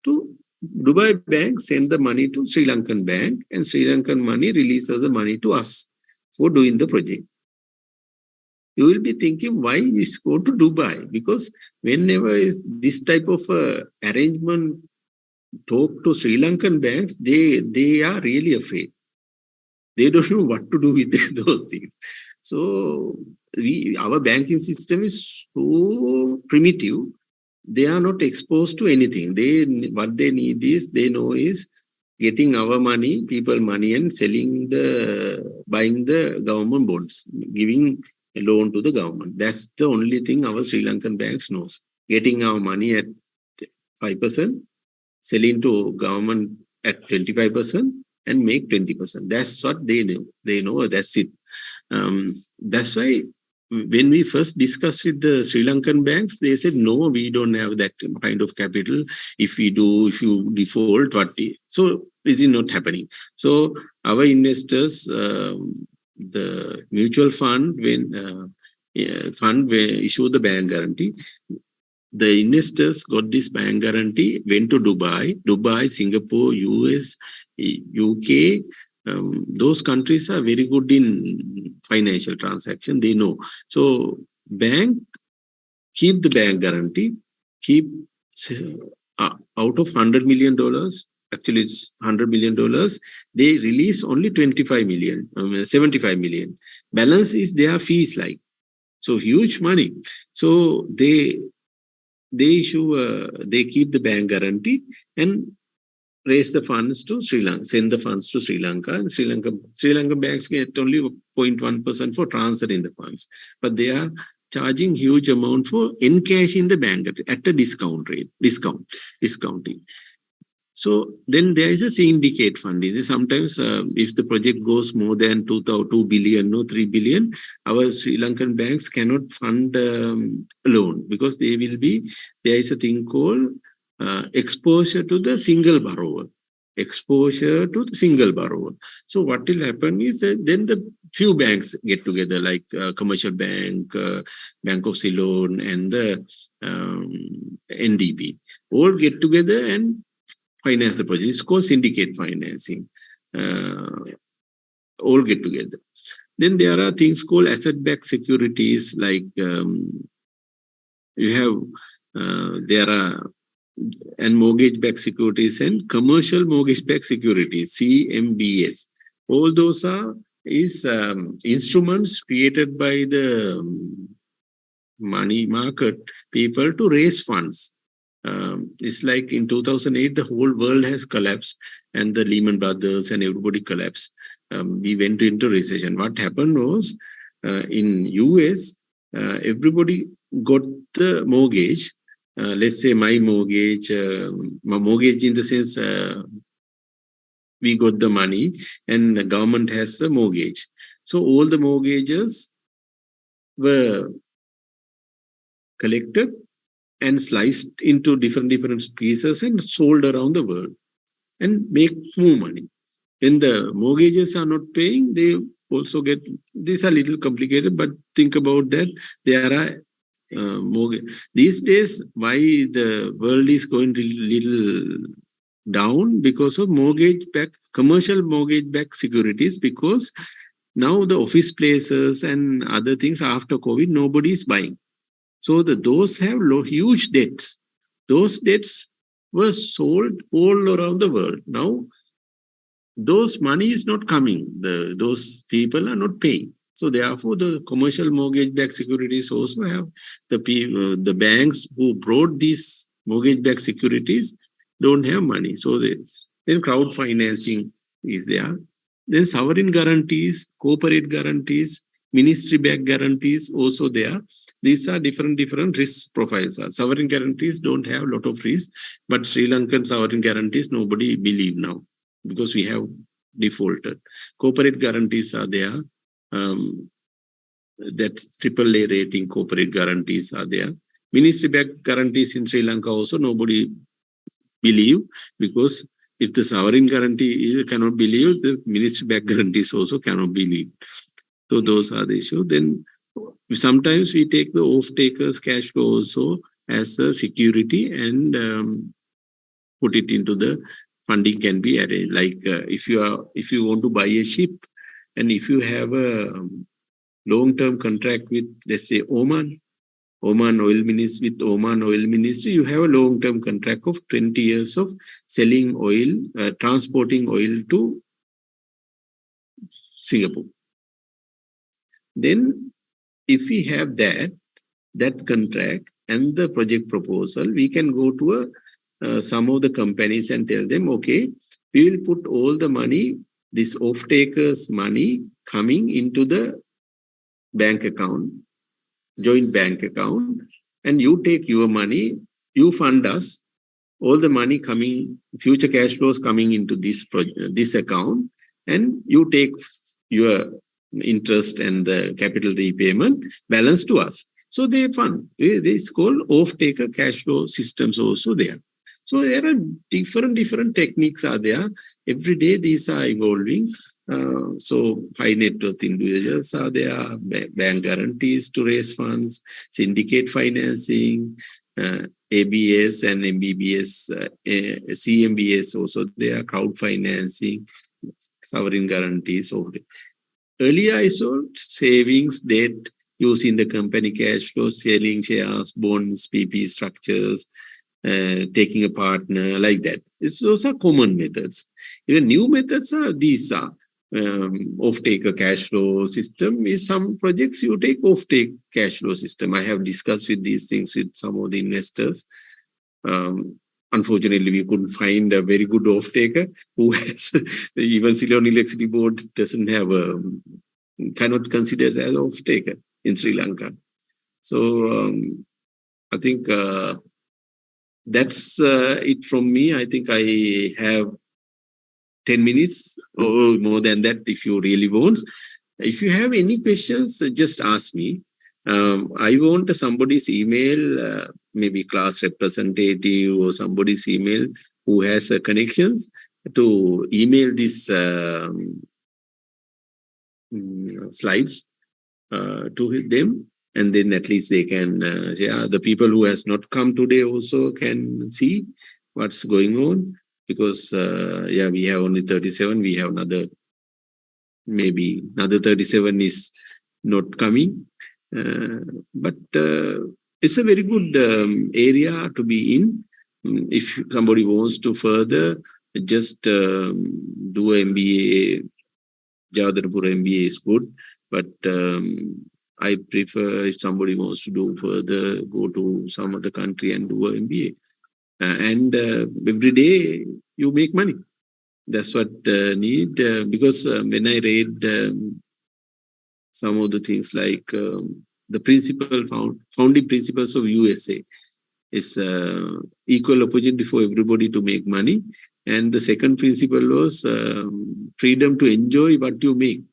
to Dubai Bank, send the money to Sri Lankan Bank, and Sri Lankan money releases the money to us for doing the project. You will be thinking, why is go to Dubai? Because whenever is this type of arrangement talk to Sri Lankan banks, they are really afraid. They don't know what to do with those things. So our banking system is so primitive. They are not exposed to anything. What they need is, they know is getting our money, people money, and buying the government bonds, giving a loan to the government. That's the only thing our Sri Lankan banks knows. Getting our money at 5%, selling to government at 25%, and make 20%. That's what they know. They know that's it. That's why when we first discussed with the Sri Lankan banks, they said, no, we don't have that kind of capital. If you default, so it is not happening. So our investors, the mutual fund, when issue the bank guarantee, the investors got this bank guarantee, went to Dubai, Singapore, US, UK. Those countries are very good in financial transaction. They know. So bank keep the bank guarantee, keep out of $100 million. Actually, it's $100 million. They release only 25 million, 75 million. Balance is their fees like. So huge money. So they issue, they keep the bank guarantee and raise the funds to Sri Lanka, send the funds to Sri Lanka, and Sri Lanka banks get only 0.1% for transferring the funds, but they are charging huge amount for encashing the bank at a discounting. So then there is a syndicate funding. Sometimes if the project goes more than 2 billion or 3 billion, our Sri Lankan banks cannot fund loan, because there is a thing called exposure to the single borrower. So what will happen is then the few banks get together, like Commercial Bank, Bank of Ceylon, and the NDB, all get together and finance the project. It's called syndicate financing. All get together. Then there are things called asset-backed securities, like You have, there are and mortgage-backed securities and commercial mortgage-backed securities, CMBS. All those are instruments created by the money market people to raise funds. It's like in 2008, the whole world has collapsed and the Lehman Brothers and everybody collapsed. We went into recession. What happened was in US, everybody got the mortgage. Let's say my mortgage in the sense we got the money and the government has the mortgage. So all the mortgages were collected and sliced into different pieces and sold around the world and make more money. When the mortgages are not paying, they also get, these are little complicated, but think about that. There are these days, why the world is going little down because of commercial mortgage-backed securities, because now the office places and other things after COVID, nobody is buying. So those have huge debts. Those debts were sold all around the world. Now, those money is not coming. Those people are not paying. So therefore, the commercial mortgage-backed securities also have the banks who brought these mortgage-backed securities don't have money. So then crowd financing is there. Then sovereign guarantees, corporate guarantees, ministry-backed guarantees also there. These are different risk profiles. Sovereign guarantees don't have a lot of risk, but Sri Lankan sovereign guarantees nobody believe now, because we have defaulted. Corporate guarantees are there. That AAA rating corporate guarantees are there. Ministry-backed guarantees in Sri Lanka also nobody believe, because if the sovereign guarantee cannot believe, the ministry-backed guarantees also cannot believe. So those are the issues. Then sometimes we take the off-takers cash flow also as a security and put it into the funding can be arranged. Like if you want to buy a ship, and if you have a long-term contract with, let's say, Oman Oil Ministry, with Oman Oil Ministry, you have a long-term contract of 20 years of selling oil, transporting oil to Singapore. Then if we have that contract and the project proposal, we can go to some of the companies and tell them, okay, we will put all the money, this off-takers money coming into the bank account, joint bank account, and you take your money, you fund us, all the money coming, future cash flows coming into this account, and you take your interest and the capital repayment balance to us. So they fund. It's called off-taker cash flow systems also there. So there are different techniques are there. Every day these are evolving. So high net worth individuals are there, bank guarantees to raise funds, syndicate financing, ABS and MBBS, CMBS also there, crowd financing, sovereign guarantees. Earlier I saw savings, debt, using the company cash flow, selling shares, bonds, PP structures, taking a partner, like that. Those are common methods. Even new methods are these are off-taker cash flow system. Is some projects you take off-take cash flow system. I have discussed with these things with some of the investors. Unfortunately, we couldn't find a very good off-taker who has, even Ceylon Electricity Board doesn't have cannot consider it as off-taker in Sri Lanka. So I think that's it from me. I think I have 10 minutes or more than that if you really want. If you have any questions, just ask me. I want somebody's email, maybe class representative or somebody's email who has connections to email these slides to them, and then at least they can, the people who has not come today also can see what's going on, because we have only 37, we have maybe another 37 is not coming. But it's a very good area to be in. If somebody wants to further, just do a MBA. Jawaharlal MBA is good, but I prefer if somebody wants to do further, go to some other country and do an MBA. And every day you make money. That's what need, because when I read some of the things like the founding principles of USA is equal opportunity for everybody to make money. And the second principle was freedom to enjoy what you make.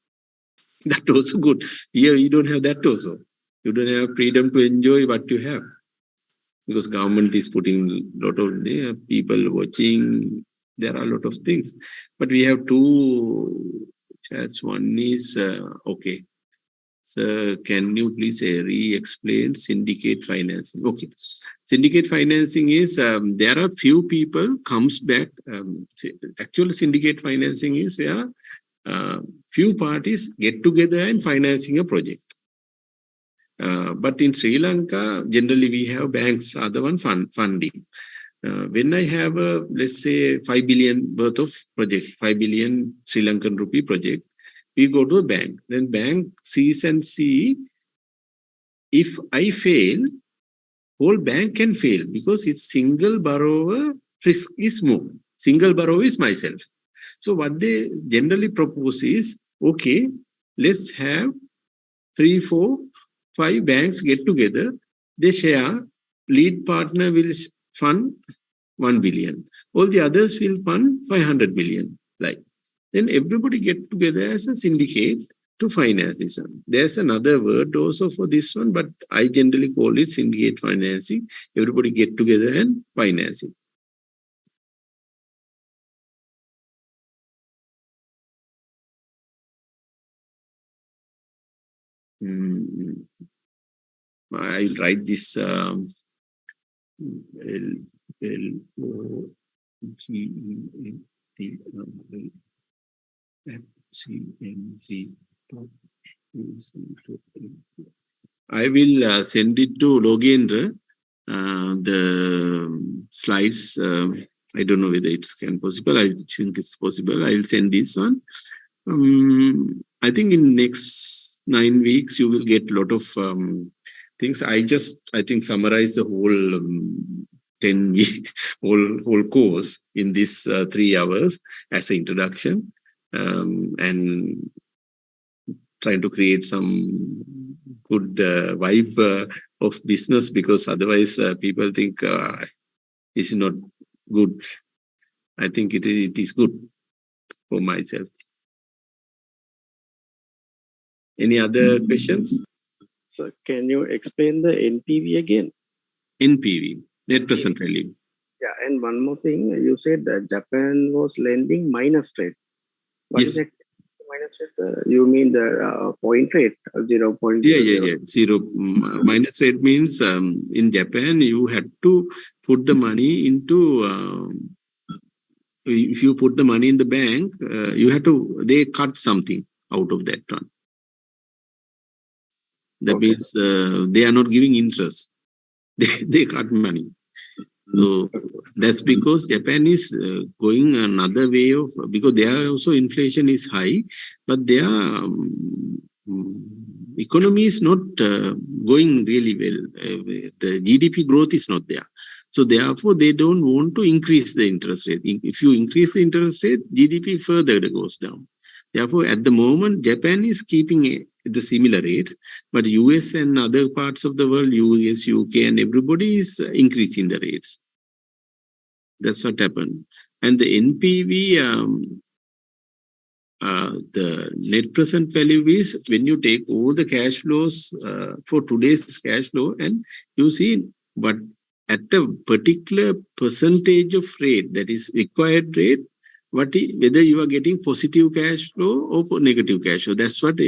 That also good. Here you don't have that also. You don't have freedom to enjoy what you have. Because government is putting a lot of people watching. There are a lot of things. But we have two chats. One is, okay. So can you please re-explain syndicate financing? Okay. Syndicate financing is, there are few people comes back. Actual syndicate financing is where few parties get together and financing a project. But in Sri Lanka, generally we have banks are the one funding. When I have a, let's say, 5 billion worth of project, 5 billion Sri Lankan rupee project, we go to a bank. Then bank sees and see, if I fail, whole bank can fail because it's single borrower risk is more. Single borrower is myself. So what they generally propose is, okay, let's have 3, 4, 5 banks get together. They share. Lead partner will fund 1 billion. All the others will fund 500 million. Like, then everybody get together as a syndicate to finance this one. There's another word also for this one, but I generally call it syndicate financing. Everybody get together and finance it. I'll write this I will send it to Logendra, the slides. I don't know whether it's possible. I think it's possible. I will send this one. I think in next 9 weeks, you will get a lot of things. I think summarize the whole 10 week, whole course in this 3 hours as an introduction, and trying to create some good vibe of business, because otherwise people think it's not good. I think it is good for myself. Any other questions? So can you explain the NPV again? NPV, net present value. Yeah, and one more thing, you said that Japan was lending minus rate. What is it? Minus rate, you mean the point rate, 0. Yeah. Zero minus rate means in Japan you had to put the money into. If you put the money in the bank, you have to. They cut something out of that one. That means they are not giving interest. They cut money. So that's because Japan is going another way of, because there also inflation is high, but their economy is not going really well. The GDP growth is not there. So therefore, they don't want to increase the interest rate. If you increase the interest rate, GDP further goes down. Therefore, at the moment, Japan is keeping the similar rate, but US and other parts of the world, US, UK, and everybody is increasing the rates. That's what happened. And the NPV, the net present value is when you take all the cash flows for today's cash flow, and you see what at a particular percentage of rate, that is required rate, whether you are getting positive cash flow or negative cash flow. That's what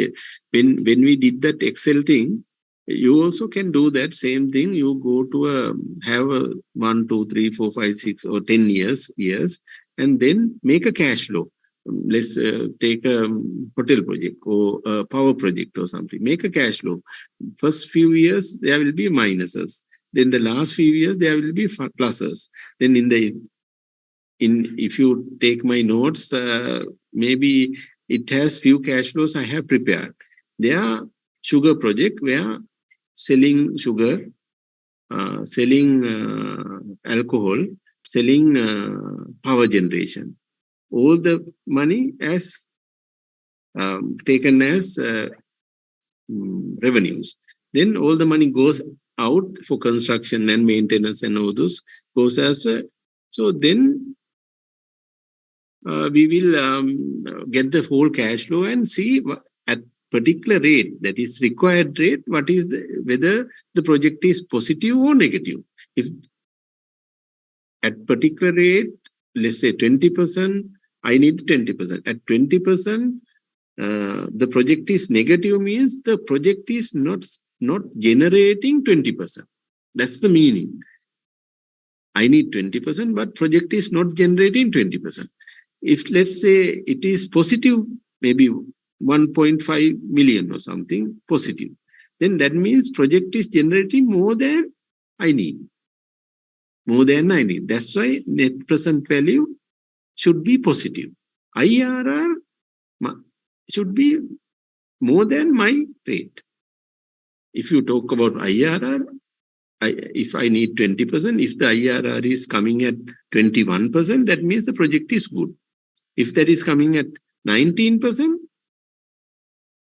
when we did that Excel thing, you also can do that same thing. You go to have a 1, 2, 3, 4, 5, 6 or 10 years, and then make a cash flow. Let's take a hotel project or a power project or something. Make a cash flow. First few years, there will be minuses. Then the last few years, there will be pluses. Then if you take my notes, maybe it has few cash flows I have prepared. There are sugar project where selling sugar, selling alcohol, selling power generation. All the money as taken as revenues. Then all the money goes out for construction and maintenance and all those goes as so then we will get the whole cash flow and see at particular rate, that is required rate, what is whether the project is positive or negative. If at particular rate, let's say 20%, I need 20%. At 20%, the project is negative means the project is not generating 20%. That's the meaning. I need 20%, but project is not generating 20%. If let's say it is positive, maybe 1.5 million or something positive, then that means project is generating more than I need. More than I need. That's why net present value should be positive. IRR should be more than my rate. If you talk about IRR, if I need 20%, if the IRR is coming at 21%, that means the project is good. If that is coming at 19%,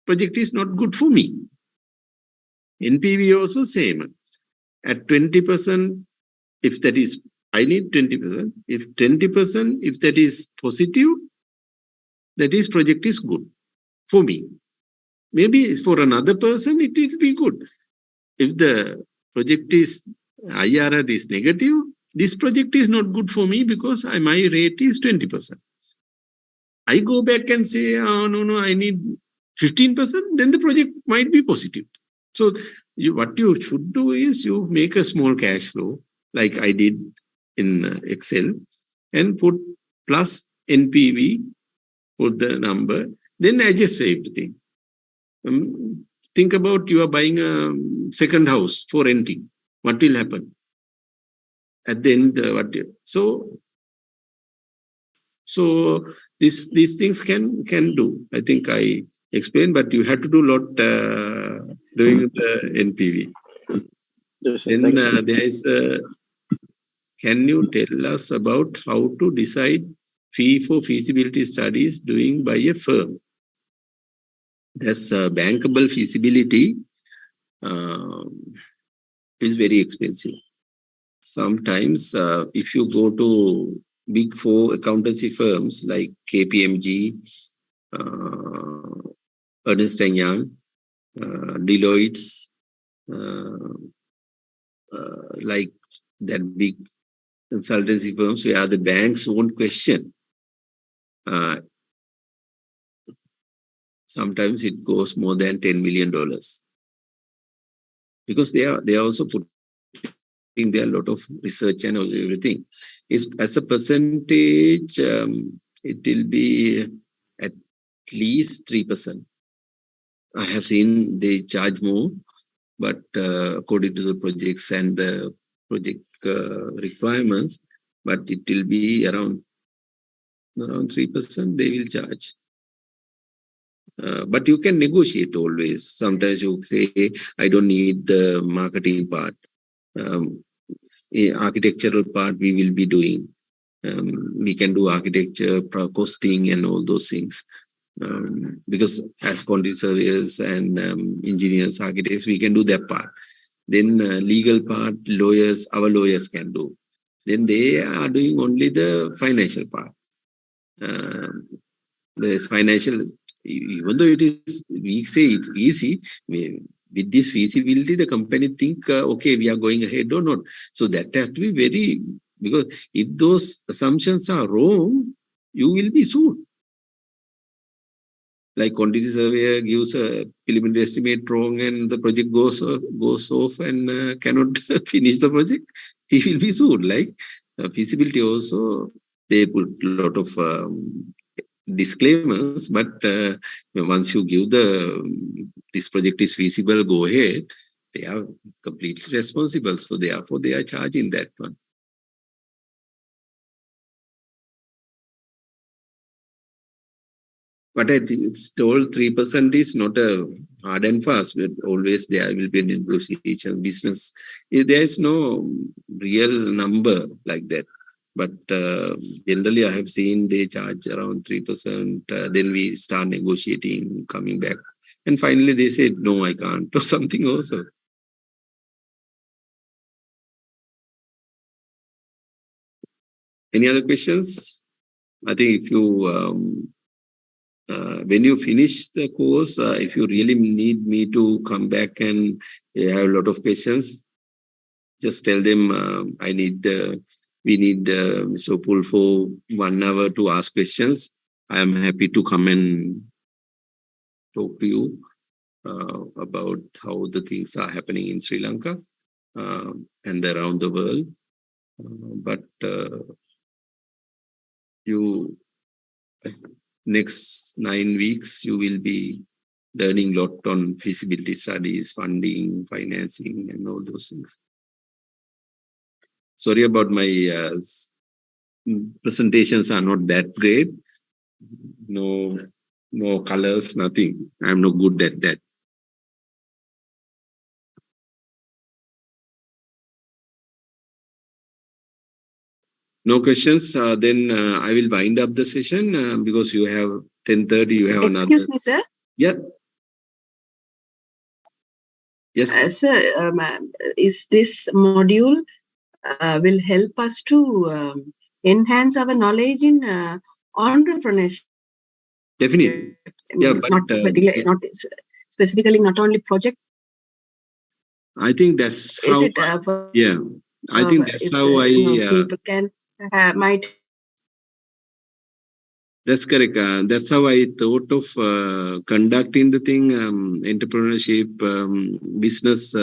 project is not good for me. NPV also same. At 20%, if that is, I need 20%. If 20%, if that is positive, that is project is good for me. Maybe for another person, it will be good. If the project is, IRR is negative, this project is not good for me because my rate is 20%. I go back and say, oh, no, I need 15%, then the project might be positive. So what you should do is you make a small cash flow, like I did in Excel, and put plus NPV, put the number, then adjust everything. Think about you are buying a second house for renting. What will happen? At the end, So these things can do. I think I explained, but you have to do a lot doing the NPV. Yes, then there is can you tell us about how to decide fee for feasibility studies doing by a firm? That's bankable feasibility is very expensive. Sometimes if you go to Big Four accountancy firms like KPMG, Ernst & Young, Deloitte, like that big consultancy firms where the banks won't question. Sometimes it goes more than $10 million because they are also putting there a lot of research and everything. As a percentage, it will be at least 3%. I have seen they charge more, but according to the projects and the project requirements, but it will be around 3% they will charge. But you can negotiate always. Sometimes you say, I don't need the marketing part. Architectural part we will be doing. We can do architecture, costing and all those things. Because as quantity surveyors and engineers, architects, we can do that part. Then legal part, our lawyers can do. Then they are doing only the financial part. The financial, even though we say it's easy, with this feasibility, the company think, okay, we are going ahead or not. So that has to be very, because if those assumptions are wrong, you will be sued. Like quantity surveyor gives a preliminary estimate wrong and the project goes off and cannot finish the project, he will be sued. Like feasibility also, they put a lot of disclaimers, but once you give this project is feasible, go ahead, they are completely responsible. So therefore, they are charging that one. But I think it's told 3% is not a hard and fast, but always there will be negotiation, business. There is no real number like that. But generally, I have seen they charge around 3%. Then we start negotiating, coming back. And finally, they said, no, I can't, or something also. Any other questions? I think if you when you finish the course, if you really need me to come back and you have a lot of questions, just tell them we need Mr. Upul for 1 hour to ask questions. I am happy to come and talk to you about how the things are happening in Sri Lanka and around the world. But you next 9 weeks, you will be learning a lot on feasibility studies, funding, financing, and all those things. Sorry about my presentations are not that great. No colors, nothing. I'm not good at that. No questions? Then I will wind up the session because you have 10:30. You have another. Excuse me, sir. Yeah. Yes. Sir, is this module will help us to enhance our knowledge in entrepreneurship? Definitely. Yeah, but not specifically not only project. I think that's how. Is it, yeah, I think that's how people can might. That's correct. That's how I thought of conducting the thing, entrepreneurship, business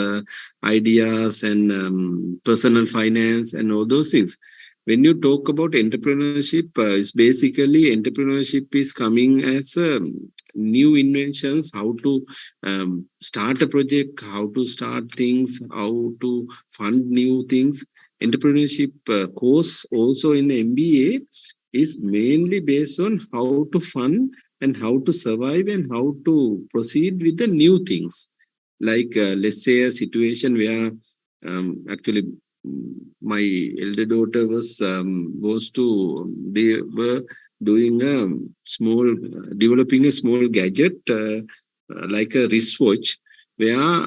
ideas and personal finance and all those things. When you talk about entrepreneurship, it's basically entrepreneurship is coming as new inventions, how to start a project, how to start things, how to fund new things. Entrepreneurship course also in MBA is mainly based on how to fund and how to survive and how to proceed with the new things. Like let's say a situation where actually my elder daughter they were doing developing a small gadget like a wristwatch where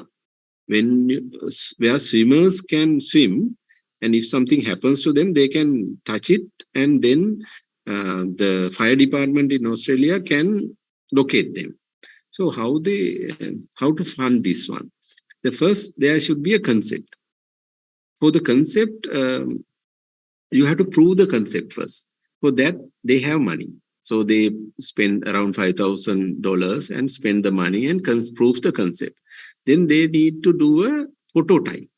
swimmers can swim, and if something happens to them, they can touch it, and then the fire department in Australia can locate them. So how to fund this one? The first, there should be a concept. For the concept, you have to prove the concept first. For that, they have money. So they spend around $5,000 and spend the money and prove the concept. Then they need to do a prototype.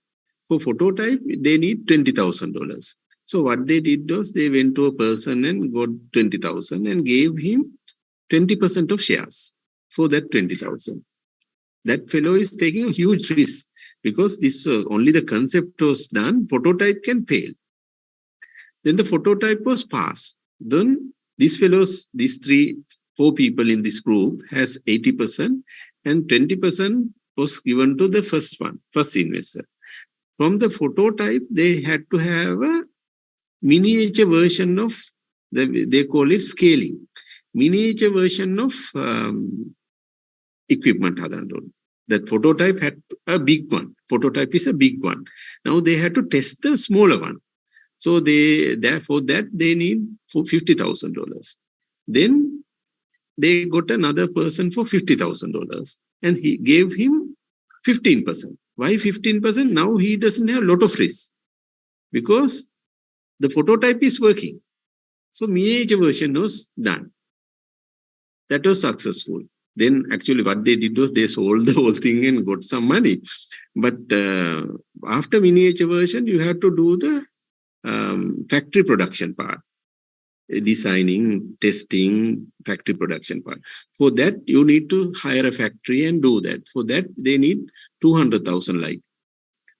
For prototype, they need $20,000. So what they did was they went to a person and got 20,000 and gave him 20% of shares for that 20,000. That fellow is taking a huge risk because this only the concept was done, prototype can fail. Then the prototype was passed. Then these 4 people in this group has 80% and 20% was given to the first investor. From the prototype, they had to have a miniature version of, they call it scaling, miniature version of equipment. That prototype had a big one. Prototype is a big one. Now they had to test the smaller one. So therefore they need for $50,000. Then they got another person for $50,000 and he gave him 15%. Why 15%? Now he doesn't have a lot of risk because the prototype is working. So miniature version was done. That was successful. Then actually what they did was they sold the whole thing and got some money. But after miniature version, you have to do the factory production part. designing, testing, factory production part. For that, you need to hire a factory and do that. For that, they need 200,000 like.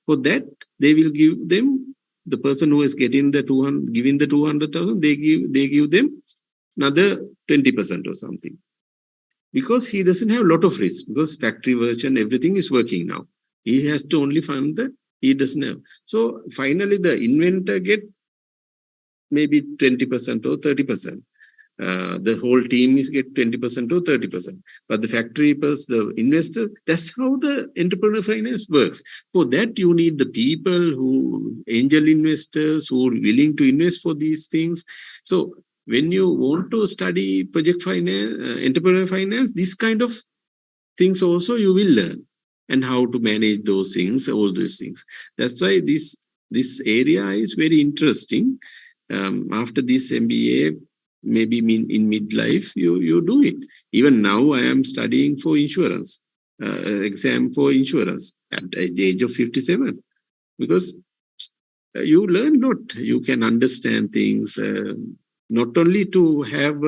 For that, they will give them, the person who is getting the 200, giving the 200,000, they give them another 20% or something. Because he doesn't have a lot of risk, because factory version, everything is working now. He has to only fund that he doesn't have. So finally, the inventor get maybe 20% or 30%. The whole team is get 20% or 30%. But the factory person, the investor, that's how the entrepreneur finance works. For that, you need the people who, angel investors who are willing to invest for these things. So when you want to study project finance, entrepreneur finance, this kind of things also you will learn, and how to manage those things, all those things. That's why this area is very interesting. After this MBA, maybe in midlife, you do it. Even now, I am studying for insurance, exam for insurance at the age of 57, because you learn a lot. You can understand things, not only to have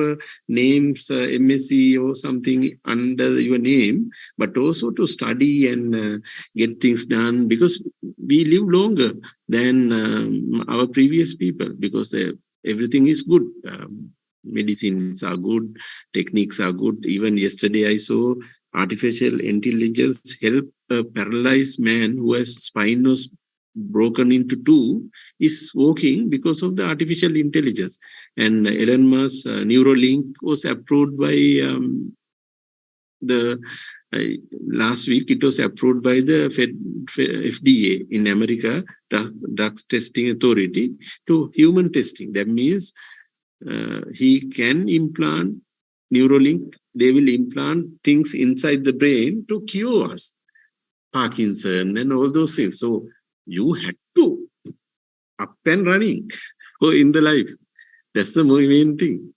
names, MSc or something under your name, but also to study and get things done, because we live longer than our previous people, because everything is good. Medicines are good, techniques are good. Even yesterday I saw artificial intelligence help a paralyzed man who has spine was broken into two is walking because of the artificial intelligence. And Elon Musk's Neuralink was approved by last week. It was approved by the FDA in America, drug testing authority, to human testing. That means he can implant Neuralink. They will implant things inside the brain to cure us, Parkinson and all those things. So you had to up and running in the life. That's the main thing.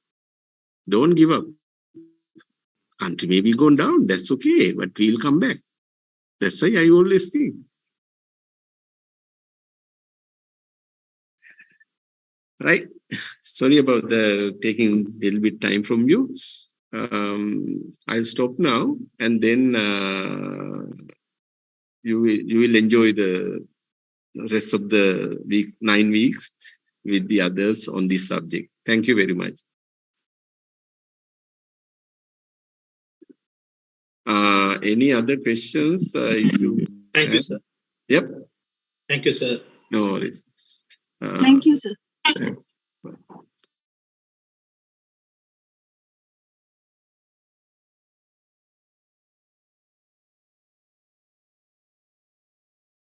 Don't give up. Country may be gone down. That's okay, but we'll come back. That's why I always think. Right. Sorry about the taking a little bit time from you. I'll stop now, and then you will enjoy the rest of the week, 9 weeks, with the others on this subject. Thank you very much. Any other questions? If you Thank you, sir. Yep. Thank you, sir. No worries. Thank you, sir. Thanks.